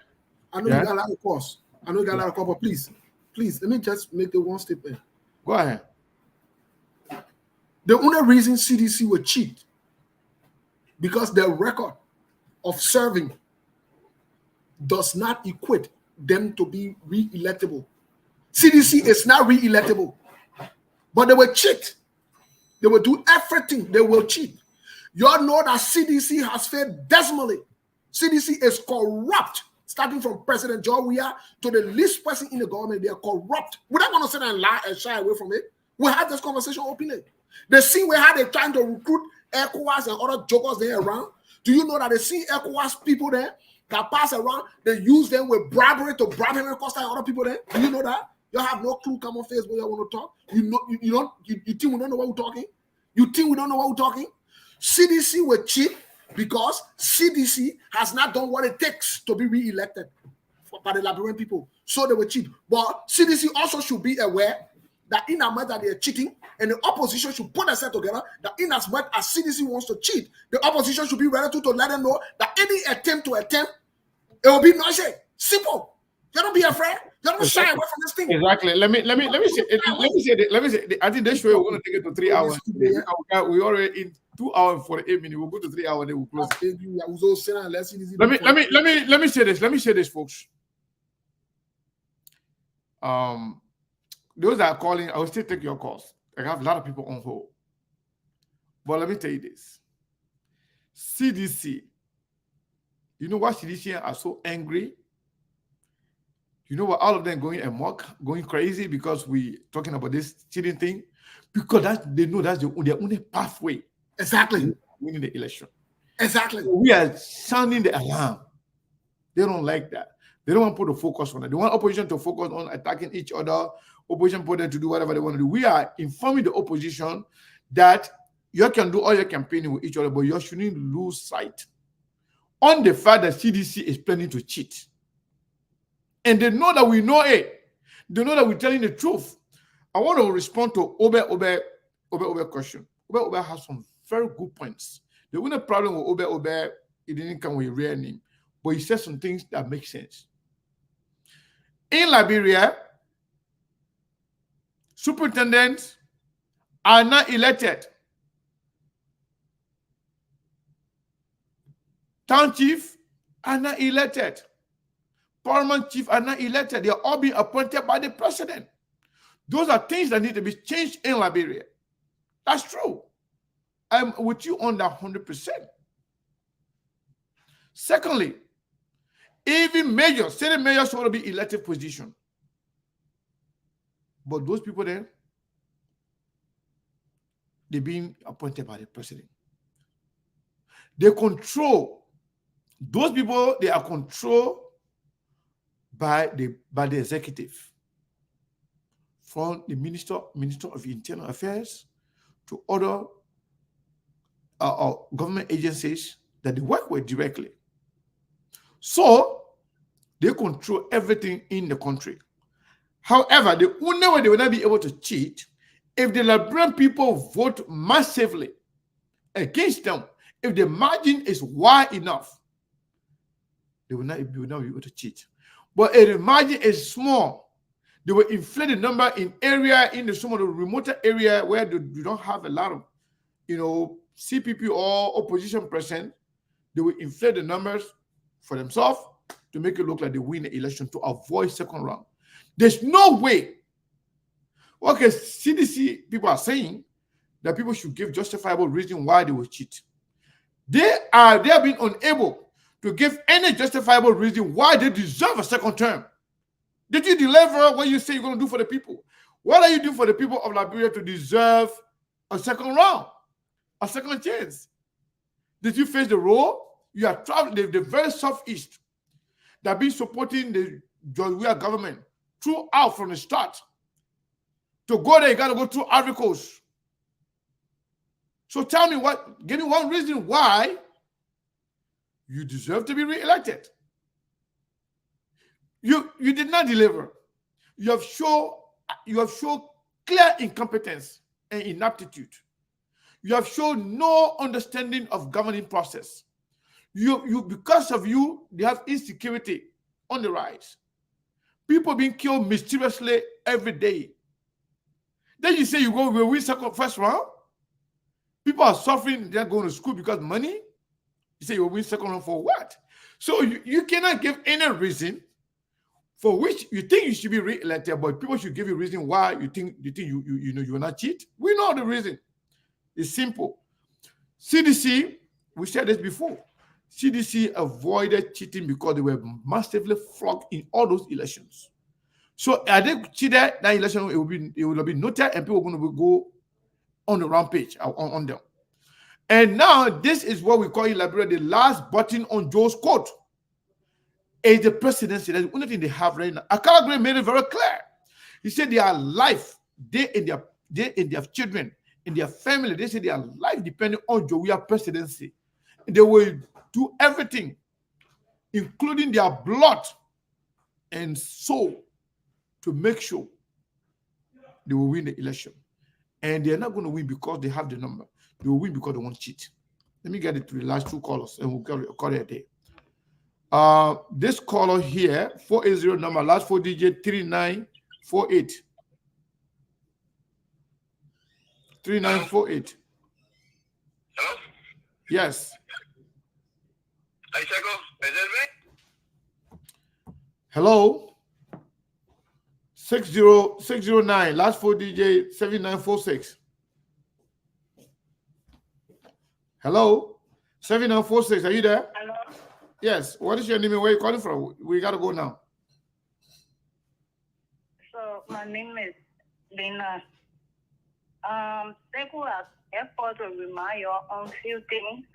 I know you got a lot of calls. But please, let me just make the one statement. Go ahead. The only reason CDC will cheat because their record of serving does not equate them to be re-electable. CDC is not re-electable, but they will cheat. They will do everything. They will cheat. You all know that CDC has failed dismally. CDC is corrupt, starting from President George Weah to the least person in the government. They are corrupt. We're not going to sit and lie and shy away from it. We had this conversation openly. The scene where they trying to recruit ECOWAS and other jokers there around. Do you know that the see ECOWAS people there that pass around, they use them with bribery to bribe Henry Costa and other people there? Do you know that? You have no clue. Come on Facebook, you want to talk. You think we don't know what we're talking? You think we don't know what we're talking? CDC will cheat because CDC has not done what it takes to be re-elected by the Liberian people. So they will cheat. But CDC also should be aware that in as much that they are cheating, and the opposition should put themselves together, that in as much as CDC wants to cheat, the opposition should be ready to let them know that any attempt, it will be noisy. Simple. You don't be afraid. You don't shy away from this thing. Exactly. Let me say. I think this show we're going to take it to 3 hours. We already in 2 hours and 48 minutes. We'll go to 3 hours. Then we'll close. Let me say this. Let me say this, folks. Those that are calling, I will still take your calls. I have a lot of people on hold. But let me tell you this. CDC. You know why CDC are so angry? You know what? All of them going amok, going crazy because we talking about this cheating thing, because they know that's their only pathway. Exactly. Winning the election. Exactly. We are sounding the alarm. They don't like that. They don't want to put the focus on it. They want opposition to focus on attacking each other. opposition party to do whatever they want to do. We are informing the opposition that you can do all your campaigning with each other, but you shouldn't lose sight on the fact that CDC is planning to cheat. And they know that we know it. They know that we're telling the truth. I want to respond to Obe question. Obe has some very good points. The only problem with Obe, he didn't come with a real name, but he said some things that make sense. In Liberia, superintendents are not elected. Town chief are not elected. Paramount chief are not elected. They are all being appointed by the president. Those are things that need to be changed in Liberia. That's true. I'm with you on that 100%. Secondly, even mayors, city mayors want to be elected position. But those people there, they're being appointed by the president. They control, those people, they are controlled by the executive. From the Minister of Internal Affairs to other government agencies that they work with directly. So they control everything in the country. However, the only way they will not be able to cheat if the Liberian people vote massively against them. If the margin is wide enough, they will not be able to cheat. But if the margin is small, they will inflate the number in some of the remote area where you don't have a lot of, CPP or opposition present. They will inflate the numbers for themselves to make it look like they win the election to avoid second round. There's no way. Okay, CDC people are saying that people should give justifiable reason why they will cheat. They have been unable to give any justifiable reason why they deserve a second term. Did you deliver what you say you're going to do for the people? What are you doing for the people of Liberia to deserve a second round, a second chance? Did you face the role? You are traveling the very southeast that have been supporting the George Weah government throughout from the start. To go there, you got to go through Ivory Coast. So tell me give me one reason why you deserve to be re-elected. You did not deliver. You have shown clear incompetence and inaptitude. You have shown no understanding of governing process. Because of you, they have insecurity on the rise. People being killed mysteriously every day. Then you say you will win first round. People are suffering, they're going to school because of money. You say you will win second round for what? So you cannot give any reason for which you think you should be re-elected, but people should give you a reason why you think you will not cheat. We know the reason. It's simple. CDC, we said this before. CDC avoided cheating because they were massively flogged in all those elections. So had they cheated that election, it would have been noted and people were going to go on the rampage on them. And now this is what we call in Liberia the last button on Joe's coat. Is the presidency. That's the only thing they have right now. Akala Gray made it very clear. He said their life, they and their children, in their family, they say their life depending on Joe Weah presidency. And they will do everything, including their blood and soul, to make sure they will win the election. And they're not going to win because they have the number. They will win because they won't cheat. Let me get it to the last two callers and we'll call it a day. This caller here, 480 number, last 4 digit 3948. 3948. Hello? Yes. Hello? 60609, last 4 digit 7946. Hello? 7946, are you there? Hello? Yes. What is your name and where are you calling from? We got to go now. So, my name is Lena. People are effort to remind you on few things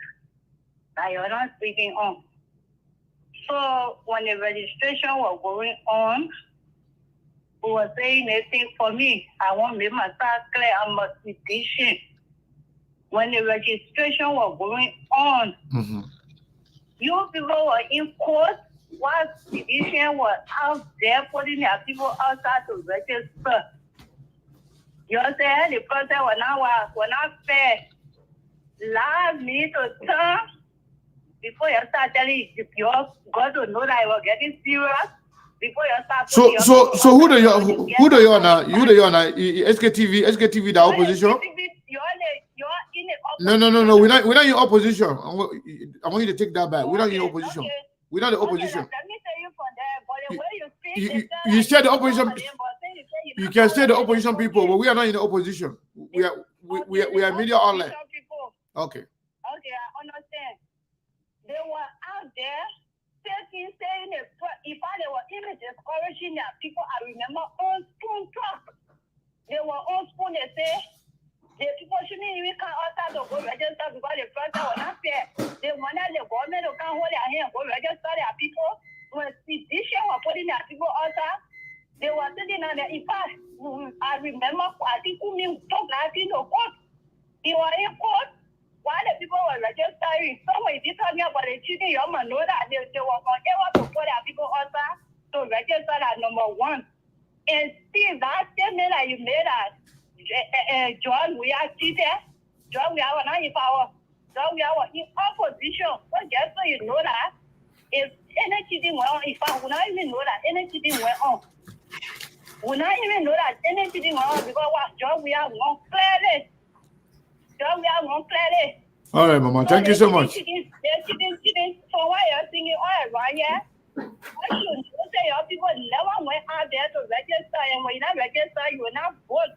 that you're not speaking on. So, when the registration was going on, who was saying anything for me. I want to make myself clear. I'm a citizen. When the registration was going on, you people were in court while citizen was out there putting their people outside to register. You said the process was not fair. Allow me to turn before you start telling you got to know that I was getting serious. Before you start So who do you on now? You do you on now? SKTV the opposition? No. We're not in opposition. I want you to take that back. We're not in opposition. Okay. We're not the opposition. Let me tell you from there, but the way you speak, You said the opposition. You can say the opposition people, but we are not in the opposition. We are media outlet. Okay. Okay, I understand. They were out there saying if they were even discouraging their people. I remember on spoon talk. They were on spoon. They say the people shouldn't even come outside to go register because the process was not fair. They wanted the government to come hold their hand and go register their people. When citizens were putting their people outside, they were sitting on the impact. I remember, I think Kumi talked like in the court. He was in court while the people were registering. Someone did tell me about the cheating. You must know that they were unable to put their people outside to register at number one. And Steve, that statement that you made that John, we are cheated. John, we are not in power. John, we are in opposition. So just so you know that if any cheating went on, if I would not even know that any cheating went on. We not even know that any cheating went on because what John, we are one clearly. John, we are one clearly. All right, Mama. Thank you so much. They're cheating. So why you're singing all right here? I should say your people never went out there to register, and when you not register, you will not vote.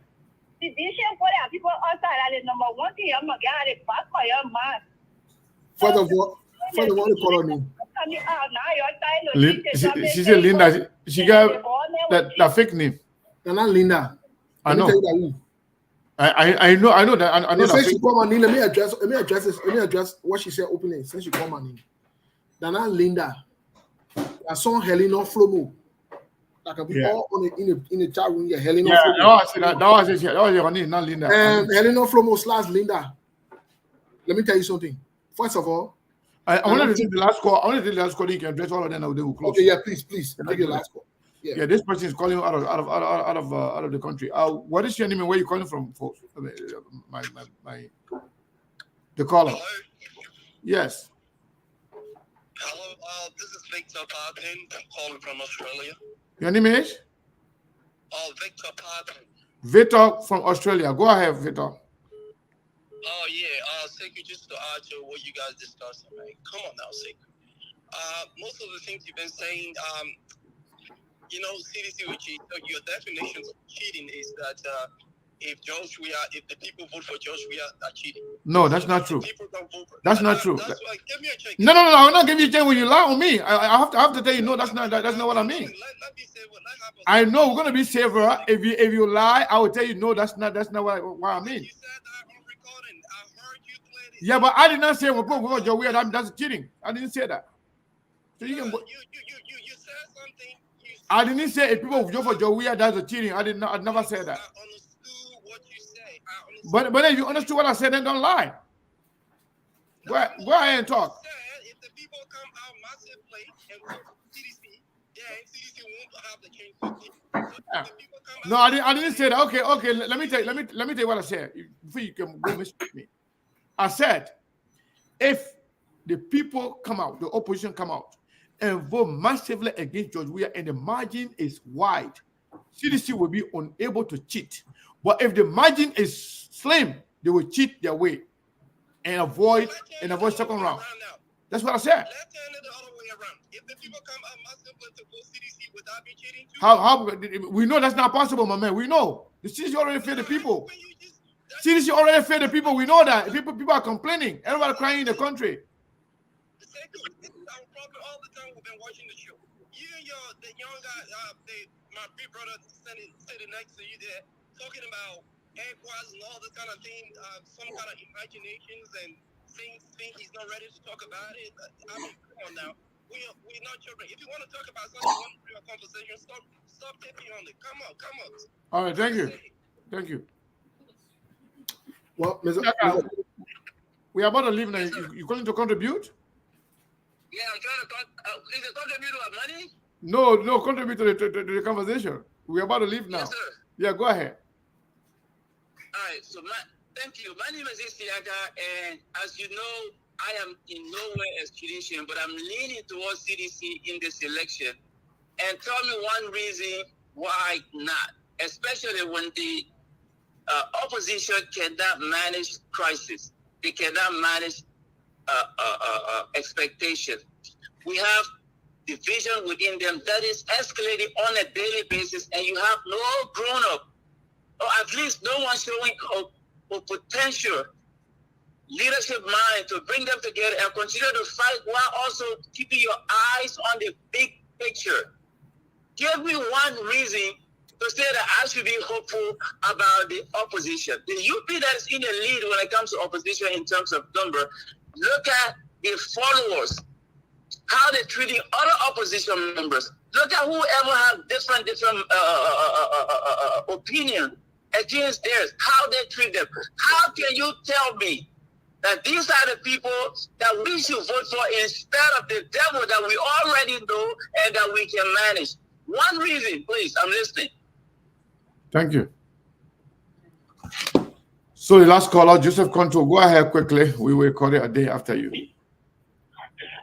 Citizen for their people outside that is number one thing you're gonna get it back for your mind. First of all, the colony. Coming out now, you're trying to She said Linda. She got that fake name. They're not Linda. I know. Let me tell you that I know that. I know since that. she called my name, let me address what she said openly. Since she called my name, they're not Linda. I saw Helena Flomo. That can be all in the chat room. Yeah, Helena Flomo. That was your name, not Linda. Helena Flomo / Linda. Let me tell you something. First of all, I wanted to do the last call. I wanted to do the last call. You can address all of them. They will close. Okay, yeah, please. Take your last call. Yeah, this person is calling out of the country. What is your name and where you calling from, folks? The caller. Yes. Hello, this is Victor Papin. I'm calling from Australia. Your name is? Victor Papin. Victor from Australia. Go ahead, Victor. Oh yeah, Sekou, just to add to what you guys discussed, man. Come on now, Sekou. Most of the things you've been saying, CDC will cheat. So your definition of cheating is that if the people vote for Josh, we are cheating. No, that's not true. That's not true. That's why, give me a check. No, I'm not giving you a check when you lie on me. I have to tell you, no, that's not what I mean. I know we're gonna be safer. If you lie, I will tell you, no, that's not what I mean. Yeah, but I did not say we're going to go that's cheating. I didn't say that. So you can go. You said something. I didn't say if people vote for Joe Weir, that's a cheating. I never said that. I understood what you say. But if you understood what I said, then don't lie. Go ahead and talk. If the people come out massively and vote for CDC, then CDC won't have the change. No, I didn't say that. Okay. Let me tell you what I said before you can go mistake me. I said, if the people come out, the opposition come out, and vote massively against George Weah, and the margin is wide, CDC will be unable to cheat. But if the margin is slim, they will cheat their way and avoid second round. That's what I said. Let's turn it the other way around. If the people come out massively to vote CDC, would that be cheating too? How we know that's not possible, my man. We know the CDC already failed the people. CDC already failed the people. We know that. People are complaining. Everybody crying in the country. This is our problem all the time. We've been watching the show. You and the young guy, my big brother sitting next to you there, talking about egg-wise and all this kind of thing, some kind of imaginations and things he's not ready to talk about it. I mean, come on now. we're not children. If you want to talk about something, real conversation, stop taking on it. Come on. All right, thank you. Well, we are about to leave now. You going to contribute? Yeah, I'm trying to is it contribute to money? No, contribute to the conversation. We're about to leave now. Yes, sir. Yeah, go ahead. All right, so thank you. My name is Isiaka, and as you know, I am in nowhere a Tradition, but I'm leaning towards CDC in this election. And tell me one reason why not, especially when the opposition cannot manage crisis. They cannot manage expectation. We have division within them that is escalating on a daily basis, and you have no grown-up, or at least no one showing a potential leadership mind to bring them together and continue to fight while also keeping your eyes on the big picture. Give me one reason to say that I should be hopeful about the opposition. The UP that is in the lead when it comes to opposition in terms of number, look at the followers, how they're treating other opposition members. Look at whoever has different opinion against theirs, how they treat them. How can you tell me that these are the people that we should vote for instead of the devil that we already know and that we can manage? One reason, please, I'm listening. Thank you. So the last caller, Joseph Control, go ahead quickly. We will call it a day after you.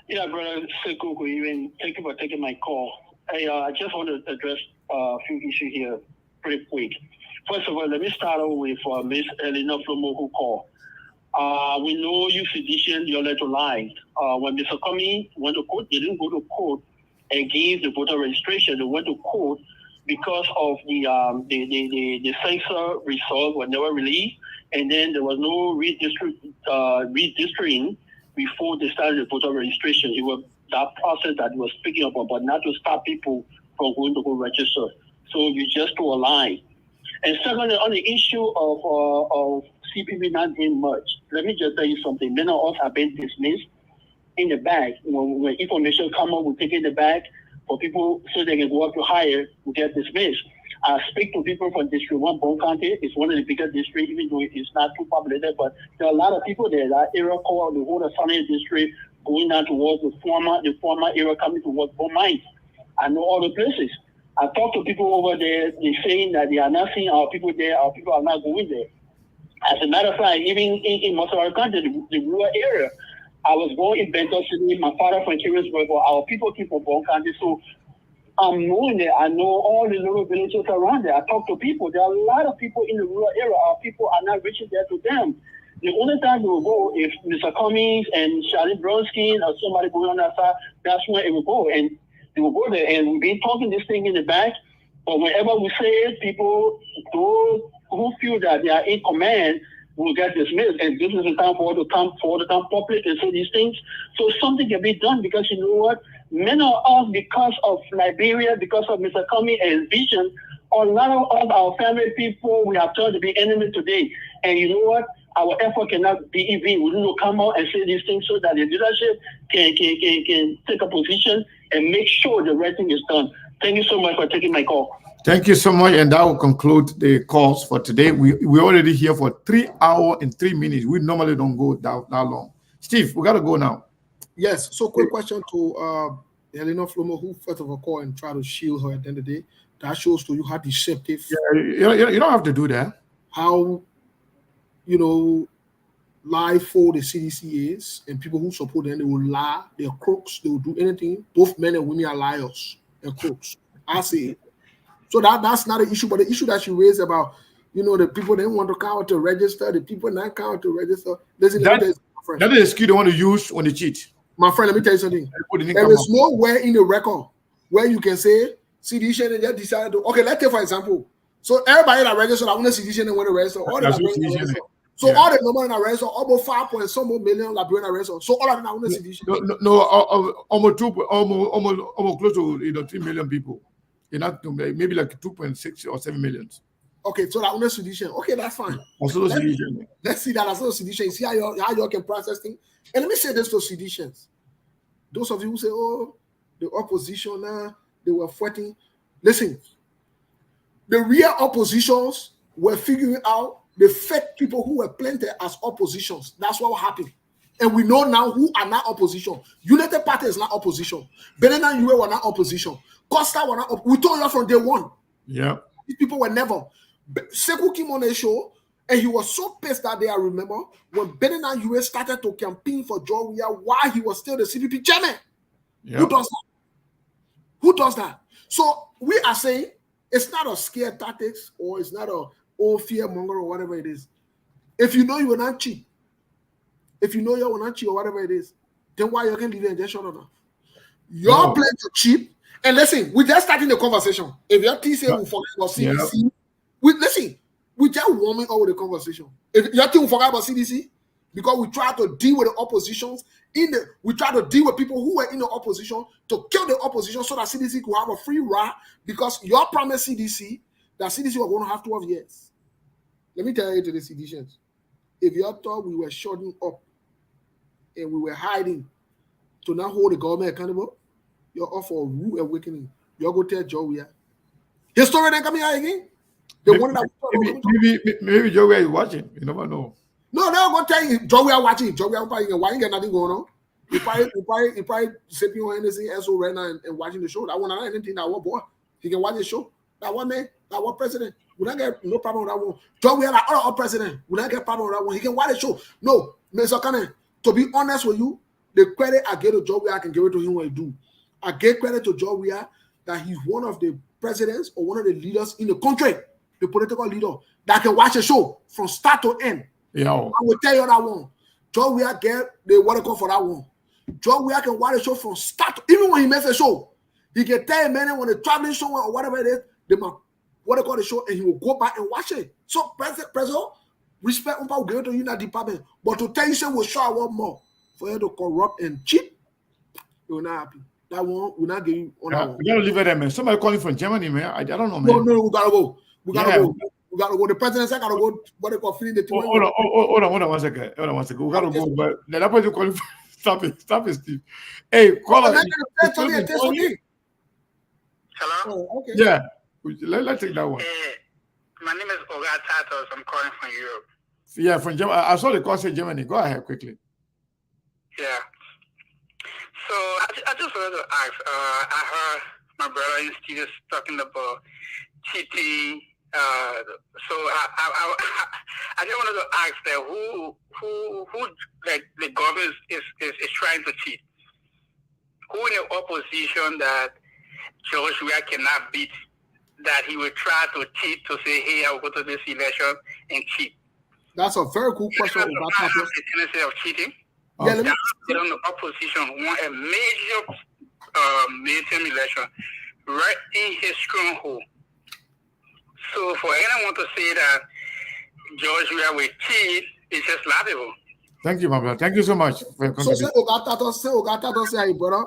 Yeah, brother Sekuku, even thank you for taking my call. I just want to address a few issues here pretty quick. First of all, let me start off with Ms. Elena Flomo who called. We know you sedition, you're led to lie. When Mr. Cummings went to court, they didn't go to court against the voter registration. They went to court because of the censor results were never released, and then there was no redistricting before they started the voter registration. It was that process that was speaking about, but not to stop people from going to go register. So you just to align. And secondly, on the issue of CPP not doing much, let me just tell you something. Many of us have been dismissed in the back. When information come up, we take it in the back for people so they can go up to higher, we get dismissed. I speak to people from District 1, Bone County. It's one of the biggest districts, even though it's not too populated, but there are a lot of people there. That area called the whole of Sunny District, going down towards the former area coming towards Bone Mines. I know all the places. I talk to people over there, they're saying that they are not seeing our people there, our people are not going there. As a matter of fact, even in most of our country, the rural area, I was born in Benton City, my father from Kingsburg, but our people came from Bone County, so I'm knowing that. I know all the little villages around there. I talk to people. There are a lot of people in the rural area. Our people are not reaching there to them. The only time they will go if Mr. Cummings and Charlie Bronsky or somebody going on that side, that's when it will go. And they will go there. And we've been talking this thing in the back, but whenever we say it, people, those who feel that they are in command, will get dismissed. And this is the time for the come public and say these things. So something can be done, because you know what? Many of us, because of Liberia, because of Mr. Cummings and his vision, a lot of our family people, we have turned to be enemies today. And you know what? Our effort cannot be in vain. We need to come out and say these things so that the leadership can take a position and make sure the right thing is done. Thank you so much for taking my call. Thank you so much, and that will conclude the calls for today. We're already here for 3 hours and 3 minutes. We normally don't go that long. Steve, we got to go now. Yes. So quick question to Helena Flomo, who first of all called and tried to shield her at the end of the day. That shows to you how deceptive. Yeah, you don't have to do that. How, lie for the CDC is, and people who support them, they will lie. They're crooks. They will do anything. Both men and women are liars and crooks. I see it. So that's not an issue, but the issue that you raised about, the people they want to count to register, the people not count to register. That is the excuse they want to use when they cheat. My friend, let me tell you something. There is nowhere in the record where you can say CDC and just decided to. Okay, let's take for example. So everybody that registered, I want to CDC and want to register. All the Liberians register. So all the number in the register, almost 5.some million Liberian register. So all of them I want to CDC. No, almost close to 3 million people. Maybe like 2.6 or 7 million. Okay, so that under sedition. Okay, that's fine. Let's see that as a sedition. See how y'all can process things. And let me say this to seditions. Those of you who say, oh, the opposition, they were fighting. Listen, the real oppositions were figuring out the fake people who were planted as oppositions. That's what happened. And we know now who are not opposition. United Party is not opposition. Benena Yue were not opposition. Costa were not we told you from day one. Yeah. These people were never. Sekou came on a show, and he was so pissed that day, I remember, when Benena Yue started to campaign for Joe Weah while he was still the CPP chairman. Yep. Who does that? Who does that? So we are saying it's not a scare tactics or it's not a fear monger or whatever it is. If you know you will not cheat, if you know you will not cheat or whatever it is, then why you can leave it and just shut up? You're playing to cheat. And listen, we're just starting the conversation. If your TC will forget about CDC, we just warming up with the conversation. If your team will forget about CDC, because we try to deal with the oppositions we try to deal with people who were in the opposition to kill the opposition so that CDC could have a free ride, because your promise CDC that CDC were going to have 12 years. Let me tell you to the CDCians, if you thought we were shutting up and we were hiding to not hold the government accountable, you're off for a rude awakening. You're going to tell Joe Weah. His story then coming out again. Maybe Joe Weah is watching. You never know. No, they're going to tell you, Joe Weah watching. Joe Weah why you get nothing going on? He probably sipping on anything else right now and watching the show. That one, anything that one boy. He can watch the show. That one man, that one president. We don't get no problem with that one. Joe Weah, like other president. We don't get problem with that one. He can watch the show. No, Mr. Kane, to be honest with you, the credit I give to Joe Weah, I can give it to him when he do. I give credit to Joe Weah that he's one of the presidents or one of the leaders in the country, the political leader, that can watch a show from start to end. Yeah. I will tell you that one. Joe Weah get the what call for that one. Joe Weah can watch a show from start to, even when he makes a show, he can tell a man when the traveling show or whatever it is, they might what they call the show, and he will go back and watch it. So President, respect will give it to you in that department. But to tell you say we'll show I want more for you to corrupt and cheat, you're not happy. That one will not give you on that one. We gotta leave it there, man. Somebody calling from Germany, man. I don't know, man. No, we gotta go. We gotta go. We gotta go. The president said gotta go. What they call feeling the team. Hold on 1 second. Hold on 1 second. We gotta go, but that person calling. Stop it, Steve. Hey, call us. Hello. Okay. Yeah, let's take that one. My name is Oga Tatos. I'm calling from Europe. Yeah, from Germany. I saw the call say Germany. Go ahead quickly. Yeah. So I just wanted to ask. I heard my brother in studio talking about cheating. So I just wanted to ask that who like the government is trying to cheat? Who in the opposition that George Weah cannot beat, that he will try to cheat to say, hey, I will go to this election and cheat? That's a very cool question. About the tendency of cheating. Yeah, let me on the opposition won a major midterm election right in his stronghold. So for anyone to say that George Weah will cheat, it's just laughable. Thank you, my brother. Thank you so much for your So say Ogata say, brother.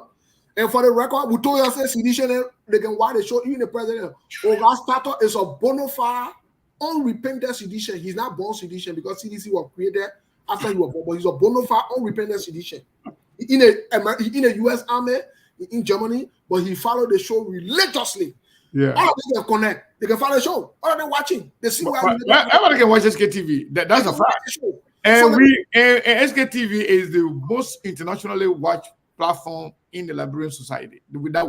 And for the record, we told you say CDC they can watch the show, even the president. Ogata is a bona fide, unrepentant sedition. He's not born sedition because CDC was created after he was born, but he's a bona fide, unrepentant sedition. In a US Army, in Germany, but he followed the show religiously. Yeah. All of them can connect. They can follow the show. All of them watching. They see where everybody can watch SKTV. That's a fact. And SKTV is the most internationally watched platform in the Liberian society. With that,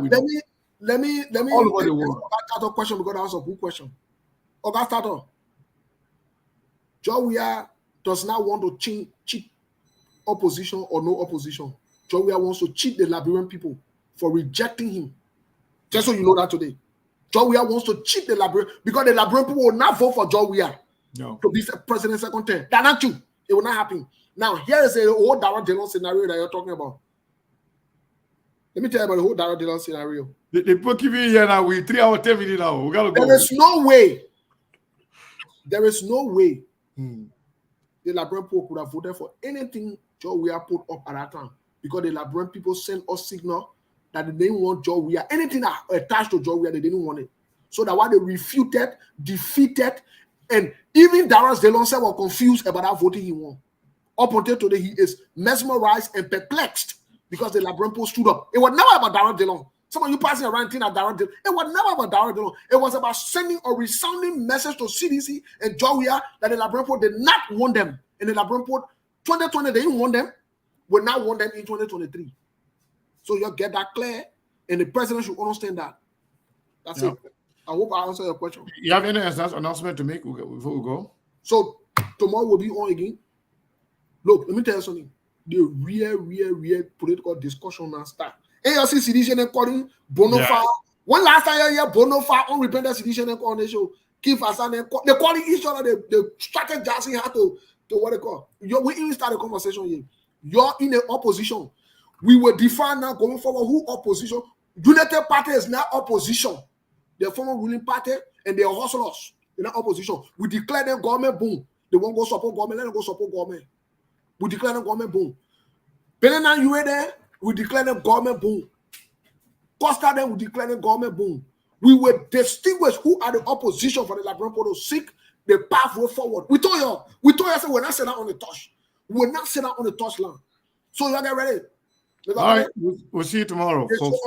let me all over the world. Start a question because that was a good question. Okay, start off. Joe Weah does not want to cheat opposition or no opposition. Joe Weah wants to cheat the Liberian people for rejecting him. Just so you know that today. Joe Weah wants to cheat the Liberian because the Liberian people will not vote for Joe Weah to be president second term. That's not true. It will not happen. Now, here is a whole Darrell Dillon scenario that you're talking about. Let me tell you about the whole Darrell Dillon scenario. The people keep in here now with 3 hours, 10 minutes now. We gotta go. There is no way the Liberian people could have voted for anything Joe Weah put up at that time because the Liberian people sent us signal that they didn't want Joe Weah. Anything that attached to Joe Weah, they didn't want it. So that's why they refuted, defeated, and even Darrell Dillon said were confused about that voting he won. Up until today, he is mesmerized and perplexed because the Labrampo stood up. It was never about Darrell Dillon. Some of you passing around thinking that Darrell Dillon. It was never about Darrell Dillon. It was about sending a resounding message to CDC and Joria that the Labrampo did not want them. And the Labrampo 2020, they didn't want them. We now want them in 2023. So you get that clear, and the president should understand that. That's it. I hope I answer your question. You have any announcement to make before we go? So tomorrow we'll be on again. Look, let me tell you something. The real political discussion now start. ALC sedition and calling Bonofa. When last time you hear Bonofa unrepentant sedition and on the show, Keith Hassan and they calling each other. They started jazzing how to what they call. We even start a conversation here. You're in the opposition. We will define now going forward who opposition. United Party is now opposition. They're former ruling party and they are hustlers in that opposition. We declare them government boom. They won't go support government. Let them go support government. We declare them government boom. Benin, you were there. We declare them government boom. Costa then we declare them government boom. We will distinguish who are the opposition for the Labrampo to seek the pathway forward. We told you, say we're not sitting on the touch. We're not sitting on the touchland. So you get ready. All right, we'll see you tomorrow, folks.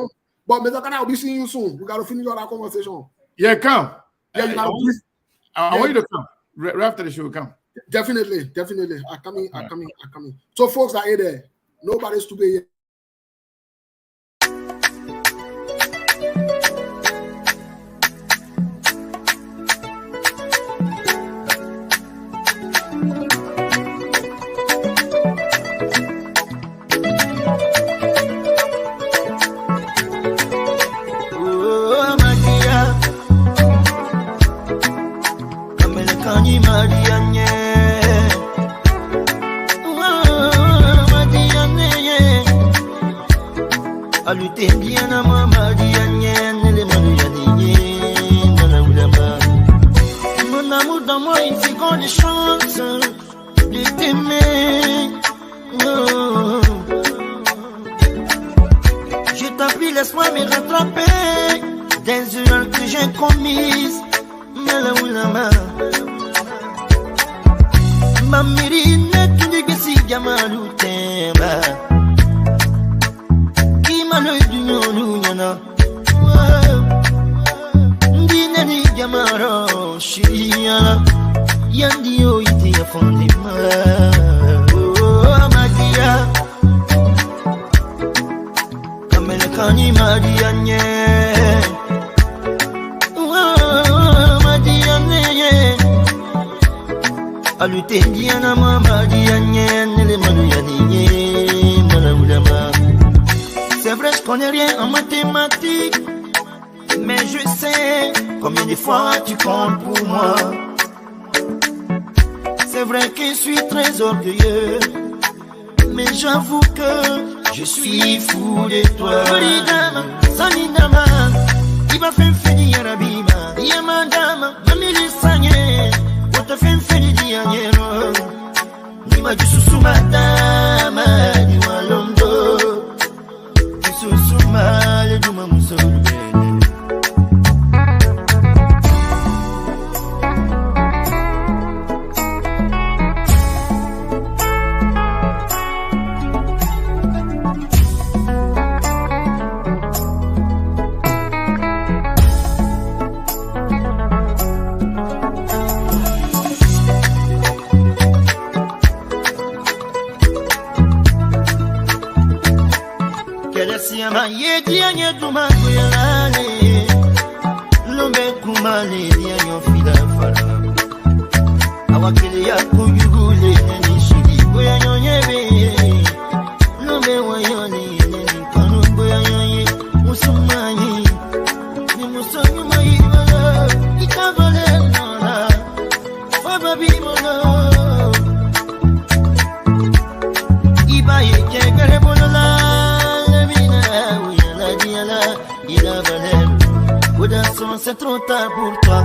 But Mr. Kana, I'll be seeing you soon. We got to finish all that conversation. Yeah, come. Yeah, you got to. I want you to come. Right after the show, come. Definitely. I coming. So folks are here there. Nobody's to be here. Mon amour dans moi, il fait qu'on les chance de t'aimer. Je t'en prie, laisse-moi me rattraper des erreurs que j'ai commises. Mamiri ne tu dis que si Gamalu t'aime. Qui m'a le du nyana. Dinani Gamaro, Shia, Yandio, iti a fondima. Oh, Madia, Kamele Kani Marianye. Oh, Madiane, Alutendiana, Madiane, les Maluyani, Malaulama. C'est vrai, je connais rien en mathématiques. Mais je sais combien de fois tu comptes pour moi. C'est vrai que je suis très orgueilleux, mais j'avoue que je suis fou de toi. Solidama, Solidama, il va faire finir la bima. Yamadama, mamili sanye, on te fait finir dianyero. Nima du susumadama, du malondo, du susumal, du mamusolu. Yedi anye duma kuyalale, lombe kumale dianyo fila fara. Awakile ya kuyugule nani shiri boya nyonyebe, lombe wayoni nani kanu boya nyonye musumani, ni musanyu maibala, itabale nana, fababi mono, ibaye kegere bonola. C'est trop tard pour toi.